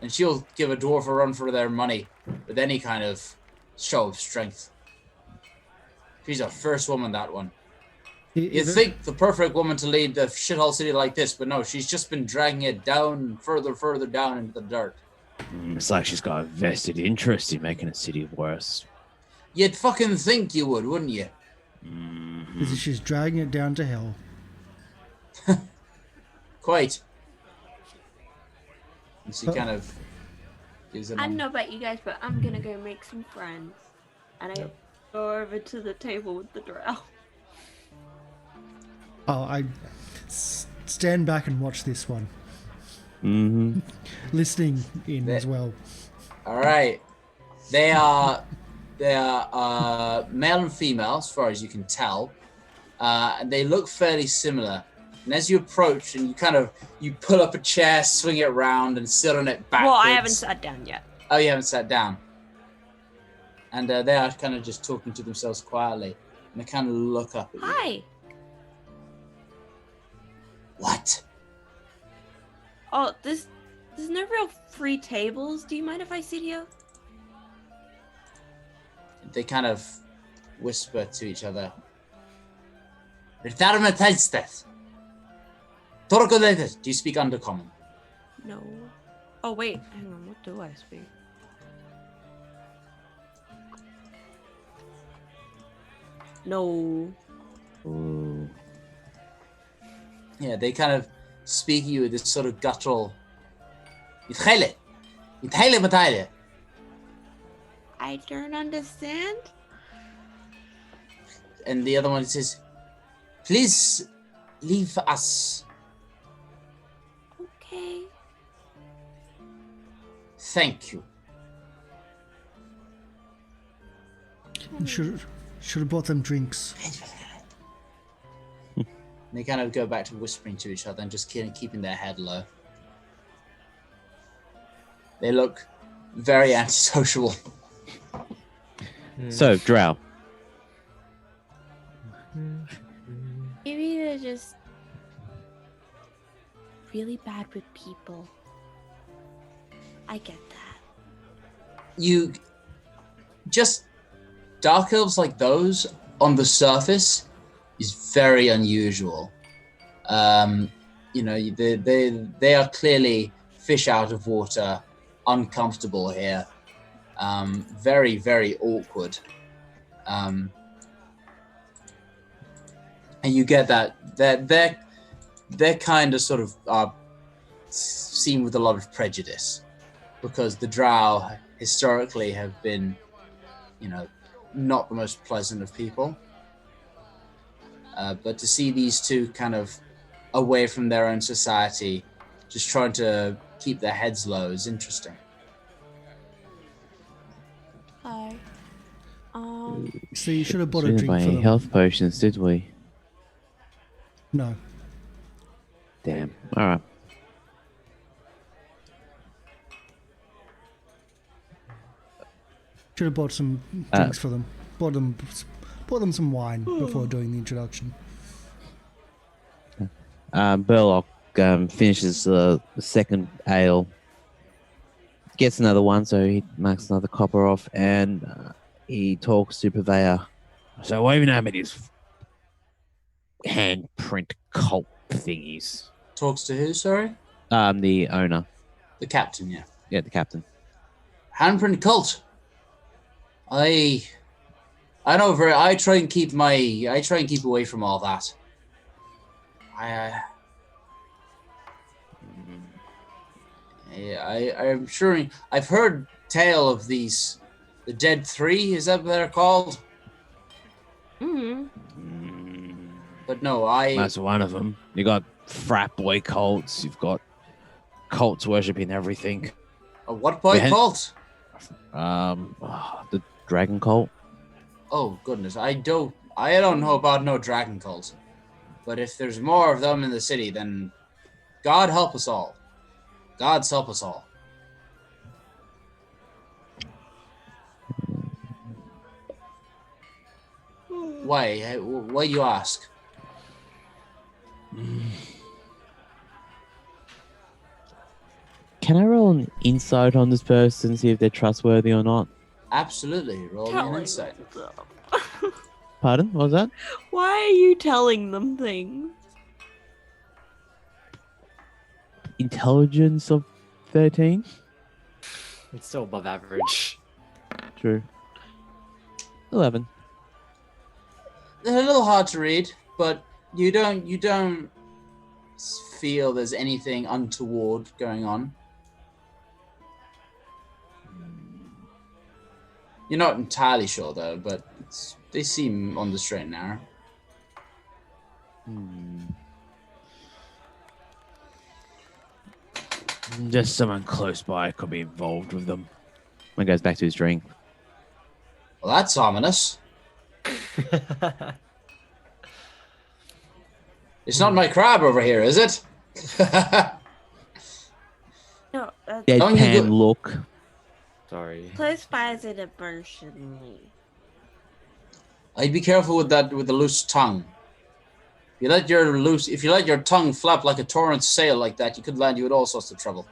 [SPEAKER 3] And she'll give a dwarf a run for their money with any kind of show of strength. She's a fierce woman, that one. You'd think the perfect woman to lead a shithole city like this, but no, she's just been dragging it down, further down into the dirt.
[SPEAKER 6] It's like she's got a vested interest in making a city worse.
[SPEAKER 3] You'd fucking think you would, wouldn't you?
[SPEAKER 1] Because she's dragging it down to hell.
[SPEAKER 3] Quite. And she kind of gives it
[SPEAKER 4] I don't know about you guys, but I'm gonna go make some friends, and I go over to the table with the drow.
[SPEAKER 1] Oh, I stand back and watch this one.
[SPEAKER 5] Mm-hmm.
[SPEAKER 1] Listening in as well.
[SPEAKER 3] All right. They are male and female, as far as you can tell, and they look fairly similar. And as you approach, and you pull up a chair, swing it around, and sit on it backwards.
[SPEAKER 4] Well, I haven't sat down yet.
[SPEAKER 3] Oh, you haven't sat down. And they are kind of just talking to themselves quietly, and they kind of look up at you.
[SPEAKER 4] Hi.
[SPEAKER 3] What?
[SPEAKER 4] Oh, there's no real free tables. Do you mind if I sit here?
[SPEAKER 3] They kind of whisper to each other. Do you speak Undercommon?
[SPEAKER 4] No. Oh wait, hang on. What do I speak? No.
[SPEAKER 5] Ooh.
[SPEAKER 3] Yeah, they kind of speak you with this sort of guttural. "Yitchele. Yitchele matayle."
[SPEAKER 4] I don't understand.
[SPEAKER 3] And the other one says, "Please leave us.
[SPEAKER 4] Okay.
[SPEAKER 3] Thank you."
[SPEAKER 1] You should have bought them drinks.
[SPEAKER 3] They kind of go back to whispering to each other and just keeping their head low. They look very antisocial.
[SPEAKER 5] So, Drow.
[SPEAKER 4] Maybe they're just really bad with people. I get that.
[SPEAKER 3] You just dark elves like those on the surface is very unusual. You know, they are clearly fish out of water, uncomfortable here, very, very awkward. And you get that they're kind of sort of seen with a lot of prejudice, because the Drow historically have been, you know, not the most pleasant of people. But to see these two kind of away from their own society, just trying to keep their heads low, is interesting.
[SPEAKER 4] Hi.
[SPEAKER 1] So you should have bought a
[SPEAKER 5] We didn't
[SPEAKER 1] drink
[SPEAKER 5] buy
[SPEAKER 1] for
[SPEAKER 5] any
[SPEAKER 1] them.
[SPEAKER 5] health potions, did we?
[SPEAKER 1] No.
[SPEAKER 5] Damn. All right.
[SPEAKER 1] Should have bought some drinks for them. Bought them some wine before doing the introduction.
[SPEAKER 5] Burlock finishes the second ale, gets another one, so he marks another copper off, and he talks to Purveyor. So what even happened is handprint cult thingies.
[SPEAKER 3] Talks to who, sorry?
[SPEAKER 5] The owner.
[SPEAKER 3] The captain, yeah.
[SPEAKER 5] Yeah, the captain.
[SPEAKER 3] Handprint cult. I try and keep away from all that. I'm sure I've heard tale of these, the Dead Three, is that what they're called?
[SPEAKER 4] Mm-hmm.
[SPEAKER 3] But no,
[SPEAKER 5] That's one of them. You got frat boy cults. You've got cults worshipping everything.
[SPEAKER 3] a what boy cult?
[SPEAKER 5] The dragon cult.
[SPEAKER 3] Oh goodness, I don't know about no dragon cult. But if there's more of them in the city, then God help us all. God's help us all. Why? Why you ask?
[SPEAKER 5] Can I roll an insight on this person, see if they're trustworthy or not?
[SPEAKER 3] Absolutely. Roll me an
[SPEAKER 4] Telling
[SPEAKER 3] insight.
[SPEAKER 4] them stuff.
[SPEAKER 5] Pardon? What was that?
[SPEAKER 4] Why are you telling them things?
[SPEAKER 5] Intelligence of 13?
[SPEAKER 2] It's still above average.
[SPEAKER 5] True. 11.
[SPEAKER 3] They're a little hard to read, but you don't feel there's anything untoward going on. You're not entirely sure though, but they seem on the straight and narrow.
[SPEAKER 5] Just someone close by could be involved with them. When he goes back to his drink.
[SPEAKER 3] Well, that's ominous. It's not my crab over here, is it?
[SPEAKER 4] No,
[SPEAKER 3] Don't you
[SPEAKER 5] Deadpan
[SPEAKER 3] go-
[SPEAKER 5] look.
[SPEAKER 2] Sorry.
[SPEAKER 4] close by is an emotionally.
[SPEAKER 3] I'd be careful with that, with the loose tongue. If you let your tongue flap like a torrent sail like that, you could land you in all sorts of trouble.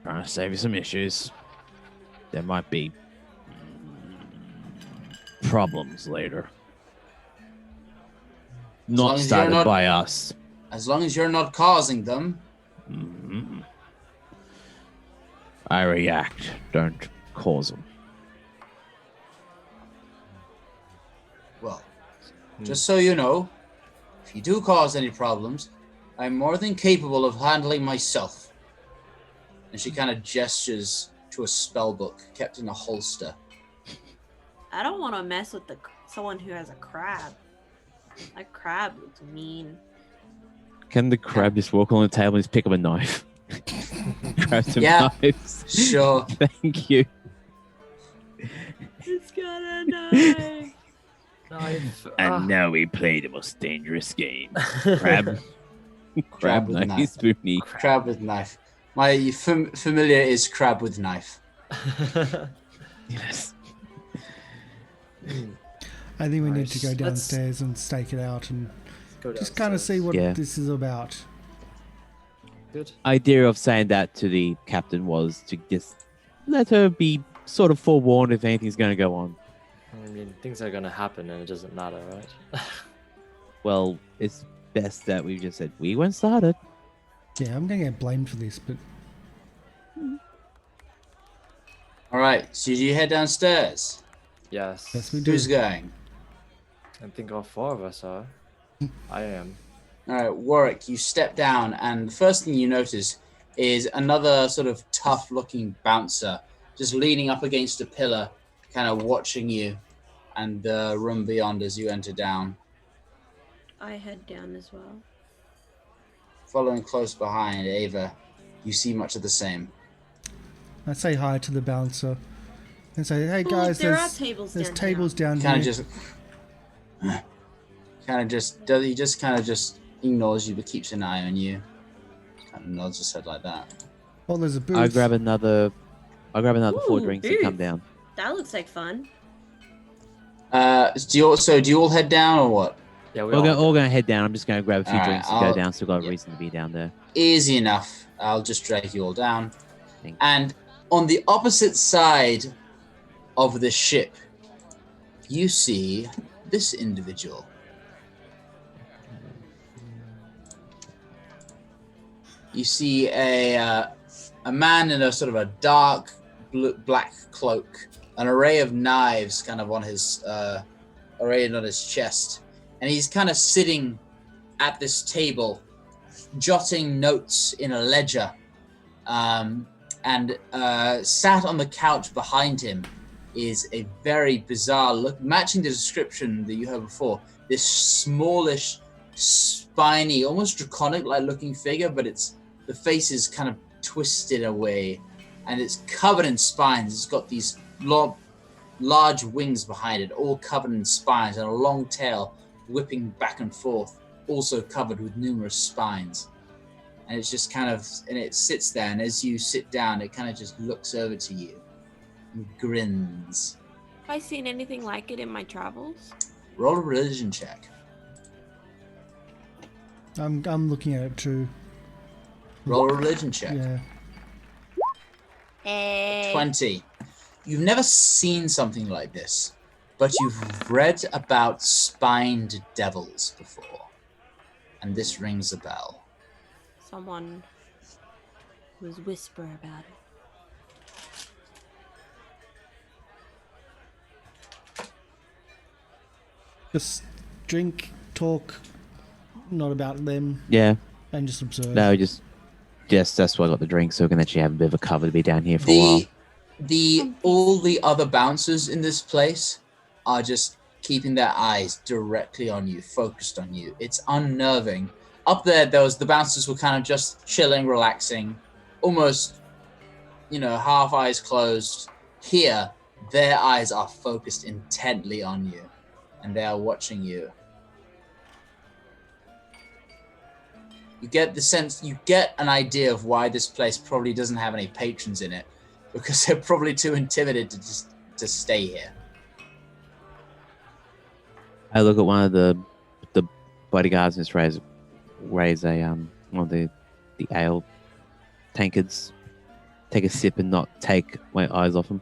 [SPEAKER 5] Trying to save you some issues. There might be problems later.
[SPEAKER 3] long
[SPEAKER 5] Not
[SPEAKER 3] as you're
[SPEAKER 5] started
[SPEAKER 3] not-
[SPEAKER 5] by us.
[SPEAKER 3] As long as you're not causing them.
[SPEAKER 5] Mhm. I react, don't cause them.
[SPEAKER 3] Well, just so you know, if you do cause any problems, I'm more than capable of handling myself. And she kind of gestures to a spell book kept in a holster.
[SPEAKER 4] I don't want to mess with someone who has a crab. That crab looks mean.
[SPEAKER 5] Can the crab just walk on the table and just pick up a knife? Grab some
[SPEAKER 3] Yeah.
[SPEAKER 5] knives.
[SPEAKER 3] Sure.
[SPEAKER 5] Thank you.
[SPEAKER 4] It's got a knife.
[SPEAKER 2] Knife.
[SPEAKER 5] And now we play the most dangerous game. Crab.
[SPEAKER 3] Crab with
[SPEAKER 5] knife.
[SPEAKER 3] knife.
[SPEAKER 5] Spoony.
[SPEAKER 3] Crab with knife. My familiar is crab with knife.
[SPEAKER 5] Yes.
[SPEAKER 1] I think we need to go
[SPEAKER 2] Let's-
[SPEAKER 1] downstairs and stake it out and
[SPEAKER 2] Go
[SPEAKER 1] just kind of see
[SPEAKER 2] downstairs.
[SPEAKER 1] what
[SPEAKER 5] Yeah.
[SPEAKER 1] this is about.
[SPEAKER 2] Good.
[SPEAKER 5] Idea of saying that to the captain was to just let her be sort of forewarned if anything's going to go on.
[SPEAKER 2] I mean, things are gonna happen, and it doesn't matter, right?
[SPEAKER 5] Well, it's best that we just said we weren't started.
[SPEAKER 1] Yeah, I'm going to get blamed for this, but
[SPEAKER 3] All right. So you head downstairs.
[SPEAKER 2] Yes.
[SPEAKER 1] yes, we do.
[SPEAKER 3] Who's going?
[SPEAKER 2] I think all 4 of us are. I am.
[SPEAKER 3] All right, Warwick, you step down, and the first thing you notice is another sort of tough-looking bouncer just leaning up against a pillar, kind of watching you and the room beyond as you enter down.
[SPEAKER 4] I head down as well.
[SPEAKER 3] Following close behind, Ava, you see much of the same.
[SPEAKER 1] I say hi to the bouncer and say, "Hey
[SPEAKER 4] Oh,
[SPEAKER 1] guys,
[SPEAKER 4] there are
[SPEAKER 1] there's
[SPEAKER 4] tables
[SPEAKER 1] there's
[SPEAKER 4] down
[SPEAKER 1] tables down
[SPEAKER 3] Kind
[SPEAKER 1] here."
[SPEAKER 3] of just, he just ignores you but keeps an eye on you. Kind of nods his head like that.
[SPEAKER 1] Oh, there's a booth.
[SPEAKER 5] I grab another 4
[SPEAKER 4] Ooh,
[SPEAKER 5] drinks and come
[SPEAKER 4] booth.
[SPEAKER 5] down.
[SPEAKER 4] That looks like fun.
[SPEAKER 3] Do you all head down or what?
[SPEAKER 2] Yeah,
[SPEAKER 5] We're all going to head down. I'm just going to grab a few
[SPEAKER 3] Alright,
[SPEAKER 5] drinks and
[SPEAKER 3] I'll-
[SPEAKER 5] go down. Still got a
[SPEAKER 3] yeah.
[SPEAKER 5] reason to be down there.
[SPEAKER 3] Easy enough. I'll just drag you all down.
[SPEAKER 5] Thank you.
[SPEAKER 3] And on the opposite side of the ship, you see this individual. You see a man in a sort of a dark black cloak, an array of knives kind of on his arrayed on his chest, and he's kind of sitting at this table, jotting notes in a ledger. And sat on the couch behind him is a very bizarre look, matching the description that you heard before. This smallish, spiny, almost draconic-like looking figure, but the face is kind of twisted away, and it's covered in spines. It's got these large wings behind it, all covered in spines, and a long tail whipping back and forth, also covered with numerous spines. And it's just kind of, and it sits there, and as you sit down, it kind of just looks over to you and grins.
[SPEAKER 4] Have I seen anything like it in my travels?
[SPEAKER 3] Roll a religion check.
[SPEAKER 1] I'm looking at it too.
[SPEAKER 3] Roll a religion check.
[SPEAKER 1] Yeah.
[SPEAKER 3] 20. You've never seen something like this, but you've read about spined devils before. And this rings a bell.
[SPEAKER 4] Someone was whisper about it.
[SPEAKER 1] Just drink, talk, not about them,
[SPEAKER 5] Yeah.
[SPEAKER 1] and just observe.
[SPEAKER 5] No, just that's why I got the drink, so we can actually have a bit of a cover to be down here for a while.
[SPEAKER 3] All the other bouncers in this place are just keeping their eyes directly on you, focused on you. It's unnerving. Up there, the bouncers were kind of just chilling, relaxing, almost, half eyes closed. Here, their eyes are focused intently on you, and they are watching you. You get an idea of why this place probably doesn't have any patrons in it, because they're probably too intimidated to stay here.
[SPEAKER 5] I look at one of the bodyguards and just raise a one of the ale tankards, take a sip and not take my eyes off him.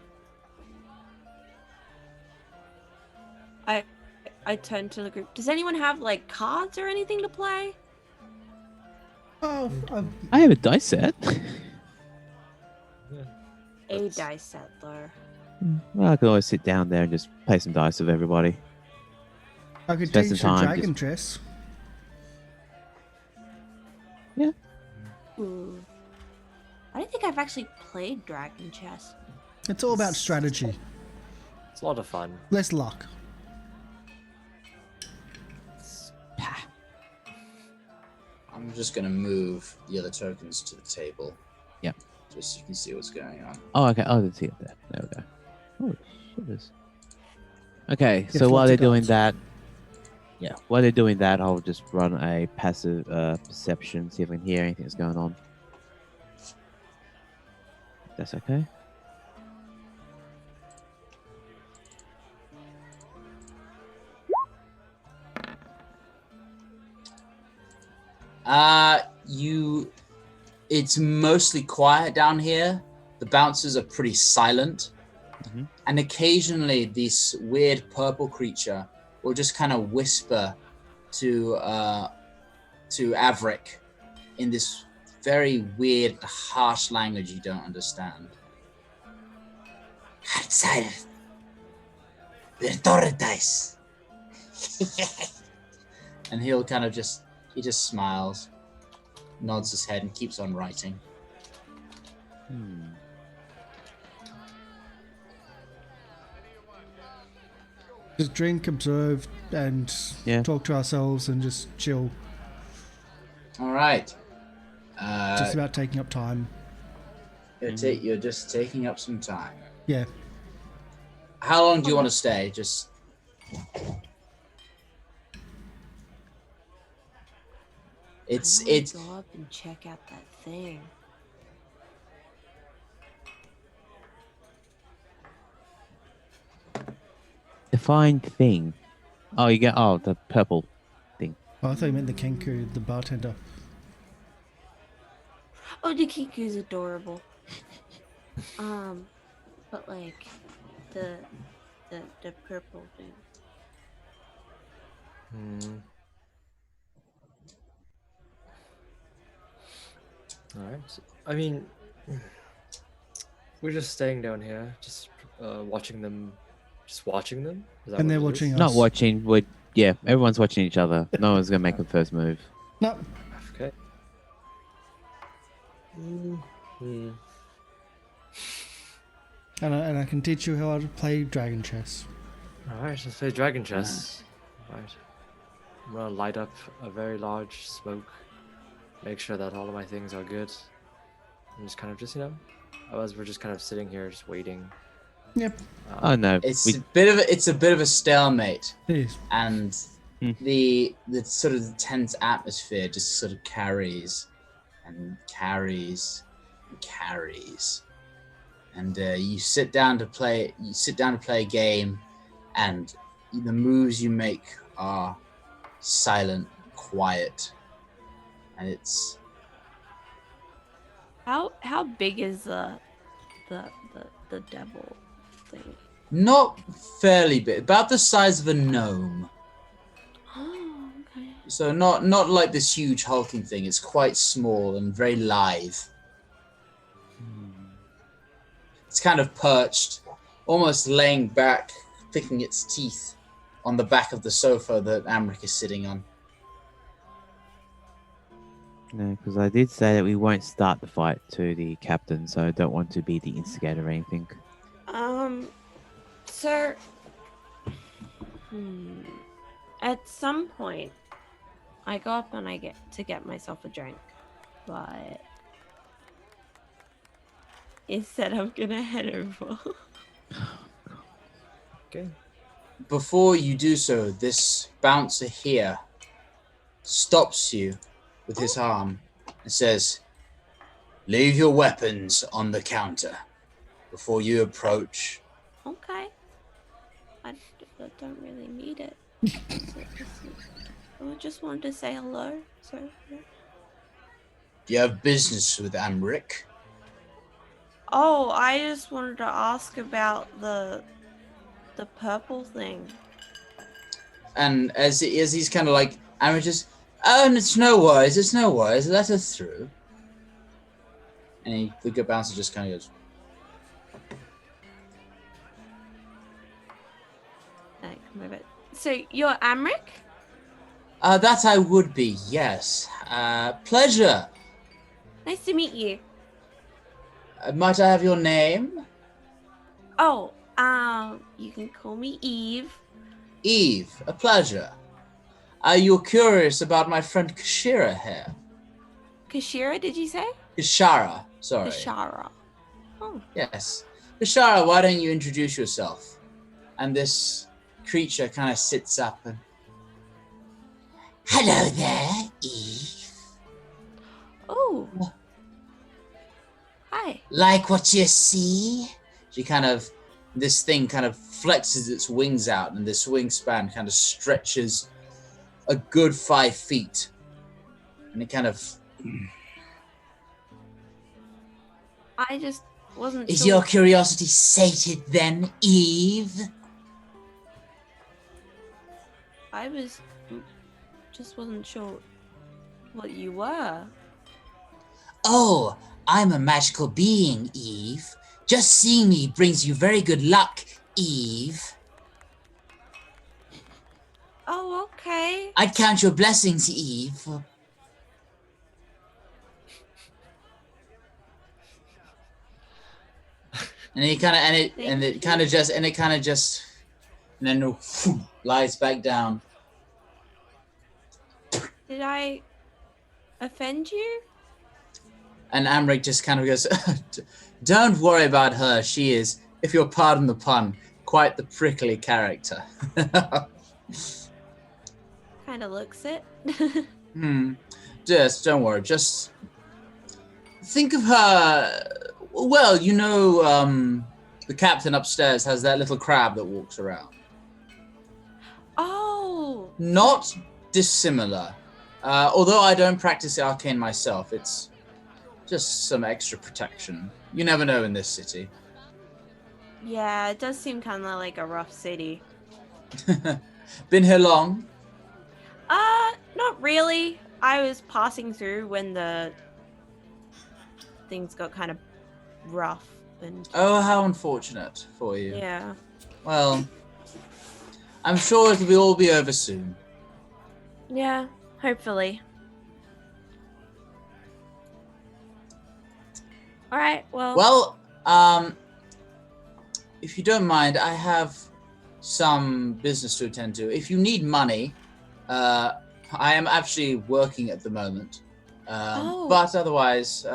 [SPEAKER 4] I turn to the group. Does anyone have like cards or anything to play?
[SPEAKER 1] Oh,
[SPEAKER 5] I have a dice set.
[SPEAKER 4] A
[SPEAKER 2] That's-
[SPEAKER 4] dice set though.
[SPEAKER 5] Well, I could always sit down there and just play some dice with everybody.
[SPEAKER 1] I could
[SPEAKER 5] Spend
[SPEAKER 1] teach
[SPEAKER 5] some
[SPEAKER 1] you
[SPEAKER 5] time
[SPEAKER 1] dragon
[SPEAKER 5] just-
[SPEAKER 1] chess.
[SPEAKER 4] Ooh. I don't think I've actually played Dragon Chess.
[SPEAKER 1] It's all about strategy.
[SPEAKER 2] It's a lot of fun.
[SPEAKER 1] Less luck.
[SPEAKER 3] I'm just gonna move the other tokens to the table.
[SPEAKER 5] Yep.
[SPEAKER 3] Just so you can see what's going on.
[SPEAKER 5] Oh, okay. Oh, I didn't see it there. There we go. Oh, shit. Okay,
[SPEAKER 1] Yes,
[SPEAKER 5] so while
[SPEAKER 1] lots
[SPEAKER 5] they're
[SPEAKER 1] of
[SPEAKER 5] doing
[SPEAKER 1] dots.
[SPEAKER 5] that, while they're doing that, I'll just run a passive perception, see if I can hear anything that's going on. That's okay.
[SPEAKER 3] It's mostly quiet down here. The bouncers are pretty silent.
[SPEAKER 5] Mhm.
[SPEAKER 3] And occasionally this weird purple creature will just kind of whisper to Averick in this very weird, harsh language you don't understand. Outside the authorities. And he'll kind of just smiles, nods his head, and keeps on writing.
[SPEAKER 1] Just drink, observe, and talk to ourselves and just chill.
[SPEAKER 3] All right.
[SPEAKER 1] Just about taking up time.
[SPEAKER 3] You're just taking up some time.
[SPEAKER 1] Yeah.
[SPEAKER 3] How long do you want to stay? Just it's
[SPEAKER 4] I wanna go up and check out that thing.
[SPEAKER 5] Define thing. Oh, you get the purple thing.
[SPEAKER 1] Oh, I thought you meant the Kenku, the bartender.
[SPEAKER 4] Oh, the Kiku's adorable. But like the purple thing.
[SPEAKER 2] All right. I mean, we're just staying down here, just watching them. Just watching them. Is that
[SPEAKER 1] And
[SPEAKER 2] what
[SPEAKER 1] they're
[SPEAKER 2] it is?
[SPEAKER 1] watching us.
[SPEAKER 5] Not watching. Everyone's watching each other. No one's gonna make the first move.
[SPEAKER 1] No.
[SPEAKER 2] Okay.
[SPEAKER 1] And I can teach you how to play dragon chess.
[SPEAKER 2] All right, let's play dragon chess. All right. I'm gonna light up a very large smoke. Make sure that all of my things are good. And just kind of otherwise we're just kind of sitting here just waiting.
[SPEAKER 1] Yep.
[SPEAKER 5] Oh no.
[SPEAKER 3] it's a bit of a stalemate,
[SPEAKER 1] It is.
[SPEAKER 3] and the sort of the tense atmosphere just sort of carries and carries and carries. And you sit down to play a game, and the moves you make are silent, quiet, and it's
[SPEAKER 4] How big is the devil thing?
[SPEAKER 3] not fairly big, about the size of a gnome.
[SPEAKER 4] Oh, okay.
[SPEAKER 3] So not like this huge hulking thing. It's quite small and very live. It's kind of perched, almost laying back, picking its teeth on the back of the sofa that Amric is sitting on.
[SPEAKER 5] No, because I did say that we won't start the fight to the captain, so I don't want to be the instigator or anything.
[SPEAKER 4] Sir. At some point, I go up and I get myself a drink, but instead I'm gonna head over.
[SPEAKER 2] Okay.
[SPEAKER 3] Before you do so, this bouncer here stops you with his arm and says, "Leave your weapons on the counter before you approach."
[SPEAKER 4] Okay. I don't really need it. I just wanted to say hello, sir.
[SPEAKER 3] You have business with Amric.
[SPEAKER 4] Oh, I just wanted to ask about the purple thing.
[SPEAKER 3] And as he's kind of like, Amric just, "Oh, it's no worries, let us through." And the good bouncer just kind of goes,
[SPEAKER 4] So you're Amric?
[SPEAKER 3] That I would be, yes. Pleasure.
[SPEAKER 4] Nice to meet you.
[SPEAKER 3] Might I have your name?
[SPEAKER 4] Oh, you can call me Eve.
[SPEAKER 3] Eve, a pleasure. You're curious about my friend Kashira here.
[SPEAKER 4] Kashira, did you say?
[SPEAKER 3] Kashara, sorry.
[SPEAKER 4] Kashara. Oh.
[SPEAKER 3] Yes. Kashara, why don't you introduce yourself? And this creature kind of sits up and... Hello there, Eve.
[SPEAKER 4] Oh. Hi.
[SPEAKER 3] Like what you see? This thing kind of flexes its wings out, and this wingspan kind of stretches a good 5 feet. And it kind of...
[SPEAKER 4] I just wasn't
[SPEAKER 3] Is
[SPEAKER 4] sure.
[SPEAKER 3] your curiosity sated then, Eve?
[SPEAKER 4] I just wasn't sure what you were.
[SPEAKER 3] Oh, I'm a magical being, Eve. Just seeing me brings you very good luck, Eve.
[SPEAKER 4] Oh, okay.
[SPEAKER 3] I'd count your blessings, Eve. And it then lies back down.
[SPEAKER 4] Did I offend you?
[SPEAKER 3] And Amric just kind of goes, don't worry about her. She is, if you'll pardon the pun, quite the prickly character.
[SPEAKER 4] Kind of looks it.
[SPEAKER 3] Just don't worry. Just think of her. Well, you know, the captain upstairs has that little crab that walks around.
[SPEAKER 4] Oh.
[SPEAKER 3] Not dissimilar. Although I don't practice arcane myself, it's just some extra protection. You never know in this city.
[SPEAKER 4] Yeah, it does seem kind of like a rough city.
[SPEAKER 3] Been here long?
[SPEAKER 4] Not really. I was passing through when the things got kind of rough and
[SPEAKER 3] Oh, how unfortunate for you.
[SPEAKER 4] yeah.
[SPEAKER 3] Well, I'm sure it'll all be over soon.
[SPEAKER 4] Yeah, hopefully. All right,
[SPEAKER 3] Well, if you don't mind, I have some business to attend to. If you need money, I am actually working at the moment. But otherwise,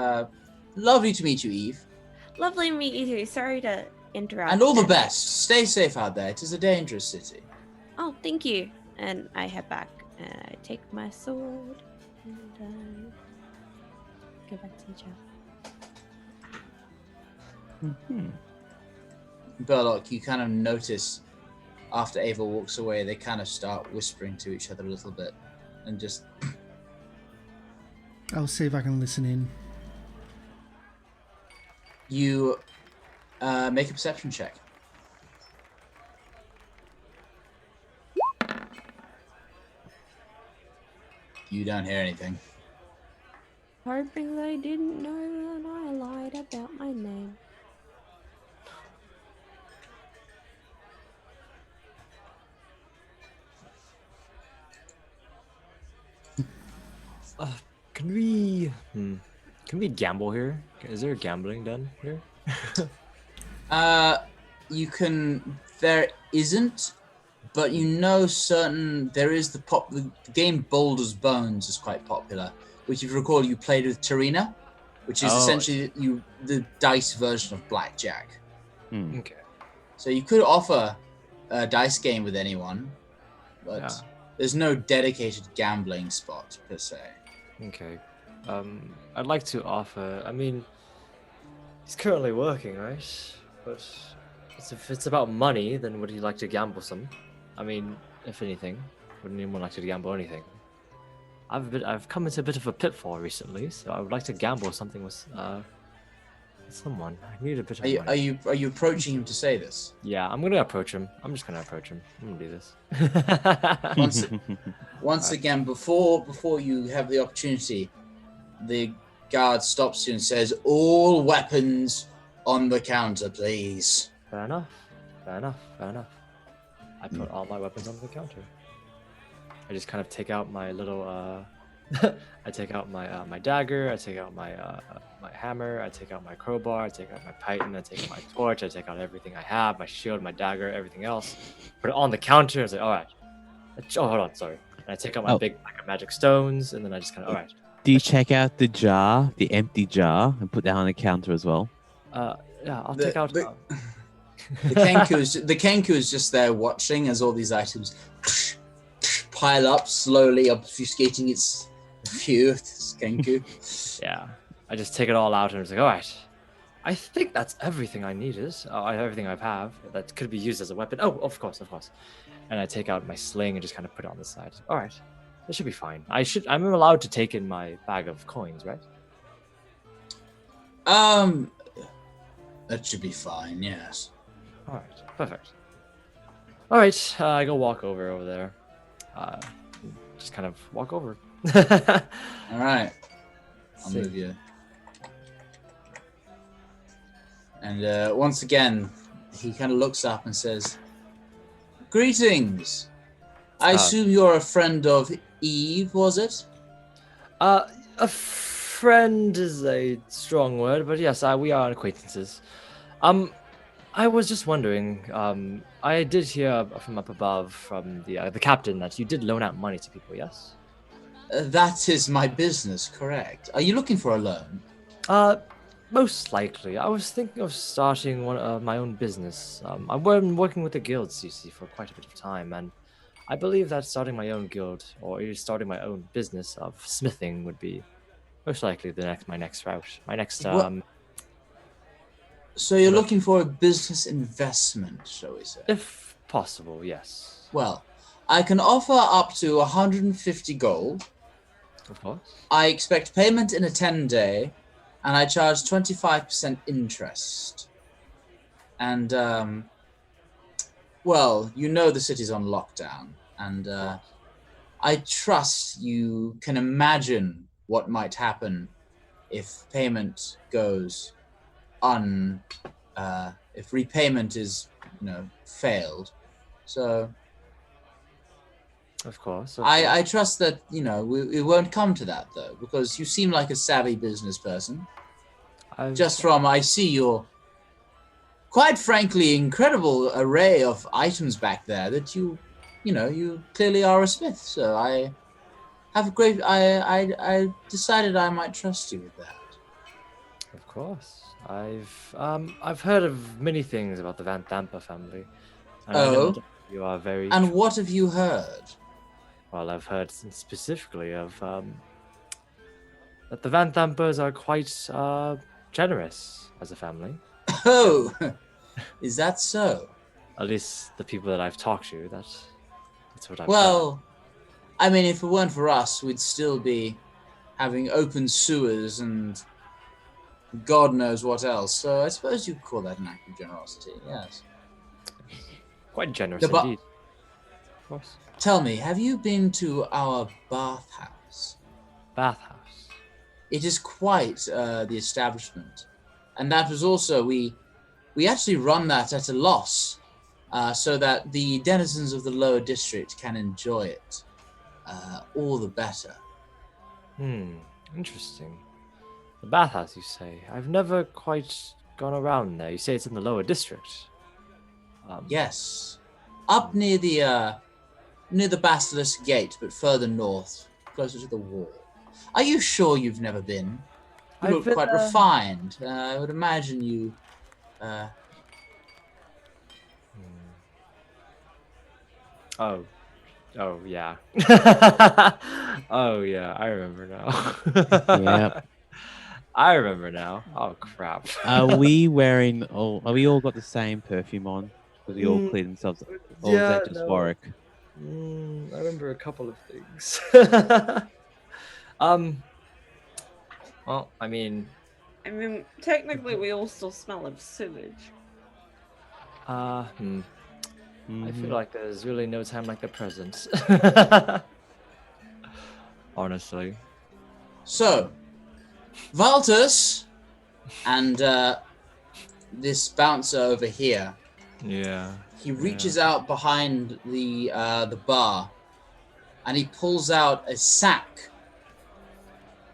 [SPEAKER 3] lovely to meet you, Eve.
[SPEAKER 4] Lovely to meet you too. Sorry to interrupt.
[SPEAKER 3] And all the best. Stay safe out there. It is a dangerous city.
[SPEAKER 4] Oh, thank you. And I head back and I take my sword and go back to the jail.
[SPEAKER 3] Burlock, you kind of notice after Ava walks away, they kind of start whispering to each other a little bit. And just...
[SPEAKER 1] I'll see if I can listen in.
[SPEAKER 3] You make a perception check. You don't hear anything.
[SPEAKER 4] Hoping they didn't know that I lied about my name.
[SPEAKER 2] Can we gamble here? Is there gambling done here?
[SPEAKER 3] You can. There isn't, but you know, there is the game Boulder's Bones is quite popular, which, if you recall, you played with Tarina, which is essentially the dice version of blackjack.
[SPEAKER 2] Okay.
[SPEAKER 3] So you could offer a dice game with anyone, but there's no dedicated gambling spot per se.
[SPEAKER 2] Okay. I'd like to offer. I mean, he's currently working, right? But if it's about money, then would he like to gamble some? I mean, if anything, wouldn't anyone like to gamble anything? I've come into a bit of a pitfall recently, so I would like to gamble something with someone. I need a bit of money.
[SPEAKER 3] Are you approaching him to say this?
[SPEAKER 2] Yeah, I'm gonna approach him. I'm just gonna approach him. I'm gonna do this.
[SPEAKER 3] Once again, before you have the opportunity, the guard stops you and says, "All weapons on the counter, please."
[SPEAKER 2] Fair enough. I put all my weapons on the counter. I just kind of take out my little I take out my my dagger, I take out my my hammer, I take out my crowbar, I take out my python, I take out my torch, I take out everything I have, my shield, my dagger, everything else. Put it on the counter. I was like, all right. Oh, hold on, sorry. And I take out my big pack of magic stones, and then I just kind of, all right.
[SPEAKER 5] Do you check out the jar, the empty jar, and put that on the counter as well?
[SPEAKER 2] Yeah, I'll take out.
[SPEAKER 3] The Kenku is just there watching as all these items pile up, slowly obfuscating its view. This Kenku.
[SPEAKER 2] Yeah, I just take it all out and I'm just like, all right. I think that's everything I needed. Everything I have that could be used as a weapon. Oh, of course. And I take out my sling and just kind of put it on the side. All right, that should be fine. I'm allowed to take in my bag of coins, right?
[SPEAKER 3] That should be fine. Yes.
[SPEAKER 2] All right, perfect. All right, I go walk over there. Just kind of walk over.
[SPEAKER 3] All right. I'll move you. And once again, he kind of looks up and says, "Greetings. I assume you're a friend of Eve, was it?"
[SPEAKER 2] A friend is a strong word, but yes, we are acquaintances. I was just wondering. I did hear from up above from the captain that you did loan out money to people. Yes.
[SPEAKER 3] That is my business, correct? Are you looking for a loan?
[SPEAKER 2] Most likely. I was thinking of starting my own business. I've been working with the guilds, you see, for quite a bit of time, and I believe that starting my own guild or even starting my own business of smithing would be most likely my next route. My next
[SPEAKER 3] So you're looking for a business investment, shall we say?
[SPEAKER 2] If possible, yes.
[SPEAKER 3] Well, I can offer up to 150 gold.
[SPEAKER 2] Of course.
[SPEAKER 3] I expect payment in a 10-day, and I charge 25% interest. And, well, you know the city's on lockdown, and I trust you can imagine what might happen if payment goes if repayment is, failed. So
[SPEAKER 2] of course.
[SPEAKER 3] I trust that, it won't come to that, though, because you seem like a savvy business person. I see your, quite frankly, incredible array of items back there that you clearly are a smith. So I decided I might trust you with that.
[SPEAKER 2] Of course. I've heard of many things about the Van Thampa family. And I know that you are very.
[SPEAKER 3] And what have you heard?
[SPEAKER 2] Well, I've heard specifically of that the Van Thampas are quite generous as a family.
[SPEAKER 3] Oh, is that so?
[SPEAKER 2] At least the people that I've talked to, that's what I've heard.
[SPEAKER 3] Well, I mean, if it weren't for us, we'd still be having open sewers and God knows what else. So I suppose you'd call that an act of generosity, yes.
[SPEAKER 2] Quite generous indeed. Of course.
[SPEAKER 3] Tell me, have you been to our bathhouse?
[SPEAKER 2] Bathhouse?
[SPEAKER 3] It is quite the establishment. And that was also, we actually run that at a loss so that the denizens of the lower district can enjoy it all the better.
[SPEAKER 2] Interesting. The bathhouse, you say? I've never quite gone around there. You say it's in the lower district?
[SPEAKER 3] Yes. Up near the Basilisk Gate, but further north, closer to the wall. Are you sure you've never been? You look quite refined. I would imagine you...
[SPEAKER 2] Oh, yeah. Oh, yeah, I remember now.
[SPEAKER 5] Yep.
[SPEAKER 2] I remember now. Oh, crap.
[SPEAKER 5] Are we all got the same perfume on? Because we all clean themselves? Or is that just Warwick?
[SPEAKER 2] I remember a couple of things. Well, I mean,
[SPEAKER 4] technically we all still smell of sewage.
[SPEAKER 2] I feel like there's really no time like the present. Honestly.
[SPEAKER 3] So, Valtus and this bouncer over here.
[SPEAKER 2] Yeah.
[SPEAKER 3] He reaches out behind the bar and he pulls out a sack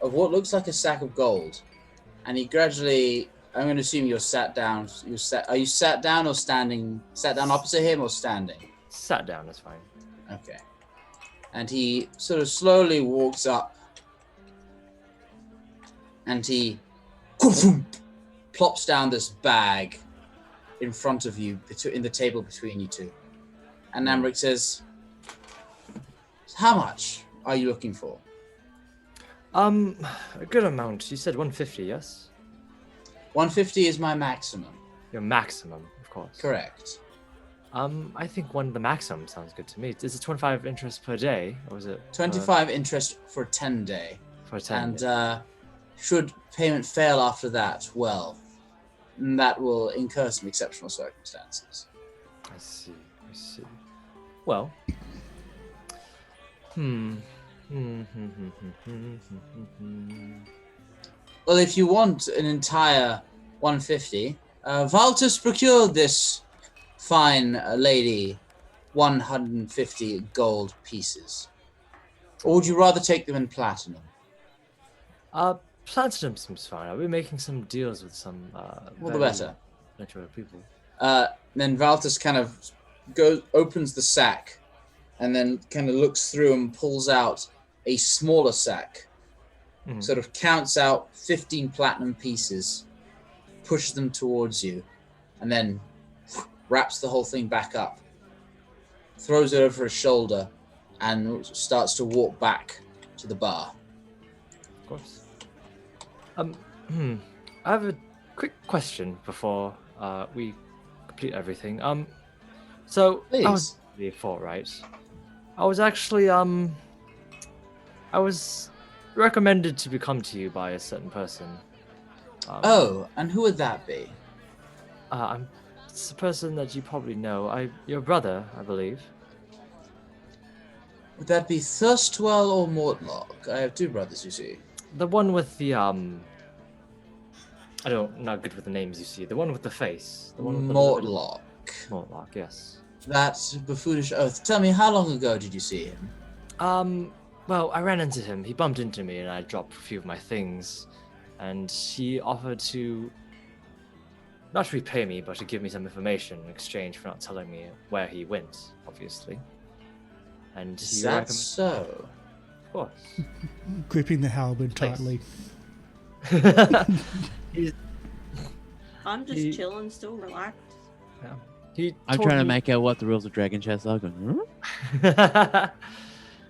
[SPEAKER 3] of what looks like a sack of gold. And he gradually, I'm going to assume you're sat down. Are you sat down or standing? Sat down opposite him or standing?
[SPEAKER 2] Sat down, that's fine.
[SPEAKER 3] Okay. And he sort of slowly walks up and he plops down this bag in front of you, in the table between you two. And Namric says, how much are you looking for?
[SPEAKER 2] A good amount. You said 150, yes?
[SPEAKER 3] 150 is my maximum.
[SPEAKER 2] Your maximum, of course.
[SPEAKER 3] Correct.
[SPEAKER 2] I think the maximum sounds good to me. Is it 25 interest per day, or is it
[SPEAKER 3] 25 interest for 10 day.
[SPEAKER 2] for 10?
[SPEAKER 3] And should payment fail after that, well, that will incur some exceptional circumstances.
[SPEAKER 2] I see. Well,
[SPEAKER 3] Well, if you want an entire 150, Valtus procured this fine lady 150 gold pieces. Or would you rather take them in platinum?
[SPEAKER 2] Platinum seems fine. Are we making some deals with some
[SPEAKER 3] All the better.
[SPEAKER 2] natural people?
[SPEAKER 3] Then Valtus kind of opens the sack, and then kind of looks through and pulls out a smaller sack.
[SPEAKER 2] Mhm.
[SPEAKER 3] Sort of counts out 15 platinum pieces, pushes them towards you, and then wraps the whole thing back up, throws it over his shoulder, and starts to walk back to the bar.
[SPEAKER 2] Of course. I have a quick question before we complete everything. So
[SPEAKER 3] Please.
[SPEAKER 2] I was before, right? I was actually I was recommended to become to you by a certain person.
[SPEAKER 3] Oh, and who would that be?
[SPEAKER 2] It's a person that you probably know. Your brother, I believe.
[SPEAKER 3] Would that be Thirstwell or Mortlock? I have two brothers, you see.
[SPEAKER 2] The one with the not good with the names. You see, the one with the face. The one with the
[SPEAKER 3] Mortlock.
[SPEAKER 2] Mortlock, yes.
[SPEAKER 3] That buffoonish oath. Tell me, how long ago did you see him?
[SPEAKER 2] Well, I ran into him. He bumped into me, and I dropped a few of my things. And he offered to not to repay me, but to give me some information in exchange for not telling me where he went, obviously. And
[SPEAKER 3] Is
[SPEAKER 2] he
[SPEAKER 3] that so?
[SPEAKER 2] Of course.
[SPEAKER 1] Gripping the halberd
[SPEAKER 2] Thanks.
[SPEAKER 1] tightly.
[SPEAKER 4] I'm just
[SPEAKER 2] He-
[SPEAKER 4] chilling, still relaxed.
[SPEAKER 5] I'm
[SPEAKER 2] told
[SPEAKER 5] trying to
[SPEAKER 2] me-
[SPEAKER 5] make out what the rules of Dragon Chess are. Going, huh?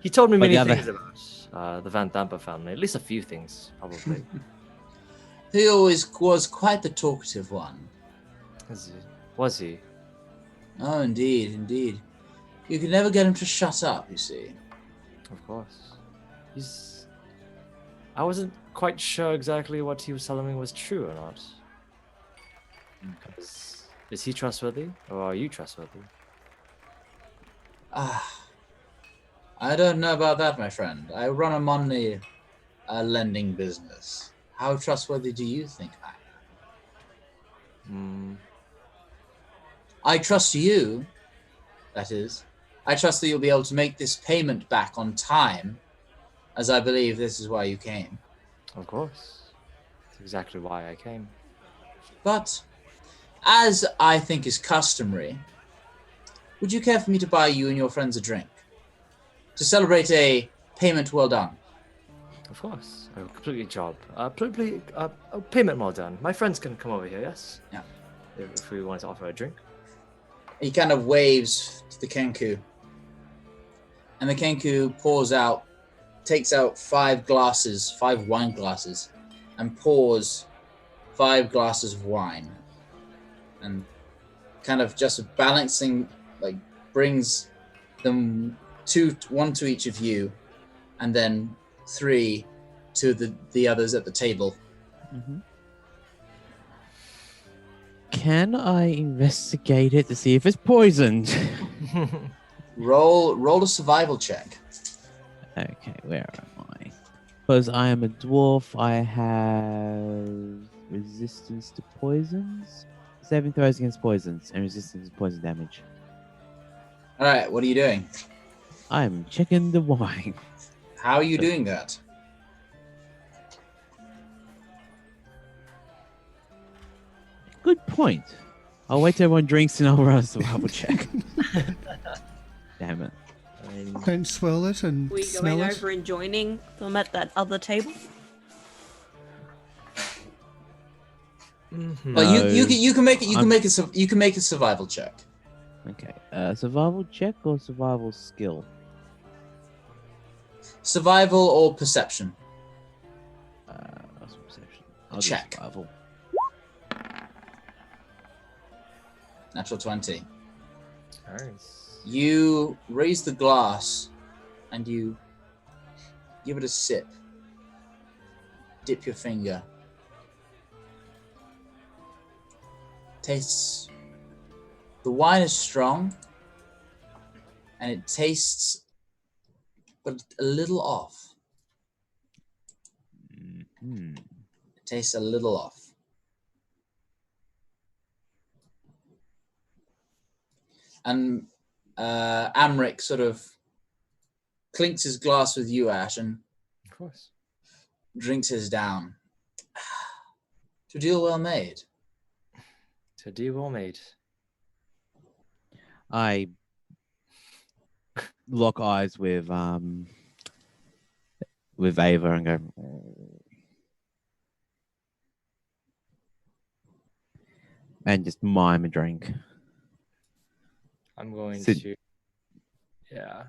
[SPEAKER 2] He told me
[SPEAKER 5] But
[SPEAKER 2] many
[SPEAKER 5] the other-
[SPEAKER 2] things about the Van Damper family. At least a few things, probably.
[SPEAKER 3] He always was quite the talkative one.
[SPEAKER 2] Was he?
[SPEAKER 3] Oh, indeed, indeed. You could never get him to shut up, you see.
[SPEAKER 2] Of course. I wasn't quite sure exactly what he was telling me was true or not. Is he trustworthy, or are you trustworthy?
[SPEAKER 3] I don't know about that, my friend. I run a money lending business. How trustworthy do you think I am? I trust you. That is, I trust that you'll be able to make this payment back on time, as I believe this is why you came.
[SPEAKER 2] Of course. That's exactly why I came.
[SPEAKER 3] But, as I think is customary, would you care for me to buy you and your friends a drink? To celebrate a payment well done?
[SPEAKER 2] Of course. A completely job. Payment well done. My friends can come over here, yes?
[SPEAKER 3] Yeah.
[SPEAKER 2] If we wanted to offer a drink.
[SPEAKER 3] He kind of waves to the Kenku. And the Kenku takes out 5 wine glasses, and pours 5 glasses of wine. And kind of just balancing, brings them 1 to each of you, and then 3 to the others at the table.
[SPEAKER 5] Can I investigate it to see if it's poisoned?
[SPEAKER 3] Roll a survival check.
[SPEAKER 5] Okay, where am I? Because I am a dwarf, I have resistance to poisons. 7 throws against poisons and resistance to poison damage.
[SPEAKER 3] All right, what are you doing?
[SPEAKER 5] I'm checking the wine.
[SPEAKER 3] How are you doing that?
[SPEAKER 5] Good point. I'll wait till everyone drinks and I'll run a survival check. Damn it.
[SPEAKER 2] I mean,
[SPEAKER 1] Don't swirl it and
[SPEAKER 4] We
[SPEAKER 1] smell
[SPEAKER 4] going
[SPEAKER 1] it.
[SPEAKER 4] over and joining them at that other table?
[SPEAKER 2] mhm.
[SPEAKER 3] Well, you can make it. You
[SPEAKER 5] I'm-
[SPEAKER 3] can make a survival check.
[SPEAKER 5] Okay. Survival check or survival skill?
[SPEAKER 3] Survival or perception.
[SPEAKER 5] What's my perception? I'll do
[SPEAKER 3] Check.
[SPEAKER 5] survival.
[SPEAKER 3] Natural 20.
[SPEAKER 2] Nice.
[SPEAKER 3] You raise the glass and you give it a sip. Dip your finger. Tastes. The wine is strong and it tastes, but a little off.
[SPEAKER 5] Hmm.
[SPEAKER 3] It tastes a little off. And Amric sort of clinks his glass with you, Ash, and
[SPEAKER 2] Of course.
[SPEAKER 3] drinks his down. To deal well made.
[SPEAKER 2] To do well made.
[SPEAKER 5] I lock eyes with Ava and go. And just mime a drink.
[SPEAKER 2] I'm going
[SPEAKER 5] Sid-
[SPEAKER 2] to. Yeah.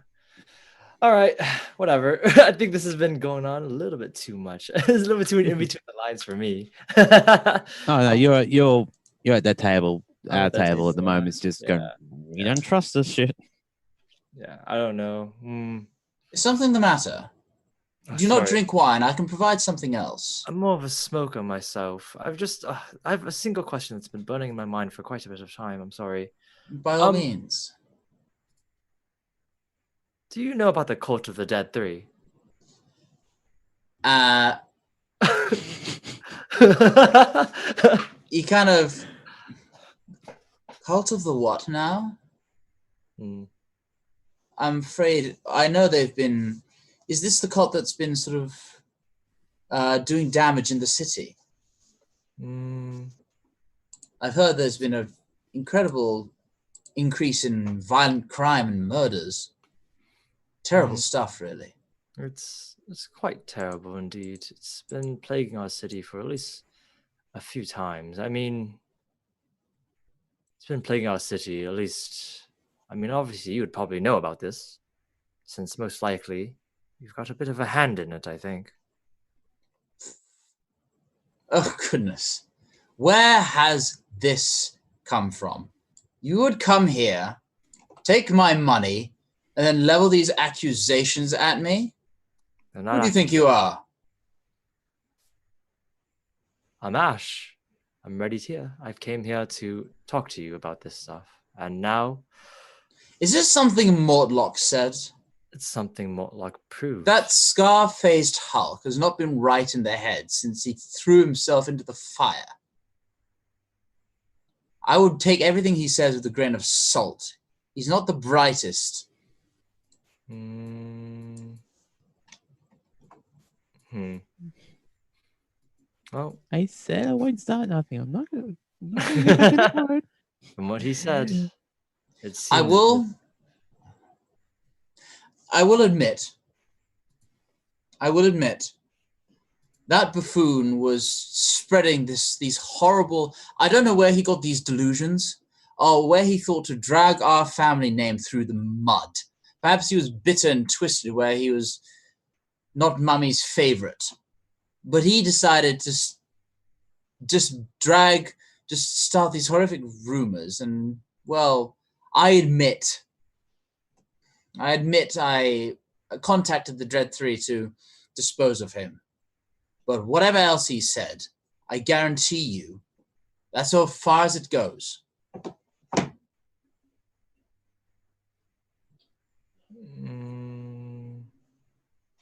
[SPEAKER 2] All right. Whatever. I think this has been going on a little bit too much. It's a little bit too in between the lines for me.
[SPEAKER 5] Oh no, you're at that table.
[SPEAKER 2] I'm
[SPEAKER 5] Our
[SPEAKER 2] at that
[SPEAKER 5] table at the
[SPEAKER 2] table,
[SPEAKER 5] moment. It's just going.
[SPEAKER 2] yeah,
[SPEAKER 5] You don't trust this shit.
[SPEAKER 2] Yeah. I don't know.
[SPEAKER 3] Is something the matter?
[SPEAKER 2] Oh,
[SPEAKER 3] Do you not
[SPEAKER 2] sorry.
[SPEAKER 3] drink wine? I can provide something else.
[SPEAKER 2] I'm more of a smoker myself. I have a single question that's been burning in my mind for quite a bit of time. I'm sorry.
[SPEAKER 3] By all means.
[SPEAKER 2] Do you know about the Cult of the Dead 3?
[SPEAKER 3] You kind of cult of the what now?
[SPEAKER 2] Hmm.
[SPEAKER 3] I'm afraid I know they've been. Is this the cult that's been sort of doing damage in the city?
[SPEAKER 2] Hmm.
[SPEAKER 3] I've heard there's been an incredible increase in violent crime and murders. Terrible stuff, really.
[SPEAKER 2] It's quite terrible indeed. It's been plaguing our city for at least a few times. I mean, it's been plaguing our city at least. I mean, obviously you would probably know about this, since most likely you've got a bit of a hand in it, I think.
[SPEAKER 3] Oh, goodness. Where has this come from? You would come here, take my money, and then level these accusations at me?
[SPEAKER 2] They're
[SPEAKER 3] Who
[SPEAKER 2] not
[SPEAKER 3] do you think you are?
[SPEAKER 2] I'm Ash. I'm ready here. I came here to talk to you about this stuff. And now
[SPEAKER 3] Is this something Mortlock said?
[SPEAKER 2] it's something more like proof.
[SPEAKER 3] That scar-faced Hulk has not been right in the head since he threw himself into the fire. I would take everything he says with a grain of salt. He's not the brightest.
[SPEAKER 2] Well,
[SPEAKER 5] I said I won't start nothing. I'm not gonna get back in the word.
[SPEAKER 2] from what he said, it seems
[SPEAKER 3] I will admit, that buffoon was spreading these horrible. I don't know where he got these delusions, or where he thought to drag our family name through the mud. Perhaps he was bitter and twisted, where he was not Mummy's favorite, but he decided to just start these horrific rumors. And well, I admit I contacted the Dread 3 to dispose of him. But whatever else he said, I guarantee you, that's so far as it goes.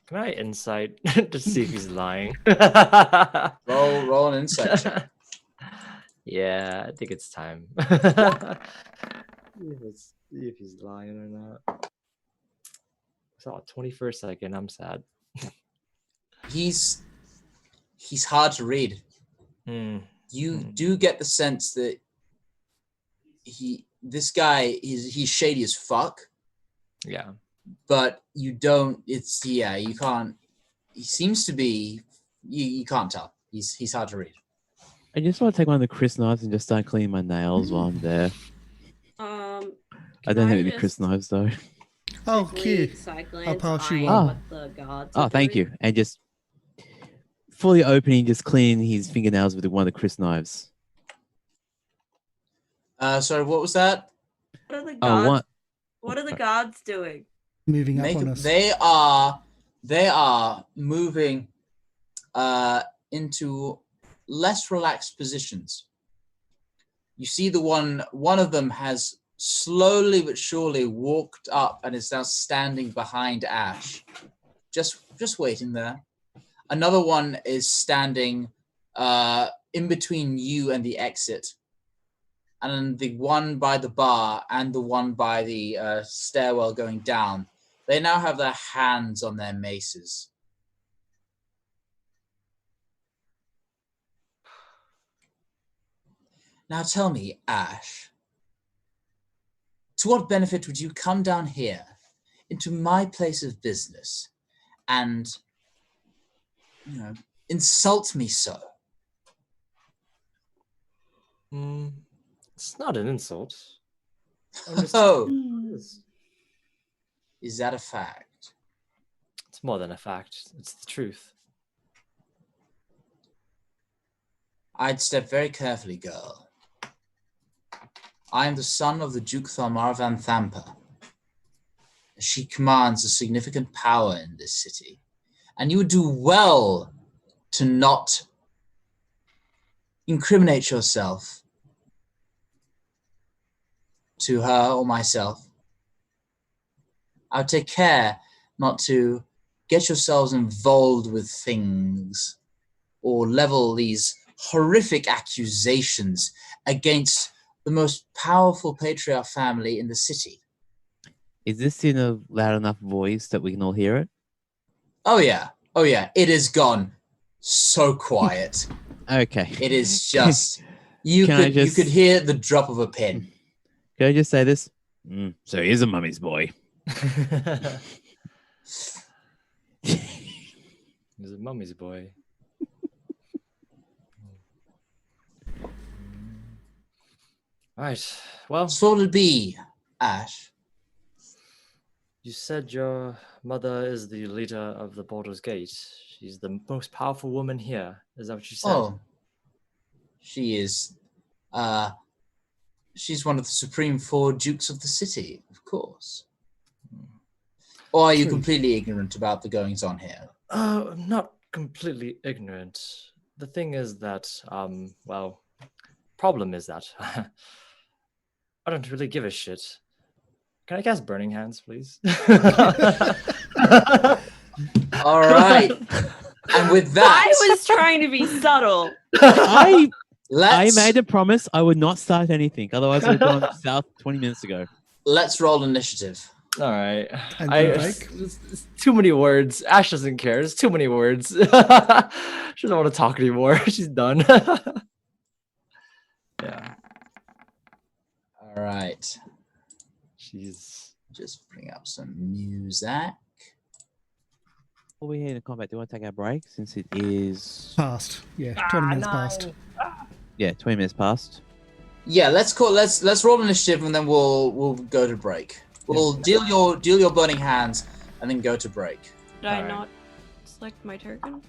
[SPEAKER 2] Can I insight to see if he's lying?
[SPEAKER 3] Roll an insight check.
[SPEAKER 2] Yeah, I think it's time. See if he's lying or not. saw 21st second. I'm sad.
[SPEAKER 3] He's hard to read.
[SPEAKER 2] Hmm.
[SPEAKER 3] You do get the sense that this guy he's shady as fuck,
[SPEAKER 2] Yeah.
[SPEAKER 3] but you don't. You can't. He seems to be. You can't tell. He's hard to read.
[SPEAKER 5] I just want to take one of the Chris knives and just start cleaning my nails while I'm there. I don't have any Chris knives though.
[SPEAKER 1] Oh, cute. I'll pass you one.
[SPEAKER 5] Oh, thank you. And just fully opening, just cleaning his fingernails with one of the Chris knives.
[SPEAKER 3] Sorry, what was that?
[SPEAKER 4] What are the guards? What are the guards doing?
[SPEAKER 1] Moving up on us.
[SPEAKER 3] They are moving into less relaxed positions. You see the one of them has slowly but surely walked up and is now standing behind Ash, just waiting there. Another one is standing in between you and the exit, and the one by the bar and the one by the stairwell going down, they now have their hands on their maces. Now tell me, Ash, to what benefit would you come down here into my place of business and, insult me so?
[SPEAKER 2] It's not an insult.
[SPEAKER 3] Oh, is that a fact?
[SPEAKER 2] It's more than a fact. It's the truth.
[SPEAKER 3] I'd step very carefully, girl. I am the son of the Duke Thalmar van Thampa. She commands a significant power in this city, and you would do well to not incriminate yourself to her or myself. I would take care not to get yourselves involved with things or level these horrific accusations against the most powerful patriarch family in the city.
[SPEAKER 5] Is this in a loud enough voice that we can all hear it?
[SPEAKER 3] Oh yeah. It is gone so quiet.
[SPEAKER 5] Okay.
[SPEAKER 3] It is just you could hear the drop of a pin.
[SPEAKER 5] Can I just say this?
[SPEAKER 6] So he's a mummy's boy.
[SPEAKER 2] He's a mummy's boy. Right. Well,
[SPEAKER 3] So would it be, Ash?
[SPEAKER 2] you said your mother is the leader of the Baldur's Gate. She's the most powerful woman here. Is that what you said?
[SPEAKER 3] Oh, she is. She's one of the supreme 4 dukes of the city, of course. Or are you completely ignorant about the goings on here?
[SPEAKER 2] I'm not completely ignorant. The thing is that, problem is that I don't really give a shit. Can I cast Burning Hands, please?
[SPEAKER 3] All right. And with that,
[SPEAKER 4] I was trying to be subtle.
[SPEAKER 5] I made a promise I would not start anything. Otherwise, I would have gone south 20 minutes ago.
[SPEAKER 3] let's roll initiative.
[SPEAKER 2] All right.
[SPEAKER 1] And
[SPEAKER 2] It's too many words. Ash doesn't care. It's too many words. She doesn't want to talk anymore. She's done. Yeah.
[SPEAKER 3] All right.
[SPEAKER 2] She's
[SPEAKER 3] Just bring up some music.
[SPEAKER 5] Before we head into combat, do you want to take our break since it is
[SPEAKER 1] Past. Yeah, 20 minutes past.
[SPEAKER 5] 20 minutes past?
[SPEAKER 3] Yeah, let's roll initiative and then we'll go to break. We'll deal your burning hands and then go to break.
[SPEAKER 4] Did I not select my token?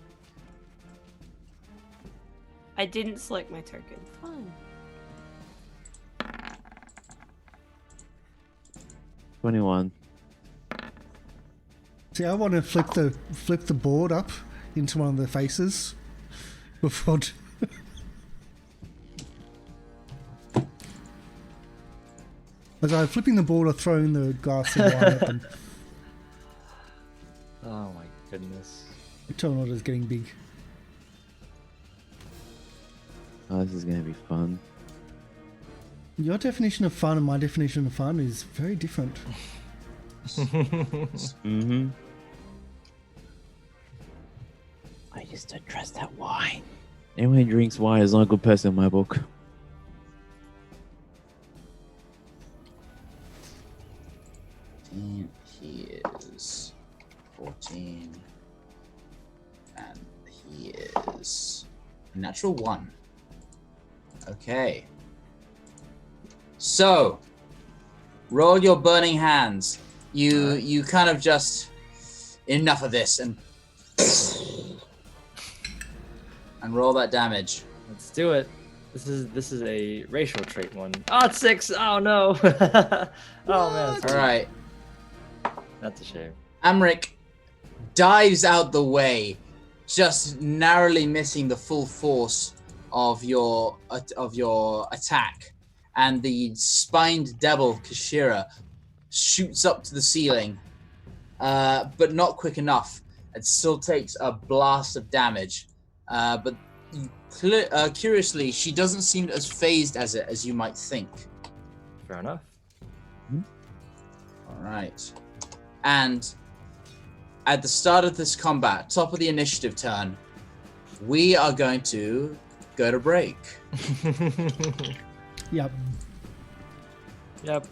[SPEAKER 4] I didn't select my token. Fine.
[SPEAKER 5] 21.
[SPEAKER 1] See, I want to flip the board up into one of the faces before. As I'm flipping the board or throwing the glass of wine at them.
[SPEAKER 2] oh my goodness.
[SPEAKER 1] The turn order is getting big.
[SPEAKER 5] Oh, this is going to be fun.
[SPEAKER 1] Your definition of fun and my definition of fun is very different.
[SPEAKER 5] Mm-hmm. I just don't trust that wine. Anyone who drinks wine is not a good person in my book.
[SPEAKER 3] He is 14. And he is a natural 1. Okay. So, roll your burning hands. You kind of just enough of this and roll that damage.
[SPEAKER 2] Let's do it. This is a racial trait one. Oh, it's 6. Oh no. Oh man.
[SPEAKER 3] All right.
[SPEAKER 2] That's a shame.
[SPEAKER 3] Amric dives out the way, just narrowly missing the full force of your attack, and the spined devil Kashira shoots up to the ceiling, but not quick enough. It still takes a blast of damage, but curiously, she doesn't seem as phased as you might think.
[SPEAKER 2] Fair enough.
[SPEAKER 3] All right, and at the start of this combat, top of the initiative turn, we are going to go to break.
[SPEAKER 1] Yep.
[SPEAKER 2] Yep.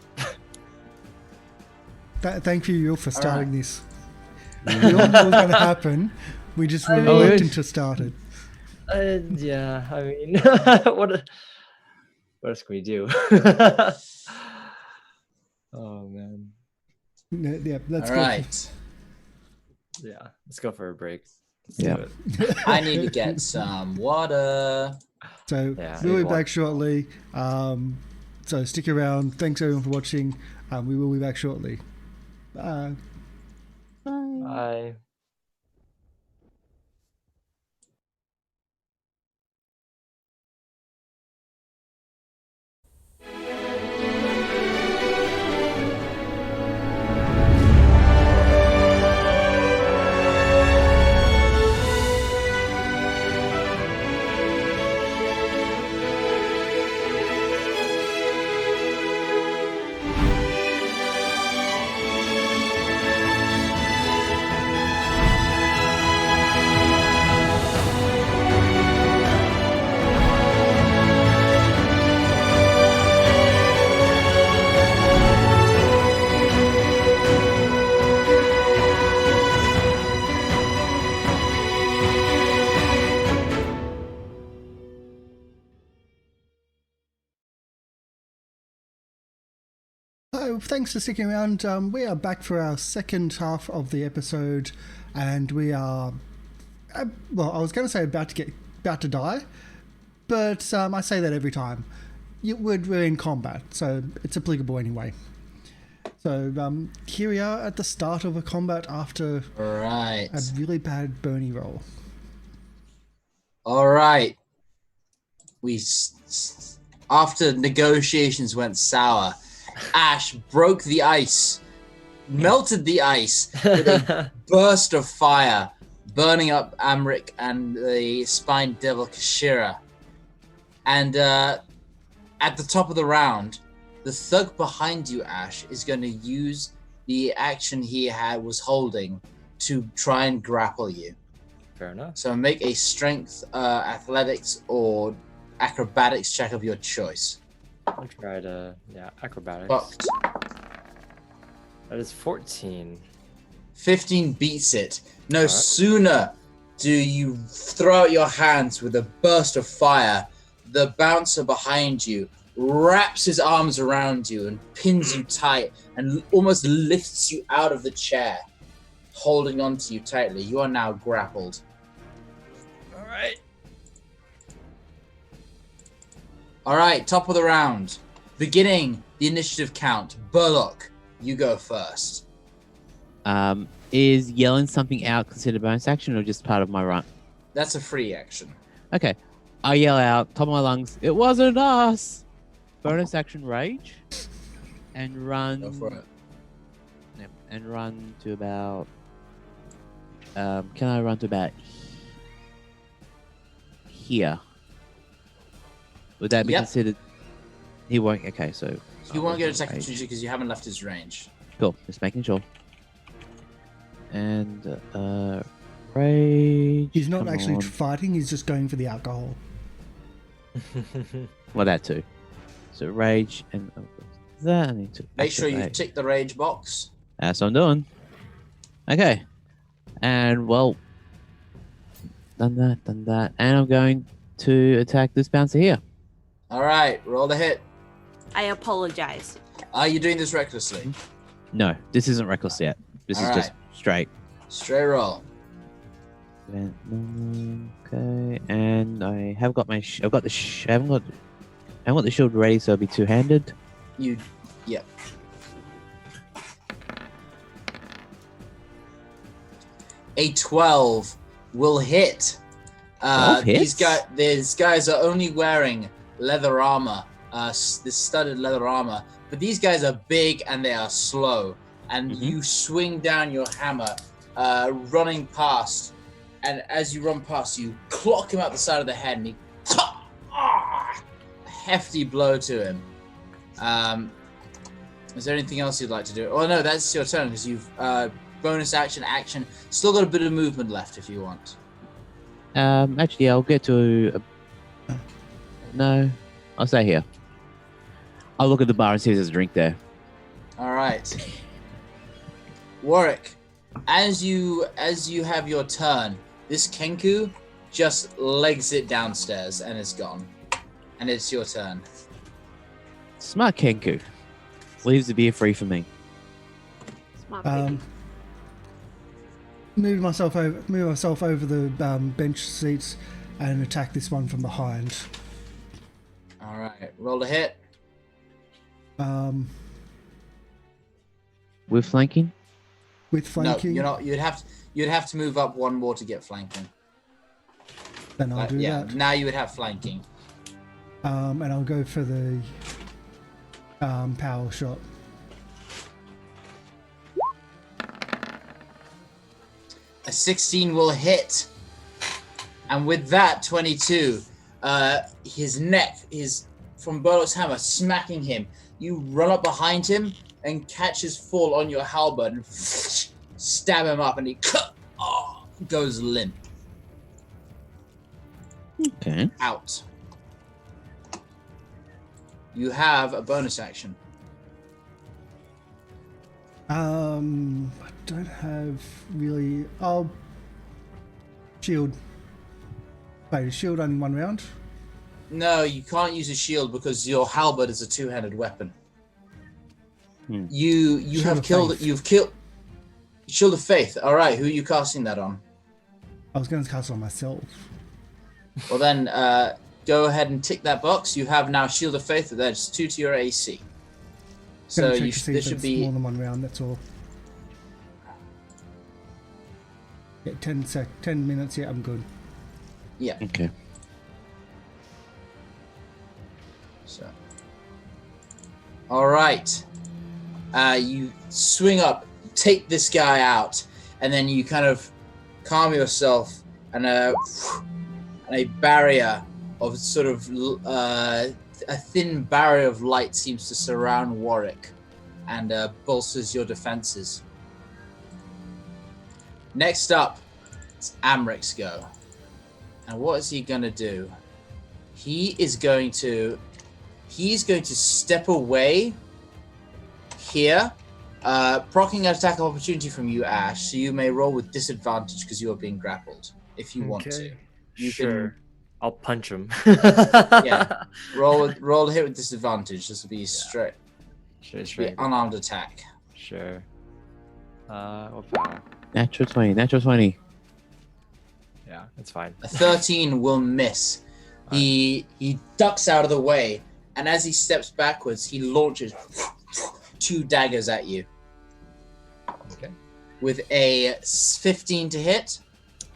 [SPEAKER 1] Thank you for starting
[SPEAKER 3] right.
[SPEAKER 1] this. We all knew what was going to happen. We just were reluctant to start it.
[SPEAKER 2] Yeah, I mean, what else can we do? Oh man.
[SPEAKER 1] Yeah, let's
[SPEAKER 3] All
[SPEAKER 1] go.
[SPEAKER 3] right.
[SPEAKER 2] Yeah, let's go for a break. Let's
[SPEAKER 5] Yeah.
[SPEAKER 2] do it.
[SPEAKER 3] I need to get some water.
[SPEAKER 1] So
[SPEAKER 2] Yeah,
[SPEAKER 1] we'll be
[SPEAKER 2] you
[SPEAKER 1] back shortly. So stick around. Thanks everyone for watching. We will be back shortly. Bye.
[SPEAKER 2] Bye.
[SPEAKER 1] So thanks for sticking around. We are back for our second half of the episode, and we are, well, I was going to say about to die, but I say that every time. We're in combat, so it's applicable anyway. So here we are at the start of a combat after
[SPEAKER 3] Right.
[SPEAKER 1] a really bad Bernie roll.
[SPEAKER 3] All right. After negotiations went sour, Ash broke the ice, melted the ice with a burst of fire, burning up Amric and the spined devil Kashira. And at the top of the round, the thug behind you, Ash, is going to use the action he was holding to try and grapple you.
[SPEAKER 2] Fair enough.
[SPEAKER 3] So make a strength, athletics, or acrobatics check of your choice.
[SPEAKER 2] I'll try to, acrobatics.
[SPEAKER 3] Fucked.
[SPEAKER 2] That is 14.
[SPEAKER 3] 15 beats it. No
[SPEAKER 2] Alright.
[SPEAKER 3] sooner do you throw out your hands with a burst of fire, the bouncer behind you wraps his arms around you and pins you tight and almost lifts you out of the chair, holding onto you tightly. You are now grappled.
[SPEAKER 2] All right.
[SPEAKER 3] All right, top of the round. Beginning the initiative count. Burlock, you go first.
[SPEAKER 5] Is yelling something out considered bonus action or just part of my run?
[SPEAKER 3] That's a free action.
[SPEAKER 5] Okay. I yell out, top of my lungs, it wasn't us! Bonus action rage. And run.
[SPEAKER 3] Go for it.
[SPEAKER 5] Yep, and run to about. Can I run to about here? Would that be
[SPEAKER 3] Yep.
[SPEAKER 5] considered? He won't. Okay, so.
[SPEAKER 3] You won't get attack
[SPEAKER 5] rage.
[SPEAKER 3] opportunity because you haven't left his range.
[SPEAKER 5] Cool. Just making sure. And rage.
[SPEAKER 1] He's not
[SPEAKER 5] come
[SPEAKER 1] actually
[SPEAKER 5] on.
[SPEAKER 1] fighting, he's just going for the alcohol.
[SPEAKER 5] Well, that too. So rage and that I need to
[SPEAKER 3] Make sure you
[SPEAKER 5] activate.
[SPEAKER 3] tick the rage box.
[SPEAKER 5] That's what I'm doing. Okay. And well, done that, and I'm going to attack this bouncer here.
[SPEAKER 3] All right, roll the hit.
[SPEAKER 4] I apologize.
[SPEAKER 3] Are you doing this recklessly?
[SPEAKER 5] No, this isn't reckless yet. This is
[SPEAKER 3] All
[SPEAKER 5] just straight.
[SPEAKER 3] Straight roll.
[SPEAKER 5] Okay, and I have got my. I haven't got the shield ready, so it'll be two-handed.
[SPEAKER 3] Yep. A 12 will hit.
[SPEAKER 5] 12 hits?
[SPEAKER 3] These guys are only wearing leather armor, this studded leather armor, but these guys are big and they are slow. And you swing down your hammer, running past, and as you run past, you clock him out the side of the head, and he a hefty blow to him. Is there anything else you'd like to do? Oh no, that's your turn because you've bonus action. Still got a bit of movement left if you want.
[SPEAKER 5] Actually, I'll get to. No, I'll stay here. I'll look at the bar and see if there's a drink there.
[SPEAKER 3] All right, Warwick. As you have your turn, this Kenku just legs it downstairs and is gone, and it's your turn.
[SPEAKER 5] Smart Kenku. Leaves the beer free for me.
[SPEAKER 4] Smart baby.
[SPEAKER 1] Move myself over the bench seats and attack this one from behind.
[SPEAKER 3] All right, roll a hit.
[SPEAKER 5] With flanking?
[SPEAKER 1] With flanking.
[SPEAKER 3] No, you're not. You'd have to move up one more to get flanking.
[SPEAKER 1] Then I'll do that.
[SPEAKER 3] Now you would have flanking.
[SPEAKER 1] And I'll go for the power shot.
[SPEAKER 3] A 16 will hit, and with that 22, his neck is from Burlock's hammer smacking him. You run up behind him and catch his fall on your halberd and stab him up, and he goes limp.
[SPEAKER 5] Okay.
[SPEAKER 3] Out. You have a bonus action.
[SPEAKER 1] I don't have really. Oh, shield. Wait, is shield only one round?
[SPEAKER 3] No, you can't use a shield because your halberd is a two-handed weapon. You
[SPEAKER 1] Shield
[SPEAKER 3] have
[SPEAKER 1] of
[SPEAKER 3] killed.
[SPEAKER 1] Faith.
[SPEAKER 3] You've killed. Shield of Faith. All right, who are you casting that on?
[SPEAKER 1] I was going to cast it on myself.
[SPEAKER 3] Well then, go ahead and tick that box. You have now Shield of Faith. That's 2 to your AC. So
[SPEAKER 1] Gonna check
[SPEAKER 3] you
[SPEAKER 1] to see
[SPEAKER 3] this
[SPEAKER 1] if
[SPEAKER 3] should
[SPEAKER 1] it's
[SPEAKER 3] be
[SPEAKER 1] more than one round. That's all. Yeah, 10 minutes. Yeah, I'm good.
[SPEAKER 3] yeah.
[SPEAKER 5] Okay.
[SPEAKER 3] So, all right. You swing up, take this guy out, and then you kind of calm yourself, and a barrier of sort of a thin barrier of light seems to surround Warwick, and bolsters your defenses. Next up, it's Amric's go. And what is he gonna do? He's going to step away here, proccing an attack of opportunity from you, Ash. So you may roll with disadvantage because you are being grappled. If you want to, you
[SPEAKER 2] Sure. I'll punch him.
[SPEAKER 3] Yeah. Roll a hit with disadvantage. This will be straight
[SPEAKER 2] Straight.
[SPEAKER 3] unarmed attack.
[SPEAKER 2] Sure. What power?
[SPEAKER 5] Natural 20.
[SPEAKER 2] Yeah, it's fine.
[SPEAKER 3] A 13 will miss. He ducks out of the way, and as he steps backwards, he launches 2 daggers at you.
[SPEAKER 2] Okay.
[SPEAKER 3] With a 15 to hit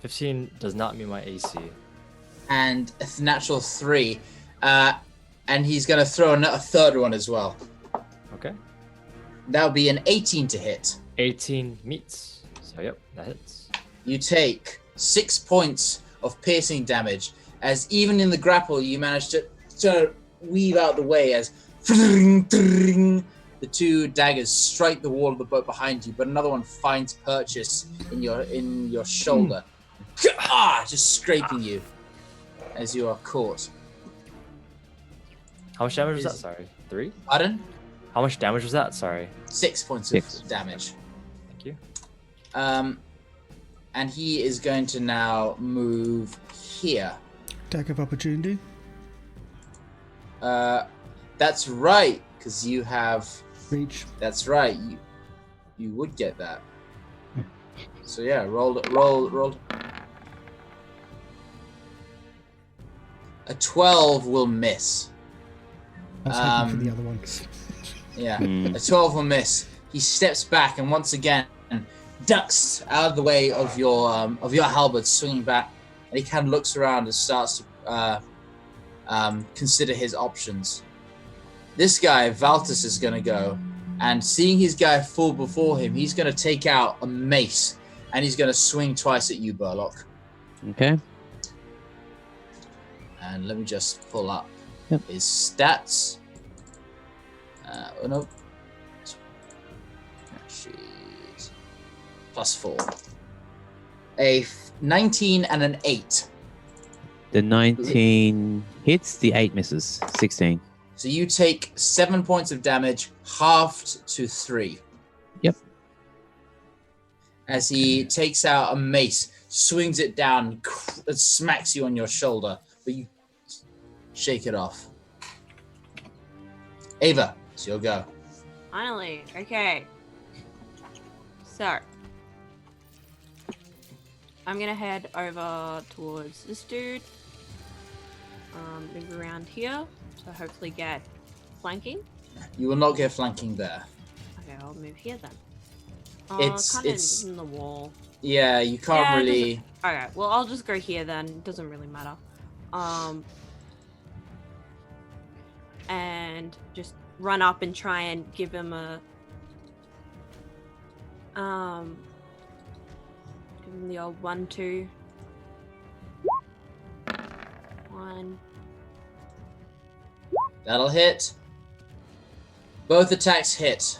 [SPEAKER 2] 15 does not meet my AC.
[SPEAKER 3] and a natural 3. And he's going to throw a third one as well.
[SPEAKER 2] Okay.
[SPEAKER 3] That would be an 18 to hit.
[SPEAKER 2] 18 meets. So yep, that hits.
[SPEAKER 3] You take 6 points of piercing damage, as even in the grapple, you manage to weave out the way as the two daggers strike the wall of the boat behind you, but another one finds purchase in your shoulder. Just scraping you as you are caught.
[SPEAKER 2] How much damage was that? Sorry, 3.
[SPEAKER 3] Pardon?
[SPEAKER 2] How much damage was that? Sorry.
[SPEAKER 3] 6 points
[SPEAKER 5] 6.
[SPEAKER 3] of damage.
[SPEAKER 2] Thank you.
[SPEAKER 3] And he is going to now move here.
[SPEAKER 1] Attack of opportunity.
[SPEAKER 3] That's right, because you have.
[SPEAKER 1] Reach.
[SPEAKER 3] That's right. You would get that. So yeah, roll. A 12 will miss.
[SPEAKER 1] I was hoping for the other ones.
[SPEAKER 3] Yeah, a 12 will miss. He steps back and once again ducks out of the way of your halberd, swinging back, and he kind of looks around and starts to consider his options. This guy, Valtus, is going to go, and seeing his guy fall before him, he's going to take out a mace, and he's going to swing twice at you, Burlock.
[SPEAKER 5] Okay.
[SPEAKER 3] And let me just pull up
[SPEAKER 5] Yep.
[SPEAKER 3] his stats. Oh no. Jeez. +4. A 19 and an 8.
[SPEAKER 5] The 19 hits, the 8 misses. 16.
[SPEAKER 3] So you take 7 points of damage, halved to 3.
[SPEAKER 5] Yep.
[SPEAKER 3] As he takes out a mace, swings it down, and smacks you on your shoulder, but you shake it off. Ava, it's your go.
[SPEAKER 4] Finally, okay. So, I'm gonna head over towards this dude. Move around here, so hopefully get flanking.
[SPEAKER 3] You will not get flanking there.
[SPEAKER 4] Okay, I'll move here then.
[SPEAKER 3] It's
[SPEAKER 4] in the wall.
[SPEAKER 3] Yeah, you can't
[SPEAKER 4] Yeah, it
[SPEAKER 3] really.
[SPEAKER 4] Okay, well I'll just go here then. It doesn't really matter. And just run up and try and give him a give him the old 1-2. 1.
[SPEAKER 3] That'll hit. Both attacks hit.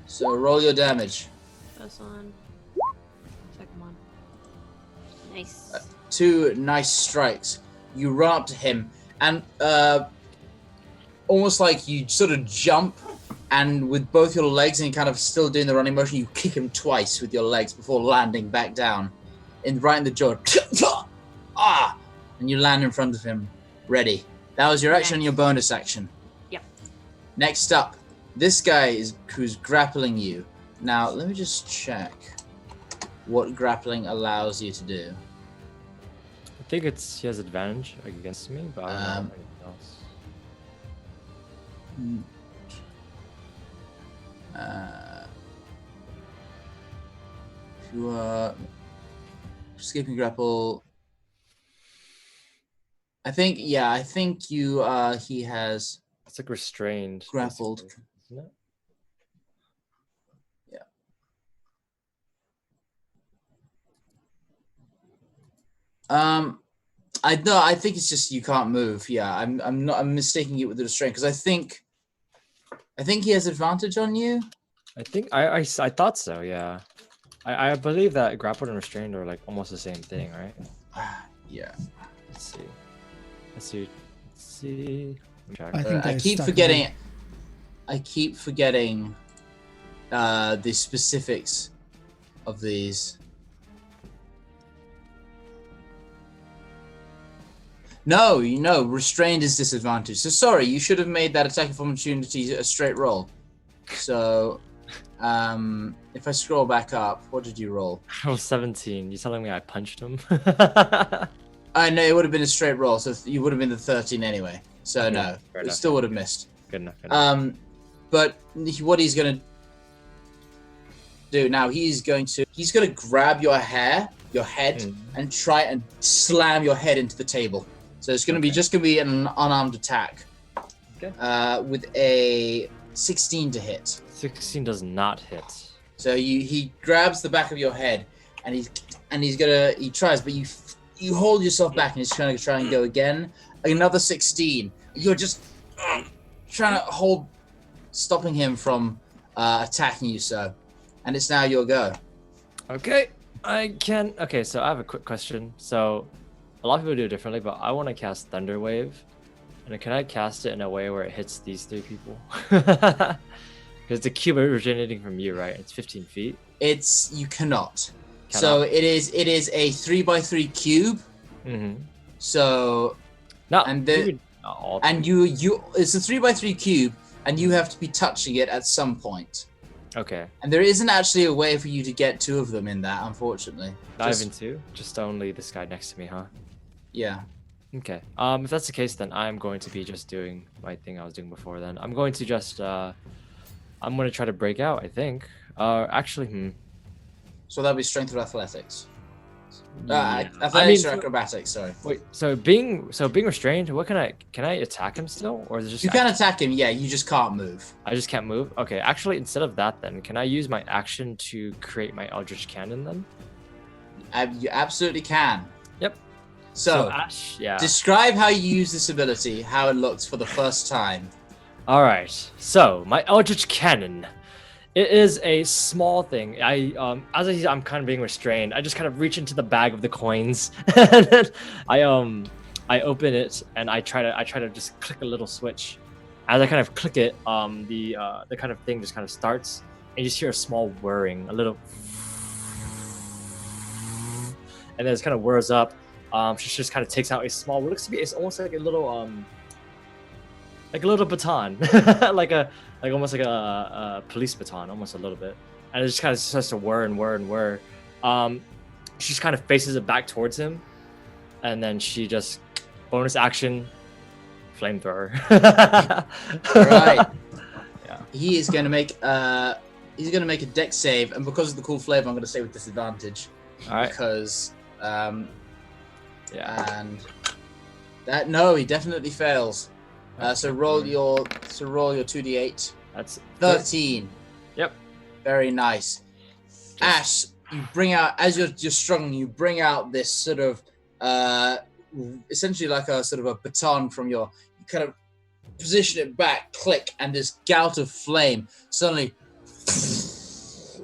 [SPEAKER 3] So roll your damage.
[SPEAKER 4] First one. Second one. Nice.
[SPEAKER 3] 2 nice strikes. You run up to him and almost like you sort of jump, and with both your legs and kind of still doing the running motion, you kick him twice with your legs before landing back down, right in the jaw. And you land in front of him, ready. That was your action and your bonus action.
[SPEAKER 4] Yep.
[SPEAKER 3] Next up, this guy who's grappling you. Now, let me just check what grappling allows you to do.
[SPEAKER 2] I think he has advantage against me, but I don't know anything else.
[SPEAKER 3] If you are escaping grapple, I think you he has
[SPEAKER 2] It's like restrained.
[SPEAKER 3] grappled.
[SPEAKER 2] basically, Isn't it?
[SPEAKER 3] I think it's just you can't move. Yeah, I'm mistaking it with the restraint because I think he has advantage on you.
[SPEAKER 2] I think I thought so. Yeah, I believe that grappled and restrained are like almost the same thing, right?
[SPEAKER 3] Yeah.
[SPEAKER 2] Let's see. Check.
[SPEAKER 1] I think
[SPEAKER 3] I
[SPEAKER 1] they're
[SPEAKER 3] keep
[SPEAKER 1] stuck
[SPEAKER 3] forgetting. I keep forgetting the specifics of these. No, restrained is disadvantage. So sorry, you should have made that attack of opportunity a straight roll. So, if I scroll back up, what did you roll?
[SPEAKER 2] I was 17. You telling me I punched him?
[SPEAKER 3] I know it would have been a straight roll, so you would have been the 13 anyway. So
[SPEAKER 2] Okay,
[SPEAKER 3] no,
[SPEAKER 2] fair
[SPEAKER 3] it
[SPEAKER 2] enough.
[SPEAKER 3] still would have missed.
[SPEAKER 2] Good enough.
[SPEAKER 3] But what he's gonna do now, he's gonna grab your head, and try and slam your head into the table. So it's gonna be an unarmed attack.
[SPEAKER 2] Okay.
[SPEAKER 3] With a 16 to hit.
[SPEAKER 2] 16 does not hit.
[SPEAKER 3] So he grabs the back of your head, and he tries, but you hold yourself back, and he's trying to go again. Another 16. You're just trying to hold stopping him from attacking you, sir. And it's now your go.
[SPEAKER 2] Okay, Okay, so I have a quick question. So, a lot of people do it differently, but I want to cast Thunder Wave. And can I cast it in a way where it hits these 3 people? Because the cube originating from you, right? It's 15 feet. You cannot. So it is a 3x3 cube. Mm-hmm.
[SPEAKER 3] So
[SPEAKER 2] No,
[SPEAKER 3] and
[SPEAKER 2] maybe not all
[SPEAKER 3] you it's a 3x3 cube, and you have to be touching it at some point.
[SPEAKER 2] Okay.
[SPEAKER 3] And there isn't actually a way for you to get 2 of them in that, unfortunately.
[SPEAKER 2] Not even 2? Just only this guy next to me, huh?
[SPEAKER 3] Yeah.
[SPEAKER 2] Okay. If that's the case, then I'm going to be just doing my thing I was doing before. Then I'm going to just I'm going to try to break out. I think. Actually,
[SPEAKER 3] So that'll be strength or athletics.
[SPEAKER 2] Yeah.
[SPEAKER 3] Athletics or acrobatics. Sorry.
[SPEAKER 2] Wait. So being restrained. What can I attack him still, or is it just
[SPEAKER 3] You can attack him. Yeah, you just can't move.
[SPEAKER 2] I just can't move. Okay. Actually, instead of that, then can I use my action to create my Eldritch Cannon then?
[SPEAKER 3] You absolutely can.
[SPEAKER 2] Yep.
[SPEAKER 3] So
[SPEAKER 2] Ash, yeah.
[SPEAKER 3] describe how you use this ability, how it looks for the first time.
[SPEAKER 2] All right. So my Eldritch Cannon. It is a small thing. I'm kind of being restrained. I just kind of reach into the bag of the coins, and then I open it and I try to just click a little switch. As I kind of click it, the kind of thing just kind of starts, and you just hear a small whirring, a little, and then it kind of whirs up. She just kind of takes out a small, what looks to be, it's almost like a little baton, almost like a police baton, almost a little bit, and it just kind of starts to whir and whir and whir. She just kind of faces it back towards him, and then she just bonus action, flamethrower.
[SPEAKER 3] All right.
[SPEAKER 2] Yeah.
[SPEAKER 3] He is going to make a dex save, and because of the cool flavor, I'm going to say with disadvantage.
[SPEAKER 2] All right.
[SPEAKER 3] Because
[SPEAKER 2] Yeah.
[SPEAKER 3] and that he definitely fails. So roll your 2d8.
[SPEAKER 2] That's
[SPEAKER 3] 13.
[SPEAKER 2] Yep.
[SPEAKER 3] Very nice. Ash, you bring out, as you're struggling, you bring out this sort of essentially like a sort of a baton from you kind of position it back, click, and this gout of flame suddenly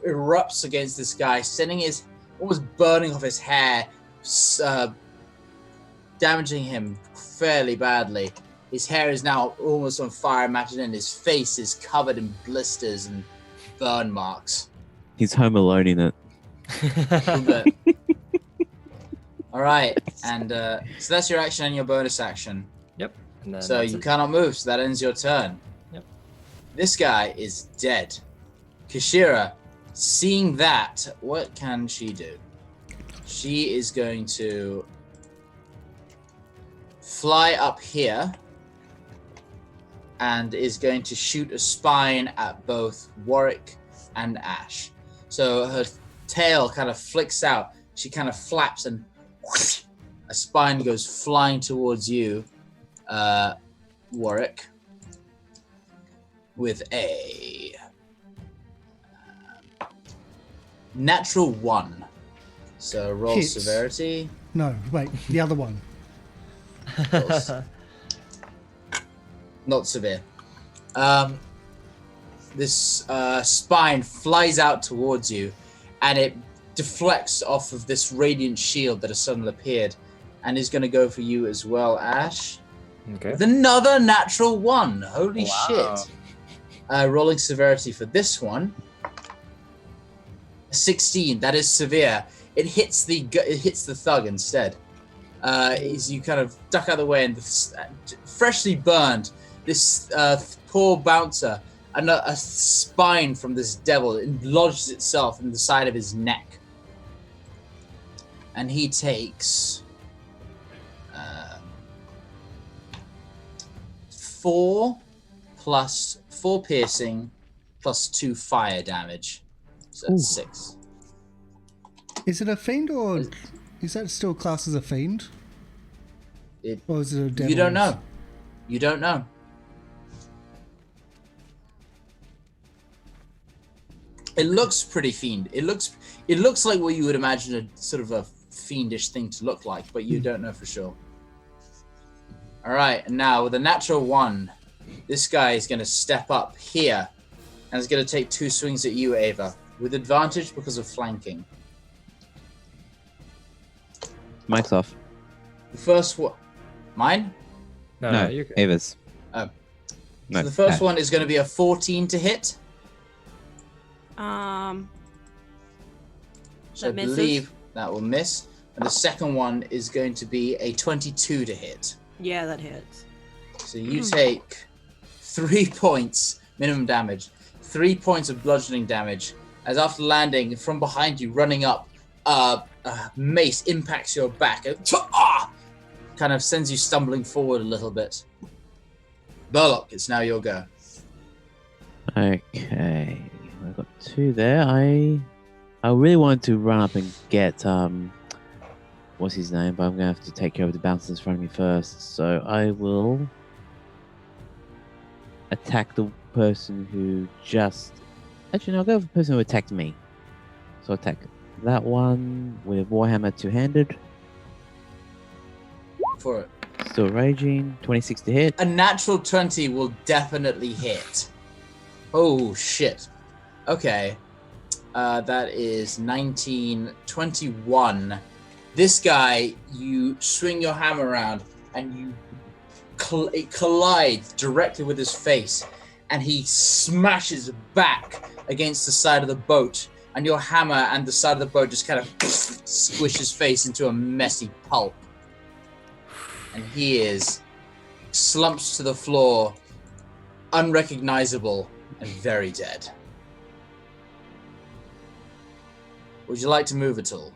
[SPEAKER 3] erupts against this guy, sending his, almost burning off his hair, damaging him fairly badly. His hair is now almost on fire, matted in. His face is covered in blisters and burn marks.
[SPEAKER 5] He's home alone in it.
[SPEAKER 3] All right, and so that's your action and your bonus action.
[SPEAKER 2] Yep. And then
[SPEAKER 3] So you cannot move, so that ends your turn.
[SPEAKER 2] Yep.
[SPEAKER 3] This guy is dead. Kashira, seeing that, what can she do? She is going to fly up here and is going to shoot a spine at both Warwick and Ash. So her tail kind of flicks out. She kind of flaps and whoosh, a spine goes flying towards you, Warwick, with a natural 1. So roll
[SPEAKER 1] Hits.
[SPEAKER 3] severity.
[SPEAKER 1] No, wait, the other one.
[SPEAKER 3] Not severe. This spine flies out towards you, and it deflects off of this radiant shield that has suddenly appeared, and is going to go for you as well, Ash.
[SPEAKER 2] Okay.
[SPEAKER 3] With another natural 1. Holy
[SPEAKER 2] Wow.
[SPEAKER 3] shit. Rolling severity for this one. 16. That is severe. It hits the thug instead. As you kind of duck out of the way, and freshly burned, this poor bouncer, and a spine from this devil, it lodges itself in the side of his neck. And he takes 4 piercing plus 2 fire damage. So that's 6.
[SPEAKER 1] Is it a fiend, or is that still classed as a fiend? Or is it a devil?
[SPEAKER 3] You don't know. You don't know. It looks pretty fiend. It looks like what you would imagine a sort of a fiendish thing to look like, but you don't know for sure. All right, and now with a natural 1, This guy is going to step up here and is going to take 2 swings at you, Ava, with advantage because of flanking.
[SPEAKER 5] Mike's off.
[SPEAKER 3] The first one... Mine?
[SPEAKER 2] No, you're good.
[SPEAKER 5] Ava's.
[SPEAKER 3] Oh.
[SPEAKER 5] No,
[SPEAKER 3] So the first
[SPEAKER 5] Ash.
[SPEAKER 3] one is going to be a 14 to hit. So I
[SPEAKER 4] That misses.
[SPEAKER 3] believe that will miss. And the second one is going to be a 22 to hit.
[SPEAKER 4] Yeah, that hits.
[SPEAKER 3] So you take 3 points minimum damage, 3 points of bludgeoning damage, as after landing from behind you, running up, a mace impacts your back, and kind of sends you stumbling forward a little bit. Burlock, it's now your go.
[SPEAKER 5] Okay, I've got 2 there. I really wanted to run up and get what's his name, but I'm gonna have to take care of the bouncers in front of me first. So I will attack the person who just. Actually, no, I'll go for the person who attacked me. So attack that one with Warhammer 2-handed.
[SPEAKER 3] For it.
[SPEAKER 5] Still raging. 26 to hit.
[SPEAKER 3] A natural 20 will definitely hit. Oh, shit. Okay. That is 19, 21. This guy, you swing your hammer around and you it collides directly with his face, and he smashes back against the side of the boat, and your hammer and the side of the boat just kind of squish his face into a messy pulp. And he is slumps to the floor, unrecognizable and very dead. Would you like to move at all?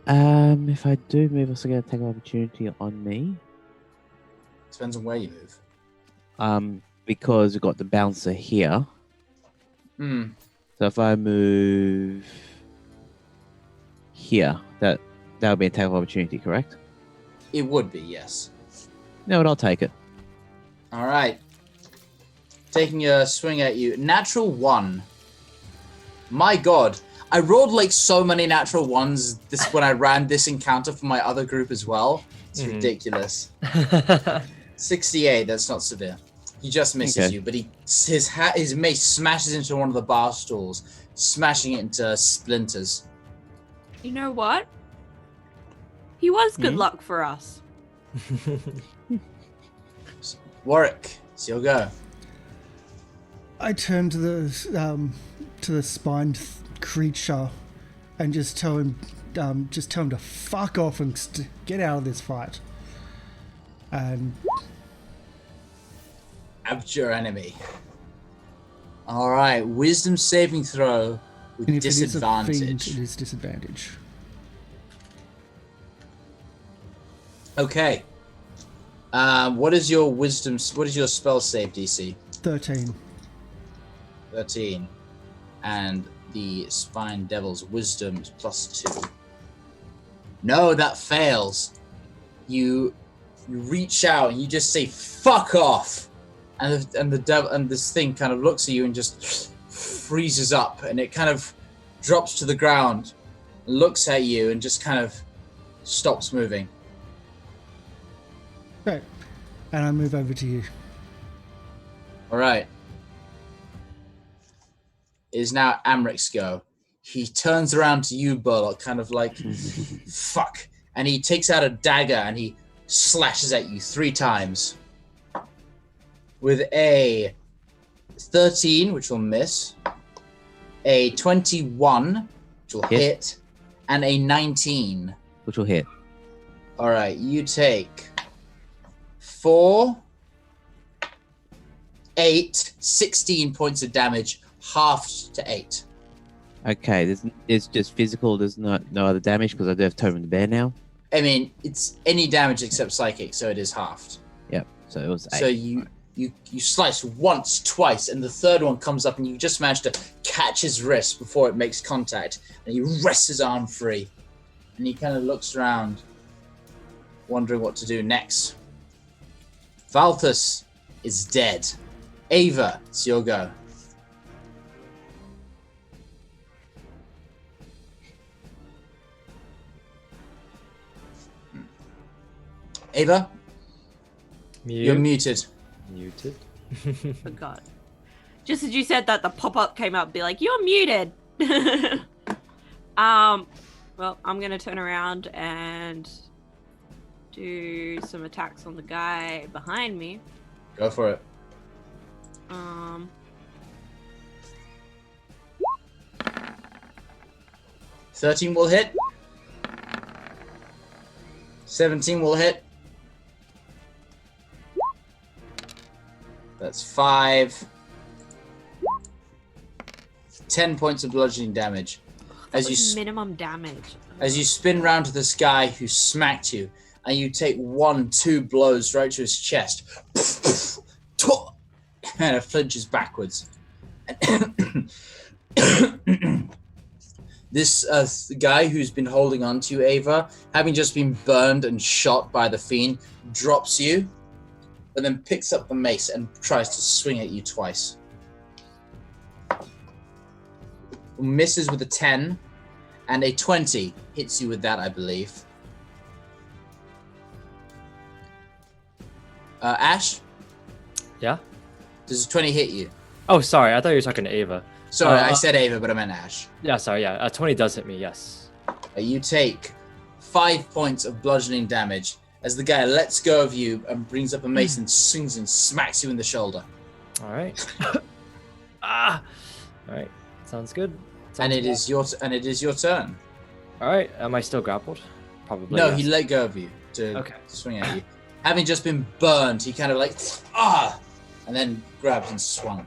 [SPEAKER 5] If I do move, I'm also going to take an opportunity on me.
[SPEAKER 3] Depends on where you move.
[SPEAKER 5] Because we've got the bouncer here.
[SPEAKER 3] Hmm.
[SPEAKER 5] So if I move here, that would be a attack of opportunity, correct?
[SPEAKER 3] It would be, yes.
[SPEAKER 5] No, but I'll take it.
[SPEAKER 3] All right. Taking a swing at you. Natural 1. My god. I rolled like so many natural 1s when I ran this encounter for my other group as well. It's ridiculous. 68, that's not severe. He just misses you, but his mace smashes into one of the bar stools, smashing it into splinters.
[SPEAKER 4] You know what? He was good luck for us.
[SPEAKER 3] Warwick, it's your go.
[SPEAKER 1] I turn to the spined creature and just tell him to fuck off and get out of this fight. And
[SPEAKER 3] Abjure enemy. All right, wisdom saving throw with
[SPEAKER 1] if
[SPEAKER 3] disadvantage.
[SPEAKER 1] it is a fiend, it is disadvantage.
[SPEAKER 3] Okay. What is your wisdom? What is your spell save DC?
[SPEAKER 1] 13.
[SPEAKER 3] 13. And the Spine Devil's wisdom is +2. No, that fails. You reach out and you just say "fuck off," and the devil and this thing kind of looks at you and just freezes up, and it kind of drops to the ground, looks at you, and just kind of stops moving.
[SPEAKER 1] Right. And I move over to you.
[SPEAKER 3] All right. It is now Amric's go. He turns around to you, Burlock, kind of like, fuck. And he takes out a dagger and he slashes at you 3 times. With a 13, which will miss, a 21, which will hit, and a 19.
[SPEAKER 5] Which will hit.
[SPEAKER 3] All right, you take 4, 8, 16 points of damage, halved to 8.
[SPEAKER 5] Okay, it's just physical. There's no other damage because I do have Tobin the Bear now.
[SPEAKER 3] I mean, it's any damage except psychic, so it is halved.
[SPEAKER 5] Yep. So it was 8.
[SPEAKER 3] So you slice once, twice, and the third one comes up, and you just manage to catch his wrist before it makes contact, and he wrests his arm free, and he kind of looks around, wondering what to do next. Valthus is dead. Ava, it's your go. Ava, you're muted.
[SPEAKER 2] Muted.
[SPEAKER 4] Forgot. Just as you said that, the pop-up came up, be like, "You're muted." Well, I'm gonna turn around and do some attacks on the guy behind me.
[SPEAKER 3] Go for it. 13 will hit. 17 will hit. That's 5. 10 points of bludgeoning damage.
[SPEAKER 4] That was minimum damage.
[SPEAKER 3] As you spin round to this guy who smacked you, and you take 2 blows right to his chest, and it flinches backwards. This guy who's been holding on to you, Ava, having just been burned and shot by the fiend, drops you, but then picks up the mace and tries to swing at you twice. Misses with a 10, and a 20 hits you with that, I believe. Ash?
[SPEAKER 2] Yeah?
[SPEAKER 3] Does a 20 hit you?
[SPEAKER 2] Oh, sorry. I thought you were talking to Ava.
[SPEAKER 3] Sorry, I said Ava, but I meant Ash.
[SPEAKER 2] Yeah, sorry. Yeah, 20 does hit me. Yes.
[SPEAKER 3] You take 5 points of bludgeoning damage as the guy lets go of you and brings up a mace and swings and smacks you in the shoulder.
[SPEAKER 2] All right. All right. Sounds good.
[SPEAKER 3] And it is your turn.
[SPEAKER 2] All right. Am I still grappled? Probably.
[SPEAKER 3] No,
[SPEAKER 2] yes.
[SPEAKER 3] he let go of you to
[SPEAKER 2] Okay.
[SPEAKER 3] swing at you. Having just been burned, he kind of and then grabbed and swung.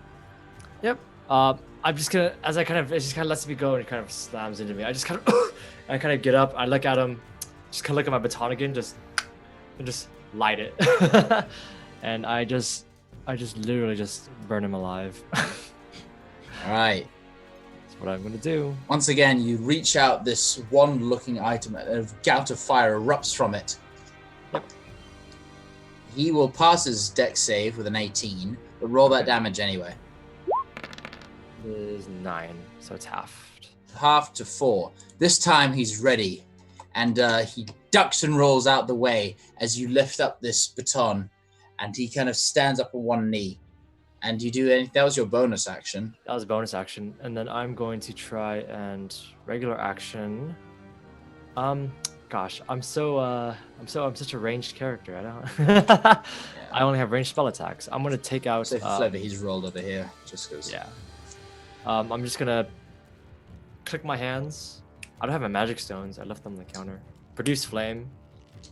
[SPEAKER 2] Yep. I'm just gonna, it just kind of lets me go and it kind of slams into me. I just kind of, I kind of get up. I look at him, just kind of look at my baton again, just light it, and I just literally just burn him alive.
[SPEAKER 3] All right.
[SPEAKER 2] That's what I'm gonna do.
[SPEAKER 3] Once again, you reach out this wand-looking item, and a gout of fire erupts from it.
[SPEAKER 2] Yep.
[SPEAKER 3] He will pass his dex save with an 18, but roll that damage anyway.
[SPEAKER 2] Is 9, so it's halved.
[SPEAKER 3] Half to 4. This time he's ready, and he ducks and rolls out the way as you lift up this baton, and he kind of stands up on one knee. And you do anything? That was your bonus action.
[SPEAKER 2] That was a bonus action, and then I'm going to try and regular action. Gosh, I'm such a ranged character. I don't. I only have ranged spell attacks. I'm gonna take out.
[SPEAKER 3] So Flavor, he's rolled over here, just goes.
[SPEAKER 2] Yeah. I'm just gonna click my hands. I don't have my magic stones. I left them on the counter. Produce flame,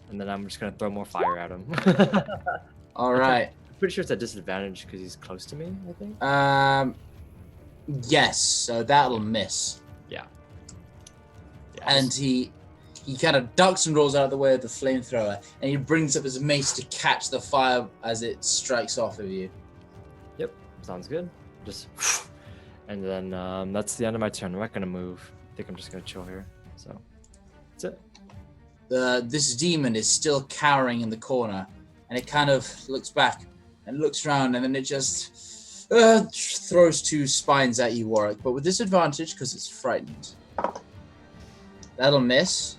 [SPEAKER 2] and then I'm just gonna throw more fire at him.
[SPEAKER 3] All right.
[SPEAKER 2] I'm pretty sure it's a disadvantage because he's close to me, I think.
[SPEAKER 3] Yes. So that'll miss.
[SPEAKER 2] Yeah.
[SPEAKER 3] And he kind of ducks and rolls out of the way of the flamethrower, and he brings up his mace to catch the fire as it strikes off of you.
[SPEAKER 2] Yep. Sounds good. Just. And then that's the end of my turn. I'm not gonna move. I think I'm just gonna chill here. So that's it.
[SPEAKER 3] This demon is still cowering in the corner, and it kind of looks back and looks around, and then it just throws 2 spines at you, Warwick, but with disadvantage because it's frightened. That'll miss.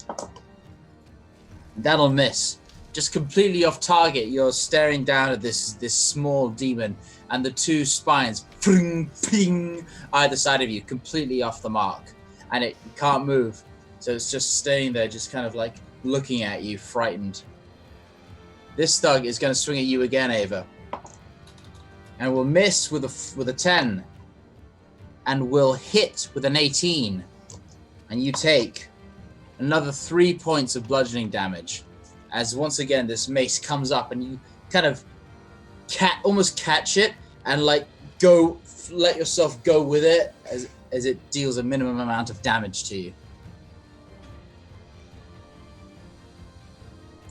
[SPEAKER 3] That'll miss. Just completely off target. You're staring down at this small demon, and the 2 spines, ping, ping, either side of you, completely off the mark, and it can't move. So it's just staying there, just kind of like looking at you, frightened. This thug is going to swing at you again, Ava, and will miss with a 10, and will hit with an 18, and you take another 3 points of bludgeoning damage. As once again this mace comes up and you kind of almost catch it and like let yourself go with it as it deals a minimum amount of damage to you.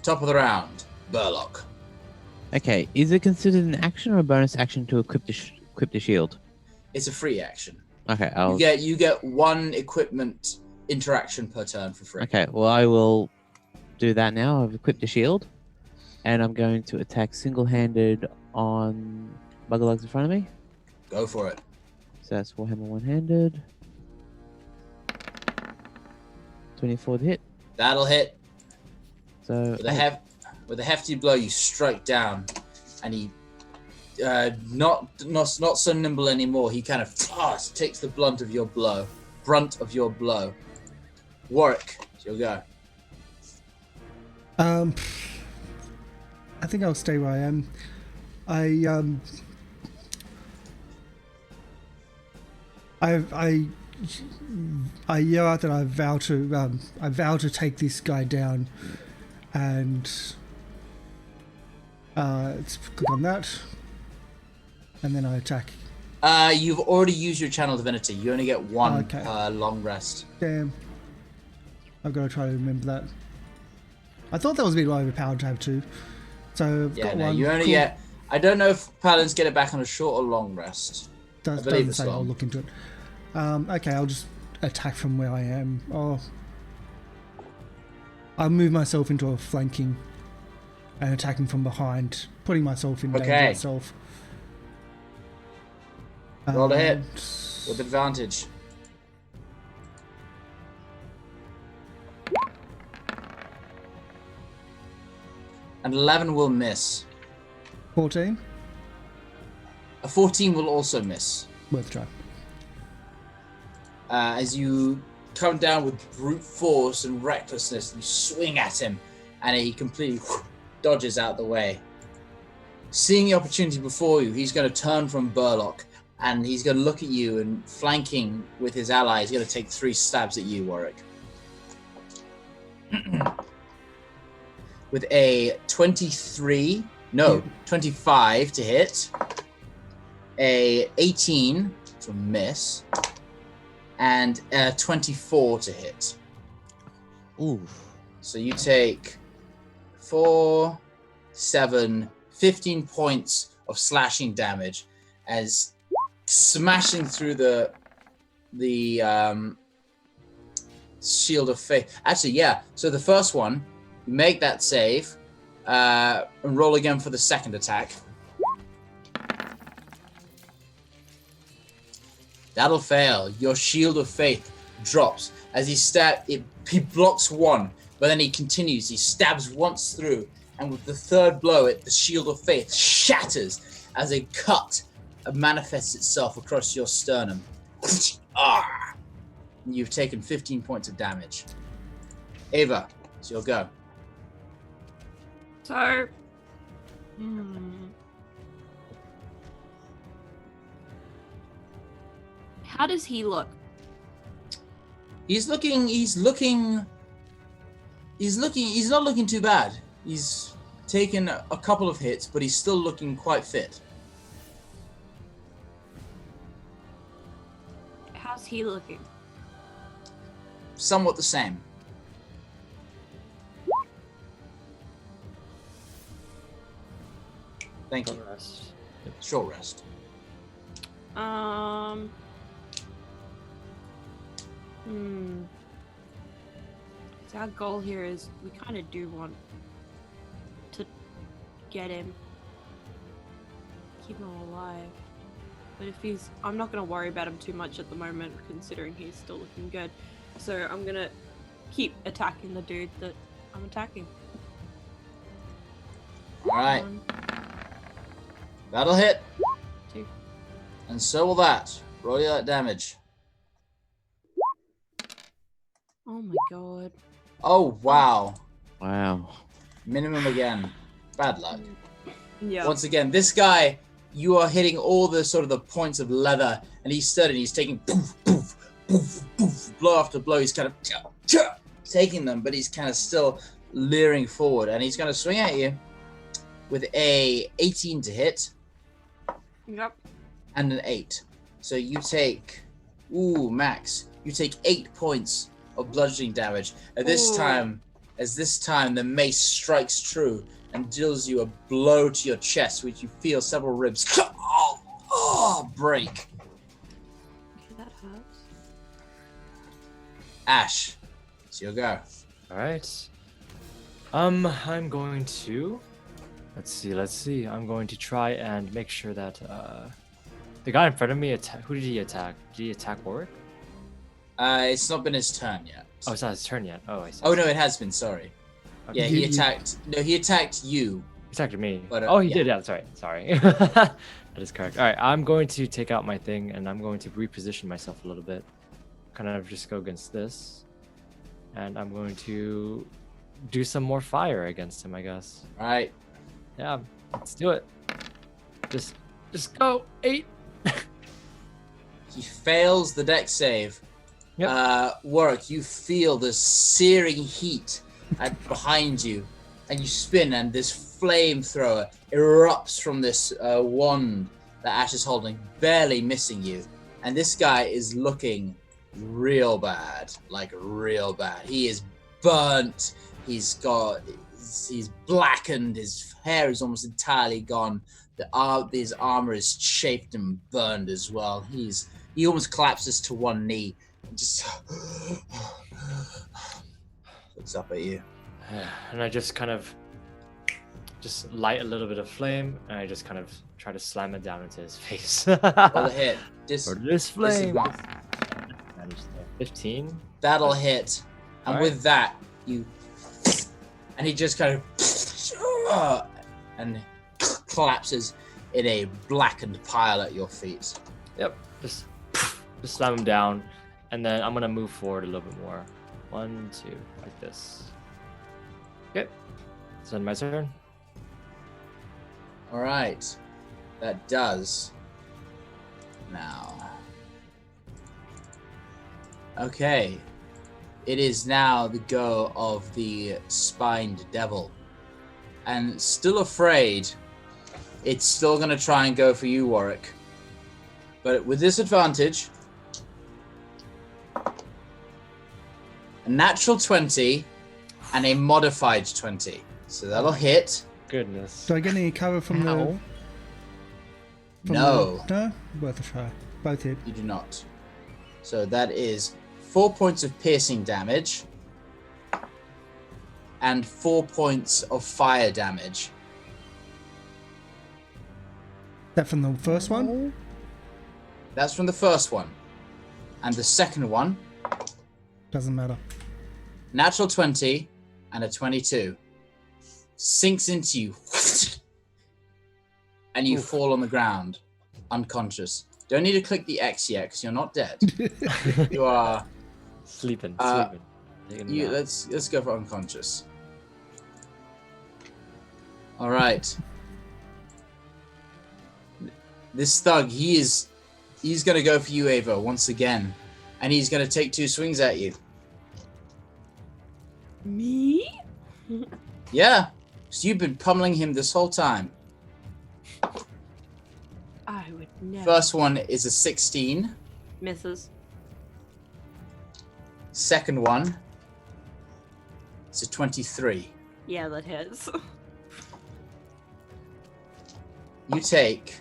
[SPEAKER 3] Top of the round, Burlock.
[SPEAKER 5] Okay, is it considered an action or a bonus action to equip the shield?
[SPEAKER 3] It's a free action.
[SPEAKER 5] Okay,
[SPEAKER 3] You get 1 equipment interaction per turn for free.
[SPEAKER 5] Okay, well I will do that now. I've equipped the shield, and I'm going to attack single-handed on Buggerlugs in front of me.
[SPEAKER 3] Go for it.
[SPEAKER 5] So that's Warhammer one-handed. 24 to hit.
[SPEAKER 3] That'll hit.
[SPEAKER 5] So
[SPEAKER 3] With a hefty blow, you strike down, and he not so nimble anymore. He kind of takes the brunt of your blow. Warwick, you'll go.
[SPEAKER 1] I think I'll stay where I am. I yell out that I vow to take this guy down, and let's click on that, and then I attack.
[SPEAKER 3] You've already used your channel divinity. You only get one
[SPEAKER 1] Okay.
[SPEAKER 3] long rest.
[SPEAKER 1] Damn, I've got to try to remember that. I thought that was a bit overpowered to have two, so I've got one.
[SPEAKER 3] You only
[SPEAKER 1] Cool.
[SPEAKER 3] get. I don't know if paladins get it back on a short or long rest. I believe
[SPEAKER 1] Doesn't
[SPEAKER 3] it's
[SPEAKER 1] say. I'll
[SPEAKER 3] long.
[SPEAKER 1] look into it. Okay, I'll just attack from where I am. I'll move myself into a flanking and attacking from behind, putting myself in danger
[SPEAKER 3] Okay.
[SPEAKER 1] itself.
[SPEAKER 3] Roll to hit
[SPEAKER 1] And-
[SPEAKER 3] with advantage. And 11 will miss.
[SPEAKER 1] 14.
[SPEAKER 3] A 14 will also miss.
[SPEAKER 1] Worth a try.
[SPEAKER 3] As you come down with brute force and recklessness, you swing at him, and he completely dodges out the way. Seeing the opportunity before you, he's going to turn from Burlock, and he's going to look at you, and flanking with his ally, he's going to take 3 stabs at you, Warwick. With a 25 to hit, a 18 to miss, and a 24 to hit.
[SPEAKER 5] Ooh.
[SPEAKER 3] So you take 4, 7, 15 points of slashing damage as smashing through the shield of faith. Actually, yeah. So the first one, you make that save, and roll again for the second attack. That'll fail. Your shield of faith drops as he blocks one, but then he continues. He stabs once through, and with the third blow, the shield of faith shatters as a cut manifests itself across your sternum. And you've taken 15 points of damage. Ava, it's your go.
[SPEAKER 4] So, how does he look?
[SPEAKER 3] He's not looking too bad. He's taken a couple of hits, but he's still looking quite fit.
[SPEAKER 4] How's he looking?
[SPEAKER 3] Somewhat the same. Thank you. Short rest.
[SPEAKER 4] So our goal here is we kind of do want to get him, keep him alive. But if I'm not going to worry about him too much at the moment, considering he's still looking good. So I'm going to keep attacking the dude that I'm attacking.
[SPEAKER 3] All right.
[SPEAKER 4] 1,
[SPEAKER 3] That'll hit.
[SPEAKER 4] 2.
[SPEAKER 3] And so will that. Roll you that damage.
[SPEAKER 4] Oh my god.
[SPEAKER 3] Oh, wow.
[SPEAKER 5] Wow.
[SPEAKER 3] Minimum again. Bad luck.
[SPEAKER 4] Yeah.
[SPEAKER 3] Once again, this guy, you are hitting all the sort of the points of leather, and he's studying. He's taking poof, poof, poof, poof, blow after blow. He's kind of taking them, but he's kind of still leering forward, and he's going to swing at you with a 18 to hit
[SPEAKER 4] Yep.
[SPEAKER 3] and an 8. So you take, max. You take 8 points of bludgeoning damage. At this time, the mace strikes true and deals you a blow to your chest, which you feel several ribs break.
[SPEAKER 4] Okay, that hurts.
[SPEAKER 3] Ash, it's your go.
[SPEAKER 2] All right. I'm going to. Let's see. I'm going to try and make sure that the guy in front of me. Who did he attack? Did he attack Warwick?
[SPEAKER 3] It's not been his turn yet.
[SPEAKER 2] Oh, it's not his turn yet. Oh, I see.
[SPEAKER 3] Oh no, it has been. Sorry.
[SPEAKER 2] Okay.
[SPEAKER 3] Yeah, he attacked. No, he attacked you
[SPEAKER 2] attacked me.
[SPEAKER 3] But,
[SPEAKER 2] oh, he
[SPEAKER 3] yeah.
[SPEAKER 2] did. Yeah, that's right. Sorry. That is correct. All right, I'm going to take out my thing and I'm going to reposition myself a little bit. Kind of just go against this, and I'm going to do some more fire against him, I guess.
[SPEAKER 3] Right.
[SPEAKER 2] Yeah, let's do it. Just go. 8.
[SPEAKER 3] He fails the deck save.
[SPEAKER 2] Yep.
[SPEAKER 3] Warwick, you feel this searing heat behind you, and you spin, and this flamethrower erupts from this wand that Ash is holding, barely missing you. And this guy is looking real bad, like real bad. He is burnt. He's blackened. His hair is almost entirely gone. His armor is chafed and burned as well. He almost collapses to one knee and just looks up at you.
[SPEAKER 2] And I just kind of light a little bit of flame, and I just kind of try to slam it down into his face.
[SPEAKER 3] Roll a hit.
[SPEAKER 2] For this flame.
[SPEAKER 3] This is
[SPEAKER 2] 15.
[SPEAKER 3] That'll hit. And
[SPEAKER 2] Alright.
[SPEAKER 3] with that, and he just kind of and collapses in a blackened pile at your feet.
[SPEAKER 2] Yep. Just slam him down, and then I'm gonna move forward a little bit more. 1, 2, like this. Okay. So then my turn.
[SPEAKER 3] All right, that does. Now, okay, it is now the go of the spined devil, and still afraid. It's still gonna try and go for you, Warwick, but with disadvantage. A natural 20 and a modified 20, so that'll hit.
[SPEAKER 2] Goodness.
[SPEAKER 1] Do I get any cover from
[SPEAKER 2] Ow.
[SPEAKER 3] No.
[SPEAKER 1] No? Worth a try. Both hit.
[SPEAKER 3] You do not. So that is 4 points of piercing damage and 4 points of fire damage.
[SPEAKER 1] That from the first one?
[SPEAKER 3] That's from the first one. And the second one,
[SPEAKER 1] Doesn't matter.
[SPEAKER 3] natural 20 and a 22. Sinks into you. And you fall on the ground, unconscious. Don't need to click the X yet, because you're not dead. You are...
[SPEAKER 2] Sleeping. Taking a
[SPEAKER 3] You,
[SPEAKER 2] nap.
[SPEAKER 3] let's go for unconscious. All right. This thug, he's gonna go for you, Ava, once again, and he's gonna take 2 swings at you.
[SPEAKER 4] Me?
[SPEAKER 3] Yeah, so you've been pummeling him this whole time.
[SPEAKER 4] I would never.
[SPEAKER 3] First one is a 16.
[SPEAKER 4] Misses.
[SPEAKER 3] Second one is a 23.
[SPEAKER 4] Yeah, that hits.
[SPEAKER 3] You take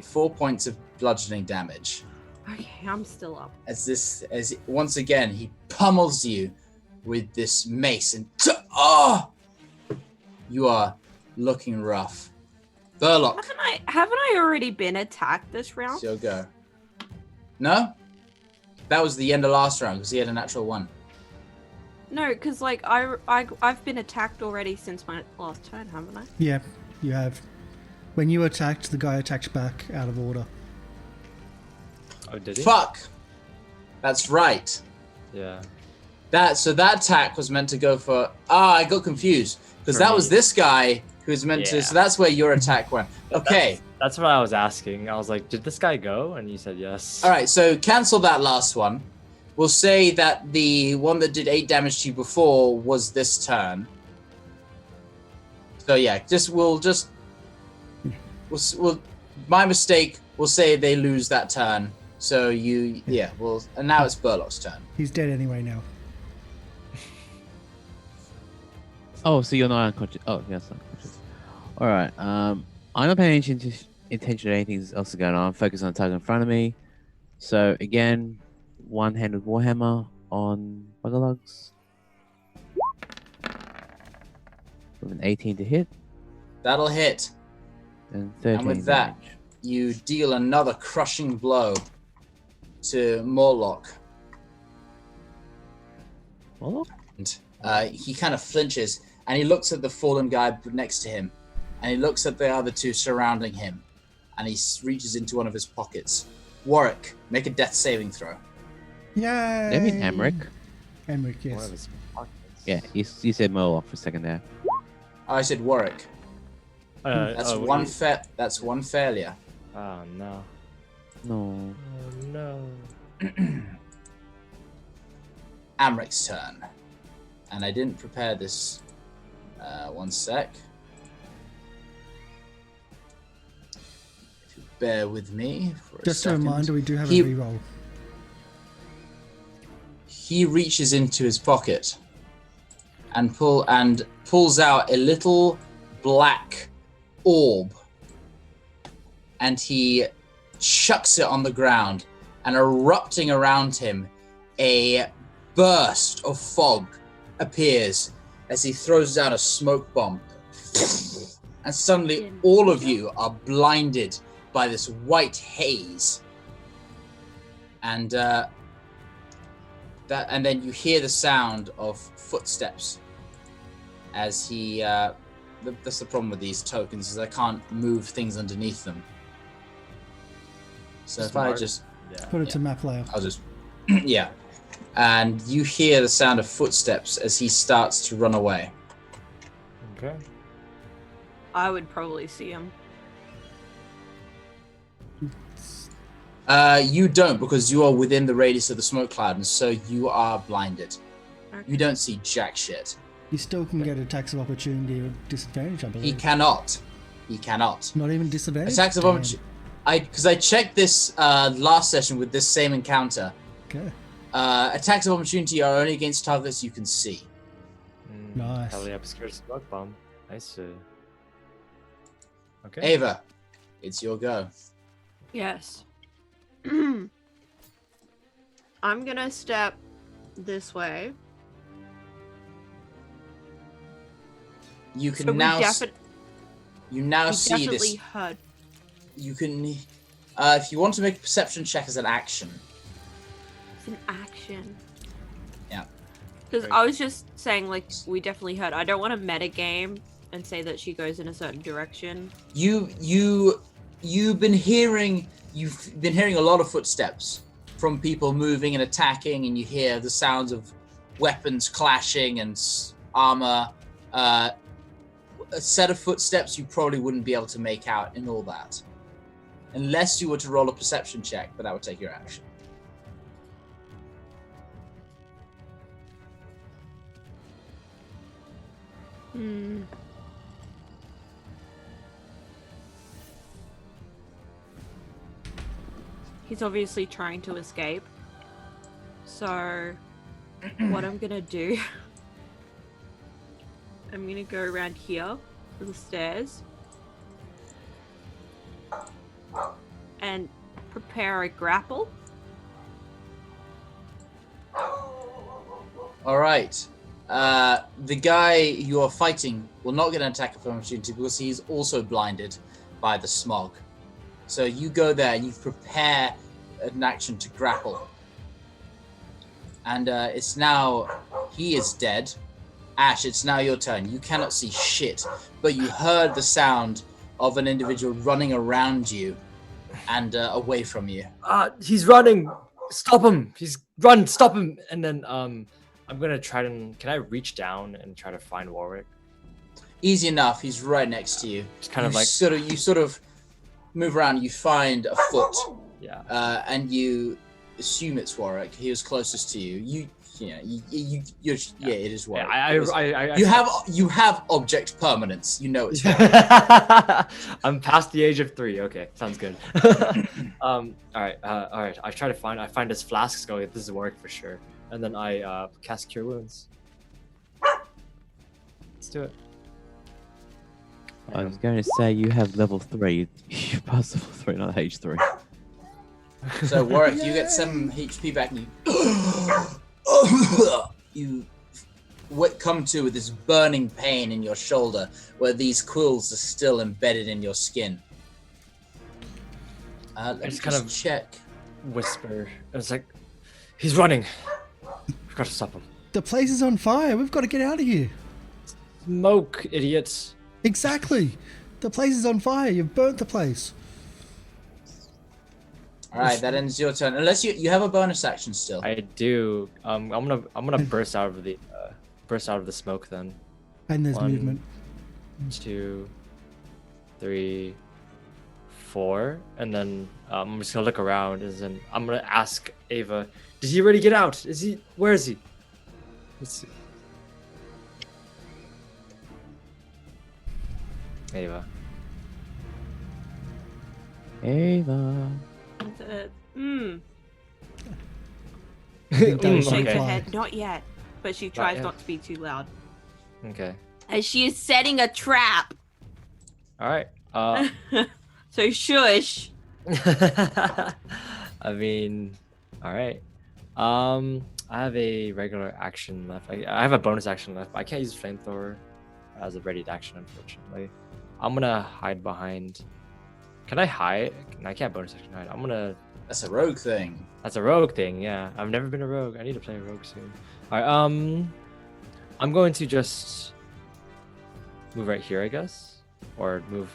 [SPEAKER 3] 4 points of bludgeoning damage.
[SPEAKER 4] Okay, I'm still up.
[SPEAKER 3] As once again he pummels you with this mace, and you are looking rough. Burlock,
[SPEAKER 4] Haven't I already been attacked this round?
[SPEAKER 3] it's your go. No, that was the end of last round because he had a natural 1.
[SPEAKER 4] No, because like I've been attacked already since my last turn, haven't I?
[SPEAKER 1] Yeah, you have. When you attacked, the guy attacked back out of order.
[SPEAKER 2] Oh, did he?
[SPEAKER 3] Fuck, that's right.
[SPEAKER 2] Yeah.
[SPEAKER 3] That attack was meant to go for. I got confused because
[SPEAKER 2] For
[SPEAKER 3] that
[SPEAKER 2] me.
[SPEAKER 3] was this guy who was meant to.
[SPEAKER 2] Yeah.
[SPEAKER 3] So that's where your attack went. Okay.
[SPEAKER 2] That's what I was asking. I was like, did this guy go? And you said yes.
[SPEAKER 3] All right, so cancel that last one. We'll say that the one that did 8 damage to you before was this turn. So yeah, we'll my mistake. We'll say they lose that turn. So and now it's Burlock's turn.
[SPEAKER 1] He's dead anyway now.
[SPEAKER 5] Oh, so you're not unconscious. Oh, yes, unconscious. All right. I'm not paying attention to anything else is going on. Focus on the target in front of me. So again, one-handed warhammer on Buggerlugs. With an 18 to hit
[SPEAKER 3] That'll hit.
[SPEAKER 5] and 13
[SPEAKER 3] And with that,
[SPEAKER 5] damage.
[SPEAKER 3] you deal another crushing blow to Morlock.
[SPEAKER 5] Warlock?
[SPEAKER 3] And he kind of flinches and he looks at the fallen guy next to him, and he looks at the other two surrounding him, and he reaches into one of his pockets. Warwick, make a death saving throw.
[SPEAKER 1] Yay!
[SPEAKER 5] I mean Emmerich.
[SPEAKER 1] Emmerich,
[SPEAKER 2] One of
[SPEAKER 1] yes.
[SPEAKER 2] his pockets.
[SPEAKER 5] Yeah, you said Moloch for a second there.
[SPEAKER 3] Oh, I said Warwick. That's That's one failure.
[SPEAKER 2] Oh no.
[SPEAKER 5] No.
[SPEAKER 2] Oh no.
[SPEAKER 3] Amric's turn. And I didn't prepare this. One sec. If you bear with me for a
[SPEAKER 1] Just a
[SPEAKER 3] second.
[SPEAKER 1] reminder, we do have
[SPEAKER 3] He-
[SPEAKER 1] a reroll.
[SPEAKER 3] He reaches into his pocket and pulls out a little black orb, and he chucks it on the ground, and erupting around him, a burst of fog appears as he throws down a smoke bomb. And suddenly all of you are blinded by this white haze. And and then you hear the sound of footsteps as he that's the problem with these tokens, is I can't move things underneath them. So if I
[SPEAKER 2] Smart.
[SPEAKER 3] just
[SPEAKER 2] Yeah.
[SPEAKER 1] Put it to map layer.
[SPEAKER 3] I'll just yeah. And you hear the sound of footsteps as he starts to run away.
[SPEAKER 2] Okay.
[SPEAKER 4] I would probably see him.
[SPEAKER 3] You don't, because you are within the radius of the smoke cloud, and so you are blinded.
[SPEAKER 4] Okay.
[SPEAKER 3] You don't see jack shit.
[SPEAKER 1] You still can get attacks of opportunity or disadvantage, I believe.
[SPEAKER 3] He cannot. He cannot.
[SPEAKER 1] Not even disadvantage?
[SPEAKER 3] Attacks of
[SPEAKER 1] Damn.
[SPEAKER 3] opportunity. Because I checked this last session with this same encounter.
[SPEAKER 1] Okay.
[SPEAKER 3] Attacks of opportunity are only against targets you can see.
[SPEAKER 1] Nice.
[SPEAKER 2] Hell yeah, obscured smoke bomb. Nice. Okay.
[SPEAKER 3] Ava, it's your go.
[SPEAKER 4] Yes. I'm gonna step this way.
[SPEAKER 3] You can
[SPEAKER 4] So
[SPEAKER 3] now.
[SPEAKER 4] we
[SPEAKER 3] You now
[SPEAKER 4] we
[SPEAKER 3] see
[SPEAKER 4] definitely
[SPEAKER 3] this.
[SPEAKER 4] heard.
[SPEAKER 3] You can. If you want to make a perception check as an action.
[SPEAKER 4] It's an action.
[SPEAKER 3] Yeah.
[SPEAKER 4] Because
[SPEAKER 2] Great.
[SPEAKER 4] I was just saying, like, we definitely heard. I don't want to metagame and say that she goes in a certain direction.
[SPEAKER 3] You've been hearing a lot of footsteps from people moving and attacking, and you hear the sounds of weapons clashing and armor. A set of footsteps you probably wouldn't be able to make out in all that, unless you were to roll a perception check, but that would take your action.
[SPEAKER 4] Hmm. He's obviously trying to escape. So, what I'm gonna do, I'm gonna go around here to the stairs and prepare a grapple.
[SPEAKER 3] All right. The guy you are fighting will not get an attack of opportunity because he's also blinded by the smog. So you go there and you prepare an action to grapple. And it's now, he is dead. Ash, it's now your turn. You cannot see shit, but you heard the sound of an individual running around you and away from you.
[SPEAKER 2] He's running. Stop him. Stop him. And then I'm gonna try to. Can I reach down and try to find Warwick?
[SPEAKER 3] Easy enough. He's right next to you.
[SPEAKER 2] Just kind of like.
[SPEAKER 3] You sort of move around. You find a foot,
[SPEAKER 2] Yeah.
[SPEAKER 3] and you assume it's Warwick. He was closest to you. Yeah, it is Warwick. You have object permanence. You know it's Warwick.
[SPEAKER 2] I'm past the age of 3. Okay, sounds good. All right. I find his flasks. Go. This is Warwick for sure. And then I cast Cure Wounds. Let's do it.
[SPEAKER 5] I was going to say you have level 3. You passed level 3, not H3.
[SPEAKER 3] So Warwick, you get 7 HP back, and you come to with this burning pain in your shoulder, where these quills are still embedded in your skin. Let me
[SPEAKER 2] just kind of
[SPEAKER 3] check.
[SPEAKER 2] Whisper. It's like, he's running. We've got to stop him.
[SPEAKER 1] The place is on fire. We've got to get out of here.
[SPEAKER 2] Smoke, idiots.
[SPEAKER 1] Exactly. The place is on fire. You've burnt the place.
[SPEAKER 3] All right, that ends your turn. Unless you have a bonus action still.
[SPEAKER 2] I do. I'm gonna burst out of the smoke then.
[SPEAKER 1] And there's
[SPEAKER 2] 1,
[SPEAKER 1] movement.
[SPEAKER 2] 2, 3, 4, and then I'm just gonna look around, and then I'm gonna ask Ava, "Did he already get out? Where is he?" Let's see. Ava.
[SPEAKER 5] Ava.
[SPEAKER 1] I think that was
[SPEAKER 4] Shakes her
[SPEAKER 1] implied.
[SPEAKER 4] head. Not yet. But she tries
[SPEAKER 2] yet.
[SPEAKER 4] not to be too loud.
[SPEAKER 2] Okay.
[SPEAKER 4] As she is setting a trap.
[SPEAKER 2] All right.
[SPEAKER 4] So shush.
[SPEAKER 2] I mean, all right. I have a regular action left. I have a bonus action left. But I can't use flamethrower as a ready action, unfortunately. I'm gonna hide behind. Can I hide? I can't bonus action hide. I'm gonna.
[SPEAKER 3] That's a rogue thing.
[SPEAKER 2] That's a rogue thing. Yeah, I've never been a rogue. I need to play a rogue soon. All right. I'm going to just move right here, I guess, or move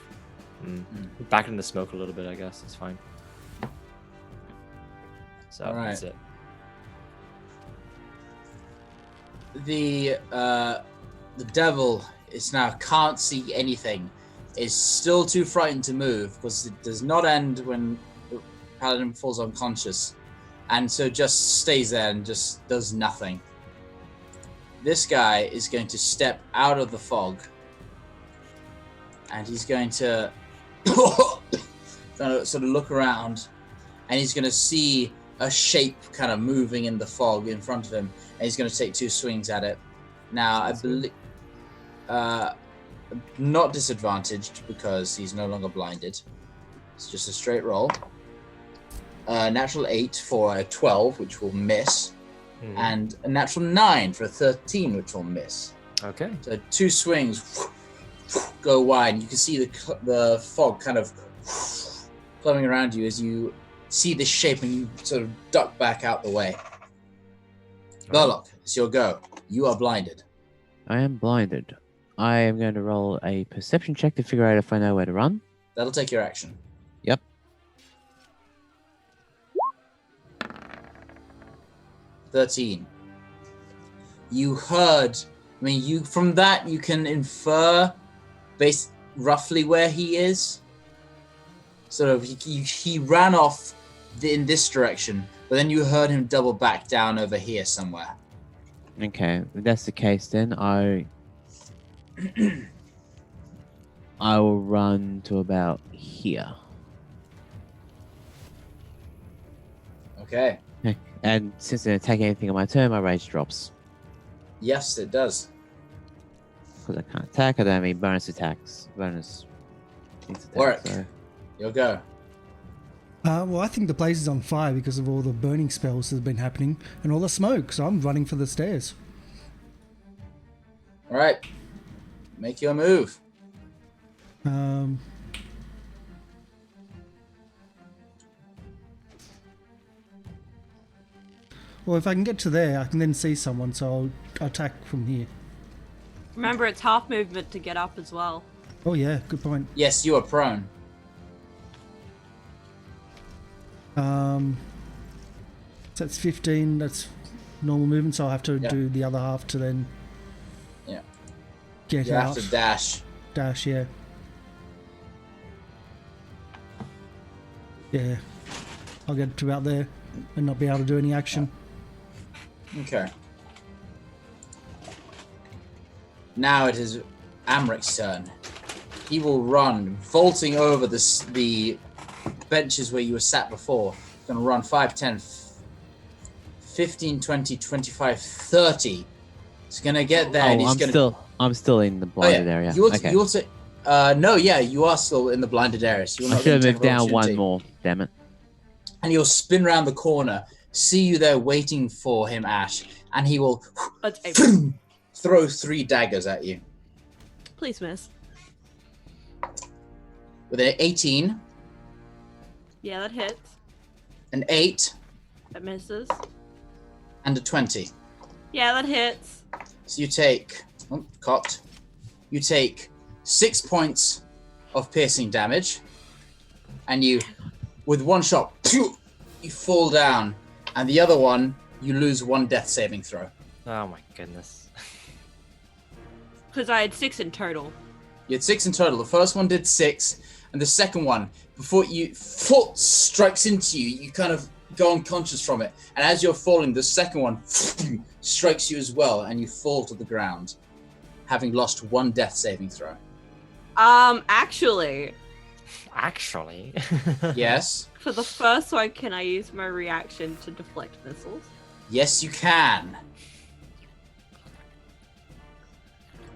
[SPEAKER 2] back in the smoke a little bit. I guess it's fine. So
[SPEAKER 3] All right.
[SPEAKER 2] that's it.
[SPEAKER 3] The devil is now can't see anything. Is still too frightened to move because it does not end when the paladin falls unconscious, and so just stays there and just does nothing. This guy is going to step out of the fog, and he's going to sort of look around, and he's going to see a shape kind of moving in the fog in front of him, and he's going to take 2 swings at it. Now, I believe not disadvantaged because he's no longer blinded. It's just a straight roll. Natural 8 for a 12, which will miss, and a natural 9 for a 13, which will miss.
[SPEAKER 2] Okay.
[SPEAKER 3] So 2 swings go wide, and you can see the fog kind of flowing around you as you see this shape, and you sort of duck back out the way. Burlock, it's your go. You are blinded.
[SPEAKER 5] I am blinded. I am going to roll a perception check to figure out if I know where to run.
[SPEAKER 3] That'll take your action.
[SPEAKER 5] Yep.
[SPEAKER 3] You heard. I mean, from that you can infer, roughly where he is. Sort of, he ran off in this direction, but then you heard him double back down over here somewhere.
[SPEAKER 5] Okay, if that's the case, then I will run to about here.
[SPEAKER 3] Okay.
[SPEAKER 5] And since I didn't take anything on my turn, my rage drops.
[SPEAKER 3] Yes, it does.
[SPEAKER 5] Because I can't attack, I don't have any bonus attacks. Bonus things attack,
[SPEAKER 3] Work.
[SPEAKER 5] so.
[SPEAKER 3] You'll go.
[SPEAKER 1] Well, I think the place is on fire because of all the burning spells that have been happening and all the smoke, so I'm running for the stairs.
[SPEAKER 3] All right. Make your move.
[SPEAKER 1] Well, if I can get to there, I can then see someone, so I'll attack from here.
[SPEAKER 4] Remember, it's half movement to get up as well.
[SPEAKER 1] Oh yeah, good point.
[SPEAKER 3] Yes, you are prone.
[SPEAKER 1] So that's 15, that's normal movement, so I'll have to
[SPEAKER 3] Yeah.
[SPEAKER 1] do the other half to then
[SPEAKER 3] Yeah.
[SPEAKER 1] get
[SPEAKER 3] You
[SPEAKER 1] out.
[SPEAKER 3] have to dash.
[SPEAKER 1] Dash, yeah. Yeah. I'll get to about there and not be able to do any action.
[SPEAKER 3] Okay. Now it is Amric's turn. He will run, vaulting over the benches where you were sat before. He's going to run 5, 10, 15, 20, 25, 30. He's going to get there and he's going to...
[SPEAKER 5] I'm still in the blinded area. Okay.
[SPEAKER 3] No, yeah, you are still in the blinded area. So you're
[SPEAKER 5] I
[SPEAKER 3] not
[SPEAKER 5] should have
[SPEAKER 3] gonna
[SPEAKER 5] moved
[SPEAKER 3] take an
[SPEAKER 5] down one
[SPEAKER 3] opportunity.
[SPEAKER 5] more, damn it.
[SPEAKER 3] And he'll spin around the corner, see you there waiting for him, Ash, and he will
[SPEAKER 4] That's April.
[SPEAKER 3] throw 3 daggers at you.
[SPEAKER 4] Please miss.
[SPEAKER 3] With an 18,
[SPEAKER 4] Yeah, that hits.
[SPEAKER 3] an 8,
[SPEAKER 4] That misses.
[SPEAKER 3] and a 20.
[SPEAKER 4] Yeah, that hits.
[SPEAKER 3] So you take, cocked, you take 6 points of piercing damage, and you, with one shot, you fall down, and the other one, you lose 1 death saving throw.
[SPEAKER 2] Oh my goodness.
[SPEAKER 4] Because I had 6 in total.
[SPEAKER 3] You had 6 in total. The first one did 6, and the second one, before you foot strikes into you, you kind of go unconscious from it, and as you're falling, the second one strikes you as well, and you fall to the ground, having lost 1 death saving throw.
[SPEAKER 4] Actually,
[SPEAKER 3] Yes.
[SPEAKER 4] for the first one, can I use my reaction to deflect missiles?
[SPEAKER 3] Yes, you can.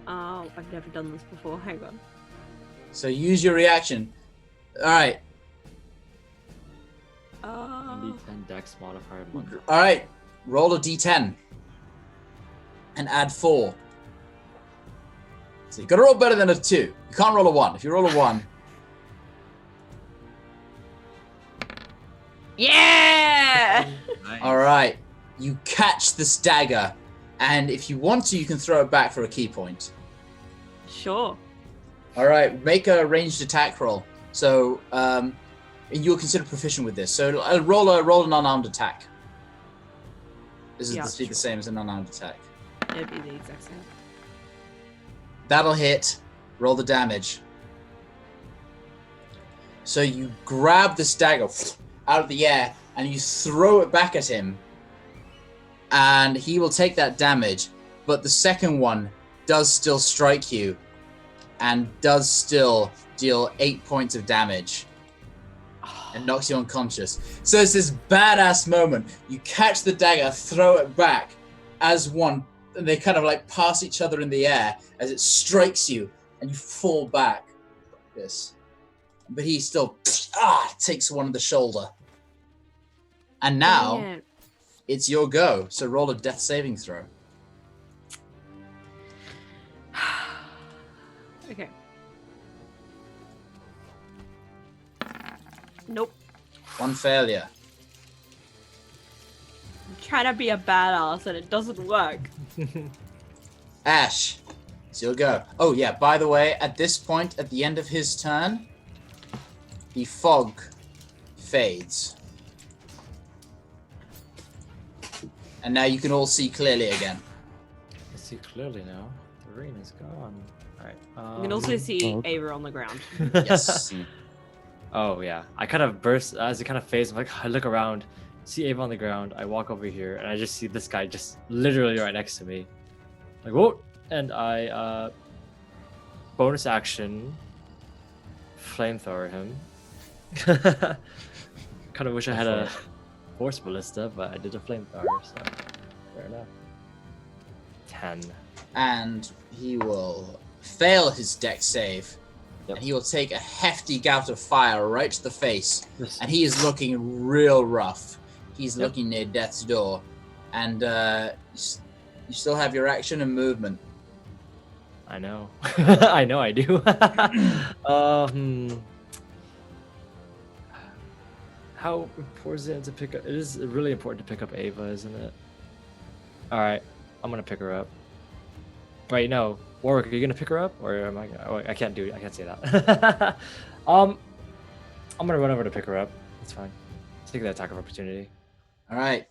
[SPEAKER 4] Oh, I've never done this before. Hang on.
[SPEAKER 3] So use your reaction. All right.
[SPEAKER 2] D10 Dex modifier.
[SPEAKER 3] All right. Roll a d10 and add 4. So you got to roll better than a 2. You can't roll a 1. If you roll a 1,
[SPEAKER 4] Yeah!
[SPEAKER 2] Nice.
[SPEAKER 3] all right. You catch this dagger, and if you want to, you can throw it back for a key point.
[SPEAKER 4] Sure.
[SPEAKER 3] All right. Make a ranged attack roll. So you'll consider proficient with this. So roll an unarmed attack. This is
[SPEAKER 4] Yeah,
[SPEAKER 3] the same as an unarmed attack.
[SPEAKER 4] It'd be the exact same.
[SPEAKER 3] That'll hit. Roll the damage. So you grab this dagger out of the air and you throw it back at him. And he will take that damage. But the second one does still strike you and does still deal 8 points of damage and knocks you unconscious. So it's this badass moment. You catch the dagger, throw it back as one, and they kind of like pass each other in the air as it strikes you, and you fall back like this. But he still takes one on the shoulder. And now
[SPEAKER 4] Dang it.
[SPEAKER 3] it's your go. So roll a death saving throw.
[SPEAKER 4] Okay. Nope.
[SPEAKER 3] 1 failure.
[SPEAKER 4] I'm trying to be a badass and it doesn't work.
[SPEAKER 3] Ash, it's your go. Oh yeah, by the way, at this point, at the end of his turn, the fog fades. And now you can all see clearly again.
[SPEAKER 2] I see clearly now. The rain is gone. Alright.
[SPEAKER 4] You can also see
[SPEAKER 5] oh.
[SPEAKER 4] Ava on the ground.
[SPEAKER 3] Yes.
[SPEAKER 2] Oh yeah. I kind of burst as it kind of fades. I'm like, I look around, see Ava on the ground. I walk over here and I just see this guy just literally right next to me. Like, whoa! And I bonus action flamethrower him. Kind of wish I had a force ballista, but I did a flamethrower, so fair enough. 10.
[SPEAKER 3] And he will fail his dex save.
[SPEAKER 2] Yep.
[SPEAKER 3] And he will take a hefty gout of fire right to the face.
[SPEAKER 2] Yes.
[SPEAKER 3] And he is looking real rough. He's
[SPEAKER 2] Yep.
[SPEAKER 3] looking near death's door. And you still have your action and movement.
[SPEAKER 2] I know. I know I do. How important is it to pick up? It is really important to pick up Ava, isn't it? Alright, I'm gonna pick her up. Wait, no. Warwick, are you gonna pick her up? Or am I gonna... Oh, I can't do it. I can't say that. I'm gonna run over to pick her up. That's fine. Take the attack of opportunity.
[SPEAKER 3] All right.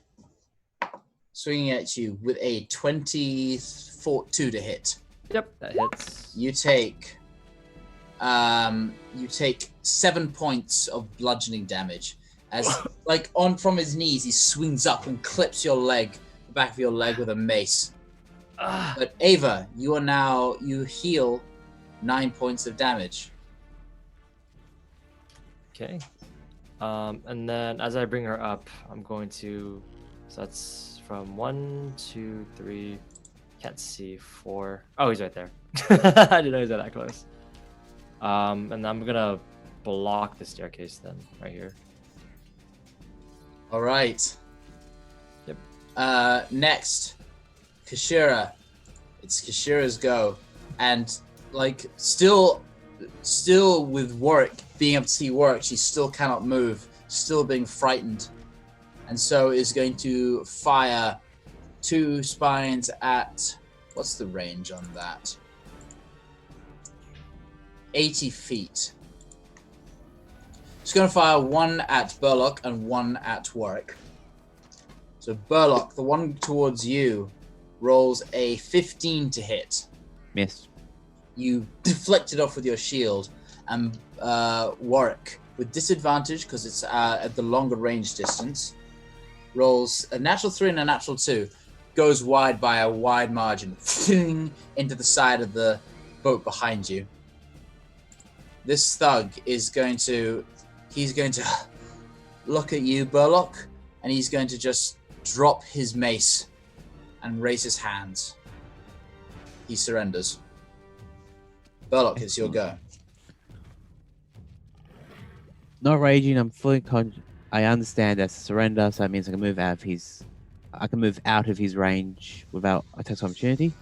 [SPEAKER 3] Swinging at you with a 24 2 to hit.
[SPEAKER 2] Yep, that hits.
[SPEAKER 3] You take 7 points of bludgeoning damage as like on from his knees he swings up and clips your leg, the back of your leg with a mace. But Ava, you heal 9 points of damage.
[SPEAKER 2] Okay. And then as I bring her up, I'm going to... So that's from 1, 2, 3... Can't see 4. Oh, he's right there. I didn't know he was that close. And I'm gonna block the staircase then, right here.
[SPEAKER 3] All right.
[SPEAKER 2] Yep.
[SPEAKER 3] Next, Kashira. It's Kashira's go, and like still with Warwick being able to see Warwick, she still cannot move, still being frightened, and so is going to fire 2 spines at. What's the range on that? 80 feet. It's going to fire one at Burlock and one at Warwick. So Burlock, the one towards you, rolls a 15 to hit.
[SPEAKER 5] Miss.
[SPEAKER 3] You deflect it off with your shield, and Warwick, with disadvantage because it's at the longer range distance, rolls a natural 3 and a natural 2, goes wide by a wide margin, into the side of the boat behind you. This thug is going to look at you, Burlock, and he's going to just drop his mace and raise his hands. He surrenders. Burlock, it's your go.
[SPEAKER 5] Not raging. I'm fully I understand that's a surrender, so that means I can move out of his range without attacks of opportunity.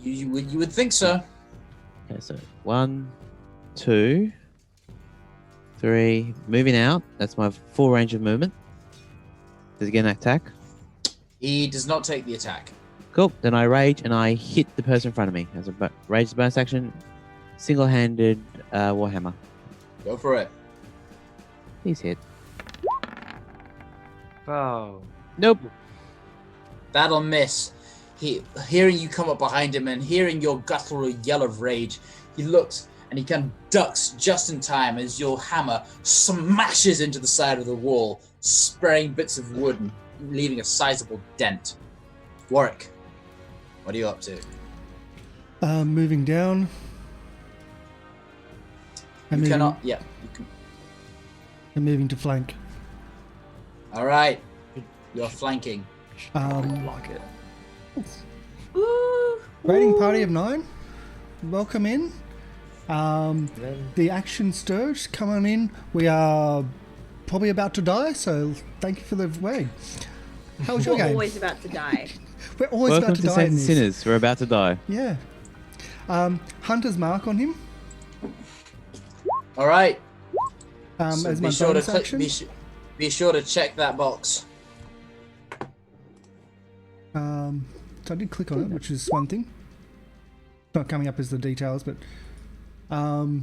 [SPEAKER 3] You would think so.
[SPEAKER 5] Okay, so 1, 2, 3. Moving out. That's my full range of movement. Does he get an attack?
[SPEAKER 3] He does not take the attack.
[SPEAKER 5] Cool. Then I rage and I hit the person in front of me. As a rage bonus action, single-handed warhammer.
[SPEAKER 3] Go for it.
[SPEAKER 5] Please hit.
[SPEAKER 2] Oh.
[SPEAKER 5] Nope.
[SPEAKER 3] That'll miss. Hearing you come up behind him and hearing your guttural yell of rage, he looks and he kind of ducks just in time as your hammer smashes into the side of the wall, spraying bits of wood and leaving a sizable dent. Warwick, what are you up to?
[SPEAKER 1] Moving down.
[SPEAKER 3] You cannot. Yeah. You can.
[SPEAKER 1] I'm moving to flank.
[SPEAKER 3] All right. You're flanking.
[SPEAKER 2] Block it.
[SPEAKER 4] Ooh.
[SPEAKER 1] Raiding party of 9. Welcome in.
[SPEAKER 2] Then
[SPEAKER 1] The action stirs. Come on in. We are probably about to die, so thank you for the raid. How was your
[SPEAKER 4] We're
[SPEAKER 1] game?
[SPEAKER 4] always about to die.
[SPEAKER 1] We're always
[SPEAKER 5] Welcome
[SPEAKER 1] about to
[SPEAKER 5] to
[SPEAKER 1] die in
[SPEAKER 5] Saints and
[SPEAKER 1] this.
[SPEAKER 5] Sinners. We're about to die.
[SPEAKER 1] Yeah. Hunter's mark on him.
[SPEAKER 3] All right.
[SPEAKER 1] As
[SPEAKER 3] So
[SPEAKER 1] my
[SPEAKER 3] be sure to
[SPEAKER 1] bonus
[SPEAKER 3] click.
[SPEAKER 1] action.
[SPEAKER 3] Be sure to check that box.
[SPEAKER 1] So I did click on it, which is one thing. Not coming up as the details, but so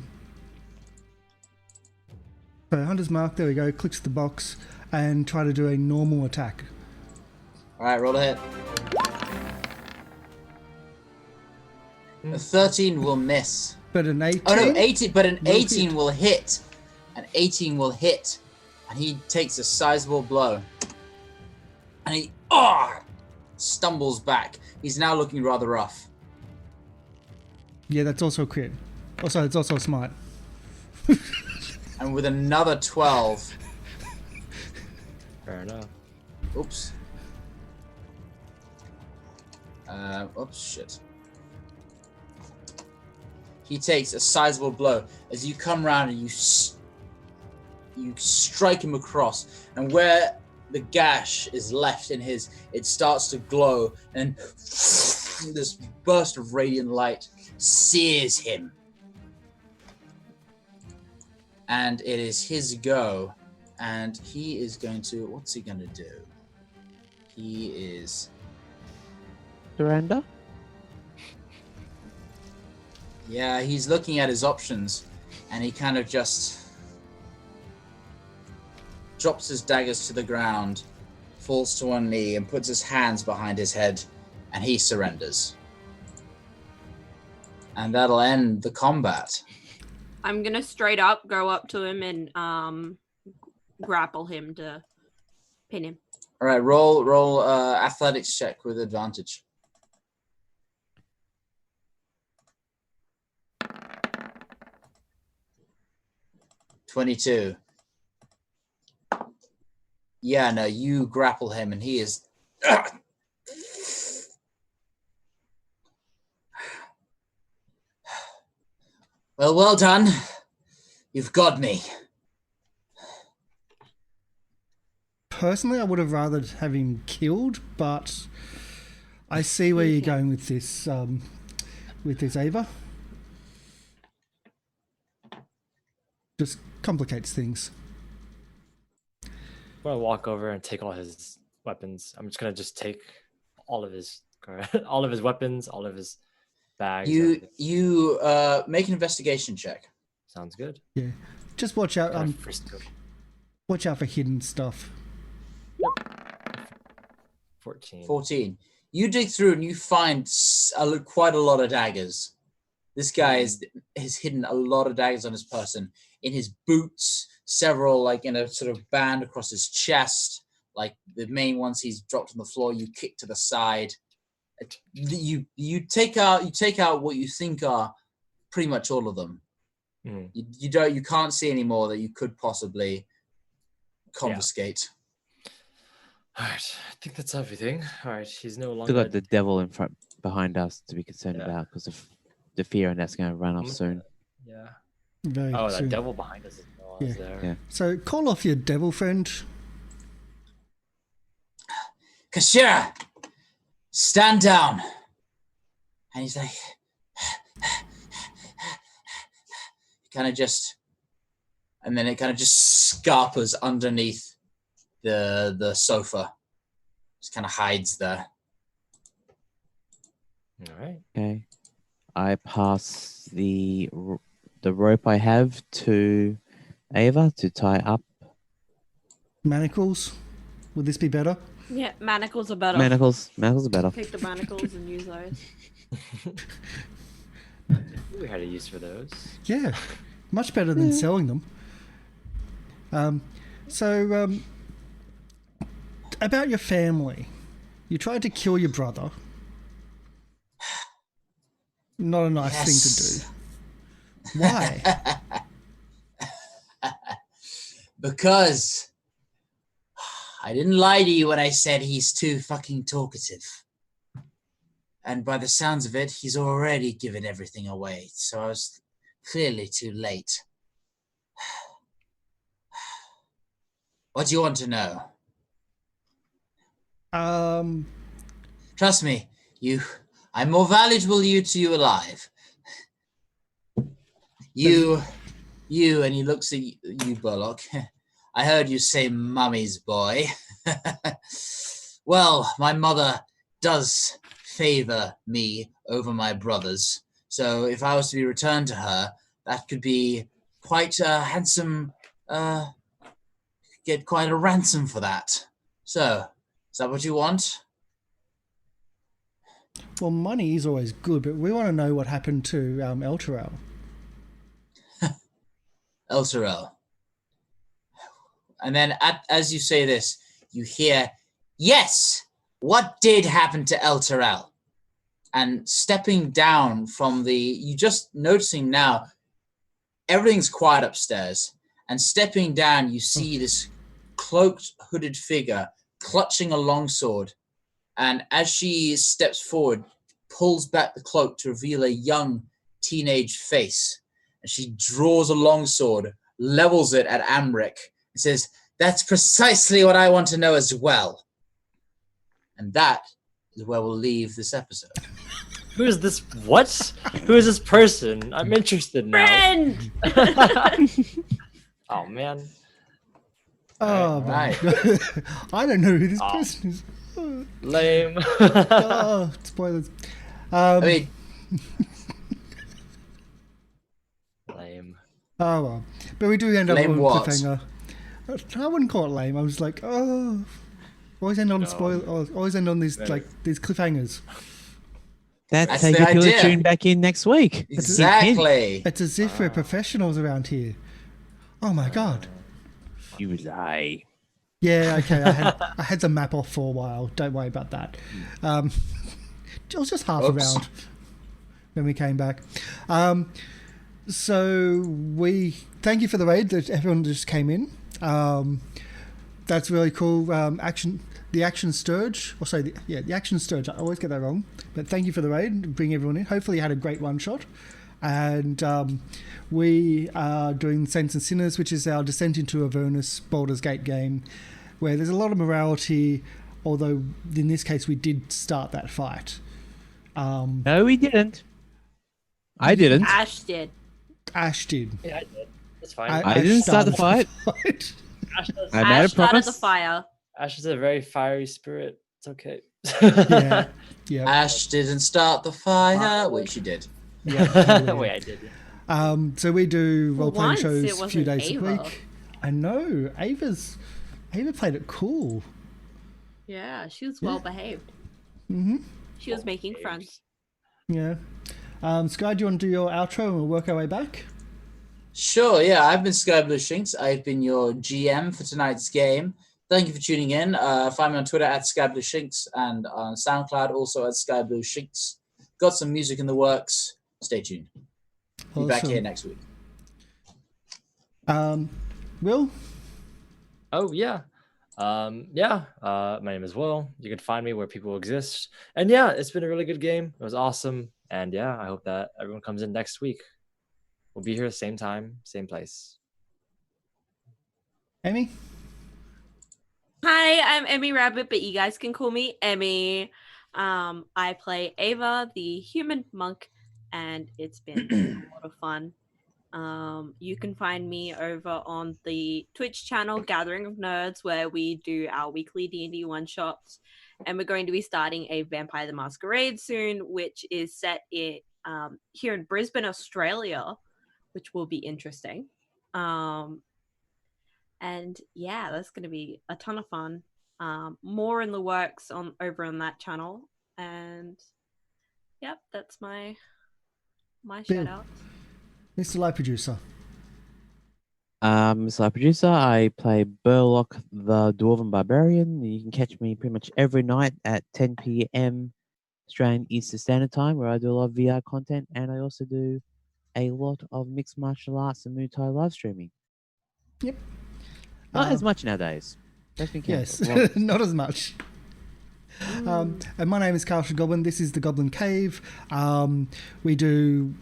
[SPEAKER 1] Hunter's mark. There we go. Clicks the box and try to do a normal attack.
[SPEAKER 3] All right, roll a hit. A 13 will miss.
[SPEAKER 1] But an 18.
[SPEAKER 3] Oh no, 18. But an
[SPEAKER 1] will
[SPEAKER 3] 18
[SPEAKER 1] hit.
[SPEAKER 3] will hit. An 18 will hit, and he takes a sizable blow. And he stumbles back. He's now looking rather rough.
[SPEAKER 1] Yeah, that's also a crit. Also, it's also a smite.
[SPEAKER 3] And with another 12.
[SPEAKER 2] fair enough.
[SPEAKER 3] Oops. Oops, shit. He takes a sizable blow as you come round and you strike him across, and where the gash is left in his, it starts to glow, and this burst of radiant light sears him. And it is his go, and he is going to, what's he going to do? He is,
[SPEAKER 5] Surrender?
[SPEAKER 3] yeah, he's looking at his options, and he kind of just drops his daggers to the ground, falls to one knee, and puts his hands behind his head, and he surrenders. And that'll end the combat.
[SPEAKER 4] I'm gonna straight up go up to him and grapple him to pin him.
[SPEAKER 3] All right, roll athletics check with advantage. $22. Yeah, no, you grapple him, and he is. Well done. You've got me.
[SPEAKER 1] Personally, I would have rather have him killed, but I see where you're going with this Ava. Just complicates things.
[SPEAKER 2] I'm gonna walk over and take all his weapons. I'm just gonna take all of his all of his weapons, all of his bags.
[SPEAKER 3] You
[SPEAKER 2] everything.
[SPEAKER 3] you make an investigation check.
[SPEAKER 2] Sounds good.
[SPEAKER 1] Yeah. Just watch out.
[SPEAKER 2] Gotta frisk them.
[SPEAKER 1] Watch out for hidden stuff.
[SPEAKER 2] 14.
[SPEAKER 3] 14. You dig through and you find quite a lot of daggers. This guy has hidden a lot of daggers on his person, in his boots, several like in a sort of band across his chest. Like the main ones he's dropped on the floor, you kick to the side. You take out what you think are pretty much all of them.
[SPEAKER 2] Mm.
[SPEAKER 3] You can't see any more that you could possibly confiscate.
[SPEAKER 2] All right, I think that's everything. All right, he's no longer.
[SPEAKER 5] Still got the devil in front behind us to be concerned
[SPEAKER 2] Yeah.
[SPEAKER 5] about because of the fear, and that's going to run off
[SPEAKER 2] I'm
[SPEAKER 5] soon.
[SPEAKER 2] Yeah.
[SPEAKER 1] Very
[SPEAKER 2] Oh,
[SPEAKER 1] soon.
[SPEAKER 2] that devil behind us is no
[SPEAKER 1] Yeah.
[SPEAKER 2] there.
[SPEAKER 5] Yeah.
[SPEAKER 1] So call off your devil friend.
[SPEAKER 3] Kashira, stand down. And he's like, and then it kind of just scarpers underneath the sofa. Just kind of hides there.
[SPEAKER 2] All right.
[SPEAKER 5] Okay. I pass the rope I have to Ava to tie up.
[SPEAKER 1] Manacles. Would this be better?
[SPEAKER 4] Yeah, manacles are better.
[SPEAKER 5] Manacles are better.
[SPEAKER 4] Take the manacles and use those.
[SPEAKER 2] We had a use for those.
[SPEAKER 1] Yeah. Much better than selling them. About your family. You tried to kill your brother. Not a nice thing to do. Why?
[SPEAKER 3] Because I didn't lie to you when I said he's too fucking talkative. And by the sounds of it, he's already given everything away. So I was clearly too late. What do you want to know? Trust me, I'm more valuable to you alive. You, and he looks at you, Burlock. I heard you say mummy's boy. Well, my mother does favor me over my brothers. So if I was to be returned to her, that could be quite a handsome, get quite a ransom for that. So, is that what you want?
[SPEAKER 1] Well, money is always good, but we want to know what happened to El Terrell.
[SPEAKER 3] El Terrell. And then as you say this, you hear, yes, what did happen to El Terrell? And stepping down from you just noticing now, everything's quiet upstairs. And stepping down, you see this cloaked, hooded figure clutching a longsword. And as she steps forward, pulls back the cloak to reveal a young teenage face. And she draws a longsword, levels it at Amric, and says, that's precisely what I want to know as well. And that is where we'll leave this episode.
[SPEAKER 2] Who is this? What? Who is this person? I'm interested now.
[SPEAKER 4] Friend!
[SPEAKER 2] Oh, man.
[SPEAKER 1] Oh,
[SPEAKER 3] Right.
[SPEAKER 1] I don't know who this person is.
[SPEAKER 2] Lame.
[SPEAKER 1] Oh, spoilers.
[SPEAKER 3] I mean,
[SPEAKER 2] Lame.
[SPEAKER 1] Oh well, but we do end up
[SPEAKER 3] Lame
[SPEAKER 1] on a
[SPEAKER 3] what?
[SPEAKER 1] cliffhanger. I wouldn't call it lame. I was like, oh, always end on always end on these these cliffhangers.
[SPEAKER 5] That's
[SPEAKER 3] That's
[SPEAKER 5] how
[SPEAKER 3] the
[SPEAKER 5] you
[SPEAKER 3] idea.
[SPEAKER 5] tune back in next week.
[SPEAKER 3] exactly.
[SPEAKER 1] It's as if we're professionals around here. Oh my god.
[SPEAKER 5] You lie.
[SPEAKER 1] Yeah, okay. I had the map off for a while. Don't worry about that. It was just half
[SPEAKER 3] Oops.
[SPEAKER 1] around when we came back. So we thank you for the raid that everyone just came in. That's really cool. The action sturge. The action sturge. I always get that wrong. But thank you for the raid. Bring everyone in. Hopefully you had a great one shot. And we are doing Saints and Sinners, which is our Descent into Avernus Baldur's Gate game, where there's a lot of morality, although in this case we did start that fight.
[SPEAKER 5] No, we didn't. I didn't.
[SPEAKER 4] Ash did.
[SPEAKER 1] Ash did.
[SPEAKER 2] Yeah, I did. That's fine.
[SPEAKER 5] I didn't start the fight.
[SPEAKER 2] Ash, does,
[SPEAKER 5] I made
[SPEAKER 4] Ash
[SPEAKER 5] a
[SPEAKER 4] started
[SPEAKER 5] promise.
[SPEAKER 4] the fire.
[SPEAKER 2] Ash is a very fiery spirit. It's okay.
[SPEAKER 1] Yeah. Yeah.
[SPEAKER 3] Ash didn't start the fire, which she did.
[SPEAKER 1] Yeah. Totally.
[SPEAKER 2] Wait, I did. Yeah.
[SPEAKER 1] So we do
[SPEAKER 4] For
[SPEAKER 1] role playing
[SPEAKER 4] once, it
[SPEAKER 1] shows a few
[SPEAKER 4] wasn't
[SPEAKER 1] days a
[SPEAKER 4] Ava.
[SPEAKER 1] week. I know Ava played it cool.
[SPEAKER 4] Yeah, she was
[SPEAKER 1] Yeah.
[SPEAKER 4] well behaved.
[SPEAKER 1] Mm-hmm.
[SPEAKER 4] She was making friends.
[SPEAKER 1] Yeah. Sky, do you want to do your outro and we'll work our way back?
[SPEAKER 3] Sure, yeah. I've been Sky Blue Shinks. I've been your GM for tonight's game. Thank you for tuning in. Find me on Twitter at Sky Blue Shinks and on SoundCloud also at Sky Blue Shinks. Got some music in the works. Stay tuned. Be back here next week.
[SPEAKER 1] Will?
[SPEAKER 2] Oh yeah. My name is Will. You can find me where people exist. And yeah, it's been a really good game. It was awesome. And yeah, I hope that everyone comes in next week. We'll be here same time, same place.
[SPEAKER 1] Emmy?
[SPEAKER 4] Hi, I'm Emmy Rabbit, but you guys can call me Emmy. I play Ava, the human monk, and it's been a lot of fun. You can find me over on the Twitch channel Gathering of Nerds, where we do our weekly D&D one-shots, and we're going to be starting a Vampire the Masquerade soon, which is set here in Brisbane, Australia, which will be interesting. And yeah, that's going to be a ton of fun. More in the works over on that channel, and yep, that's my
[SPEAKER 1] Bill.
[SPEAKER 4] shout out.
[SPEAKER 1] Mr. Light Producer.
[SPEAKER 5] Mr. Light Producer, I play Burlock the Dwarven Barbarian. You can catch me pretty much every night at 10 p.m. Australian Eastern Standard Time, where I do a lot of VR content, and I also do a lot of mixed martial arts and Muay Thai live streaming.
[SPEAKER 1] Yep.
[SPEAKER 5] Not as much nowadays. That's been
[SPEAKER 1] Yes,
[SPEAKER 5] cancelled.
[SPEAKER 1] not as much. And my name is Carlton Goblin. This is the Goblin Cave. We do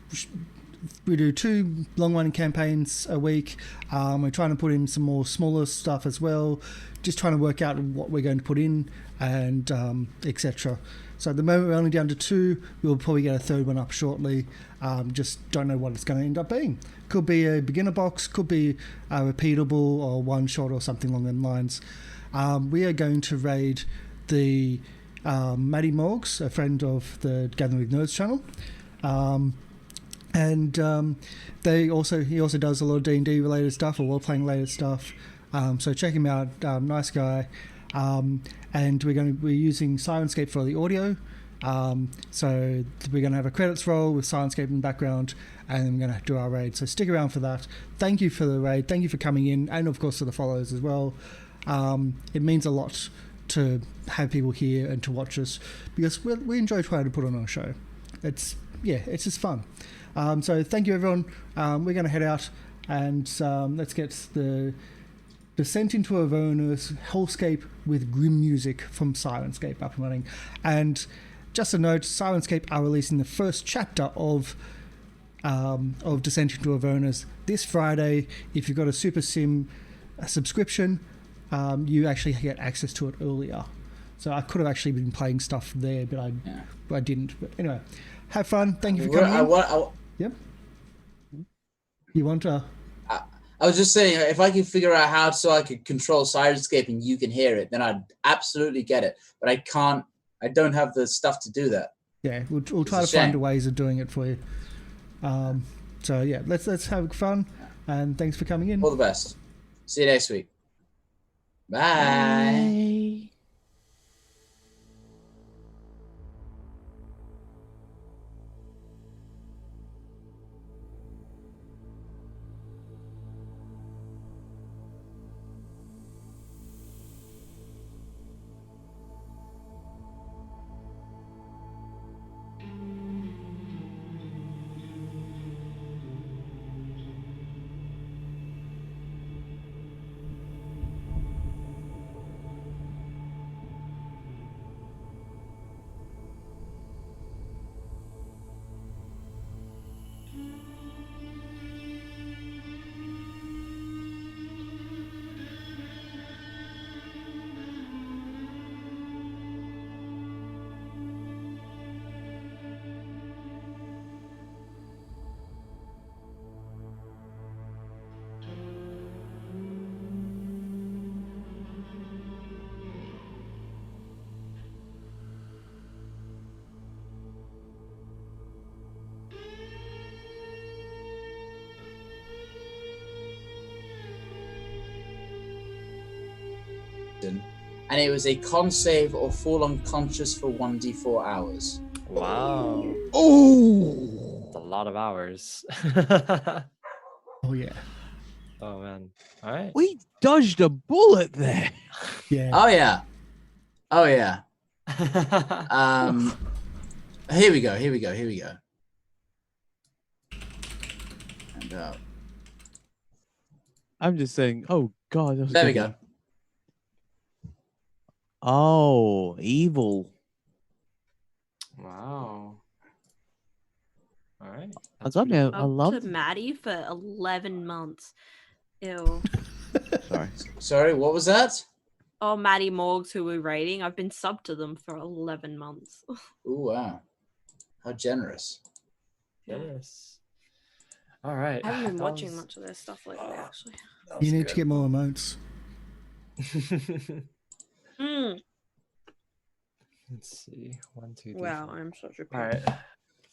[SPEAKER 1] 2 long-running campaigns a week. We're trying to put in some more smaller stuff as well. Just trying to work out what we're going to put in and etc. So at the moment we're only down to 2. We'll probably get a 3rd one up shortly. Just don't know what it's going to end up being. Could be a beginner box, could be a repeatable or one shot or something along those lines. We are going to raid the Maddie Morgs, a friend of the Gathering with Nerds channel. He also does a lot of D&D related stuff or role-playing related stuff. So check him out. Nice guy. And we're using Syrinscape for the audio. So we're going to have a credits roll with Syrinscape in the background, and then we're going to do our raid. So stick around for that. Thank you for the raid. Thank you for coming in, and of course to the followers as well. It means a lot to have people here and to watch us, because we enjoy trying to put on our show. It's just fun. So thank you everyone. We're going to head out and let's get the Descent into Avernus hellscape with grim music from Syrinscape up and running. And just a note, Syrinscape are releasing the first chapter of Descent into Avernus this Friday. If you've got a Super Sim subscription, you actually get access to it earlier. So I could have actually been playing stuff there, but I didn't. But anyway, have fun. Thank you for coming. Yep. You want to?
[SPEAKER 3] I was just saying, if I could figure out how so I could control Syrinscape and you can hear it, then I'd absolutely get it. But I can't. I don't have the stuff to do that.
[SPEAKER 1] Yeah, we'll try to find ways of doing it for you. So yeah, let's have fun, and thanks for coming in.
[SPEAKER 3] All the best. See you next week. Bye. and it was a con save or fall unconscious for 1d4 hours.
[SPEAKER 2] Wow.
[SPEAKER 1] Oh.
[SPEAKER 2] That's a lot of hours.
[SPEAKER 1] Oh yeah.
[SPEAKER 2] Oh man. All right.
[SPEAKER 5] We dodged a bullet there.
[SPEAKER 1] Yeah.
[SPEAKER 3] Oh yeah. Oh yeah. Here we go. And
[SPEAKER 5] I'm just saying. Oh God. That was
[SPEAKER 3] there we
[SPEAKER 5] good.
[SPEAKER 3] go.
[SPEAKER 5] Oh, evil.
[SPEAKER 2] Wow. All right.
[SPEAKER 5] I
[SPEAKER 2] That's
[SPEAKER 5] got
[SPEAKER 2] pretty
[SPEAKER 5] me.
[SPEAKER 2] cool.
[SPEAKER 5] I love.
[SPEAKER 4] to Maddie for 11 months. Ew.
[SPEAKER 5] Sorry.
[SPEAKER 3] Sorry, what was that?
[SPEAKER 4] Oh, Maddie Morgs, who we're rating, I've been subbed to them for 11 months.
[SPEAKER 3] Ooh, wow. How generous.
[SPEAKER 2] Yes. All right.
[SPEAKER 4] I haven't been
[SPEAKER 2] that
[SPEAKER 4] watching
[SPEAKER 2] was-
[SPEAKER 4] much of their stuff lately, actually.
[SPEAKER 2] that
[SPEAKER 1] You
[SPEAKER 2] was
[SPEAKER 1] need to get more emotes.
[SPEAKER 2] good.
[SPEAKER 4] Mm.
[SPEAKER 2] Let's see. 1, 2, 3.
[SPEAKER 4] Wow,
[SPEAKER 2] 4.
[SPEAKER 4] I'm such a
[SPEAKER 2] All right.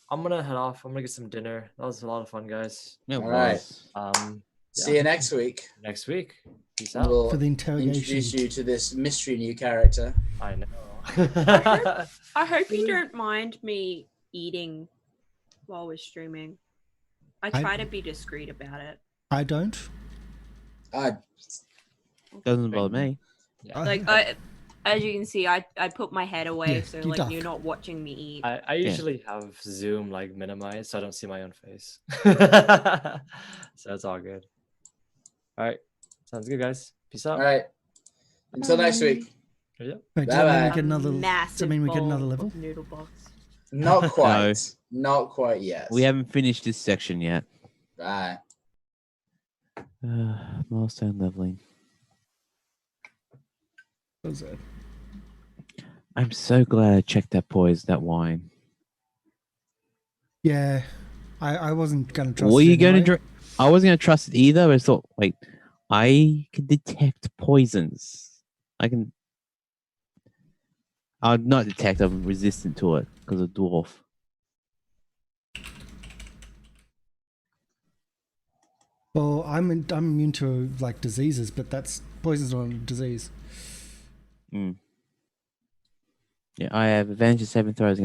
[SPEAKER 2] I'm gonna head off. I'm gonna get some dinner. That was a lot of fun, guys.
[SPEAKER 5] It
[SPEAKER 3] All right.
[SPEAKER 5] was.
[SPEAKER 3] See you next week.
[SPEAKER 2] Next week. Peace
[SPEAKER 3] And
[SPEAKER 2] out.
[SPEAKER 3] we'll
[SPEAKER 1] For the interrogation.
[SPEAKER 3] introduce you to this mystery new character.
[SPEAKER 2] I know.
[SPEAKER 4] I hope you don't mind me eating while we're streaming. I try to be discreet about it.
[SPEAKER 1] I don't.
[SPEAKER 5] Doesn't bother me.
[SPEAKER 2] Yeah.
[SPEAKER 4] Like, as you can see, I put my head away,
[SPEAKER 1] Yeah,
[SPEAKER 4] so
[SPEAKER 1] you
[SPEAKER 4] like
[SPEAKER 1] duck.
[SPEAKER 4] you're not watching me eat.
[SPEAKER 2] I
[SPEAKER 5] Yeah.
[SPEAKER 2] usually have Zoom like minimized so I don't see my own face. So it's all good. All right. Sounds good, guys. Peace out.
[SPEAKER 3] All right. Until next week.
[SPEAKER 2] Yeah.
[SPEAKER 1] Wait, does that mean we
[SPEAKER 3] Bye-bye.
[SPEAKER 1] get another? Does
[SPEAKER 4] Massive
[SPEAKER 1] that mean we get
[SPEAKER 4] bowl
[SPEAKER 1] another
[SPEAKER 4] of
[SPEAKER 1] level?
[SPEAKER 4] noodle box.
[SPEAKER 3] Not quite. Not quite yet.
[SPEAKER 5] We haven't finished this section yet.
[SPEAKER 3] Bye.
[SPEAKER 5] Milestone leveling.
[SPEAKER 1] What was that?
[SPEAKER 5] I'm so glad I checked that wine.
[SPEAKER 1] Yeah, I wasn't gonna trust.
[SPEAKER 5] Were
[SPEAKER 1] it
[SPEAKER 5] you going to
[SPEAKER 1] anyway.
[SPEAKER 5] drink? I wasn't going to trust it either. But I thought, wait, I can detect poisons. I'm not detect. I'm resistant to it because of dwarf.
[SPEAKER 1] Well, I'm immune to like diseases, but that's poison's not a disease.
[SPEAKER 5] Yeah, I have advantage of saving throws.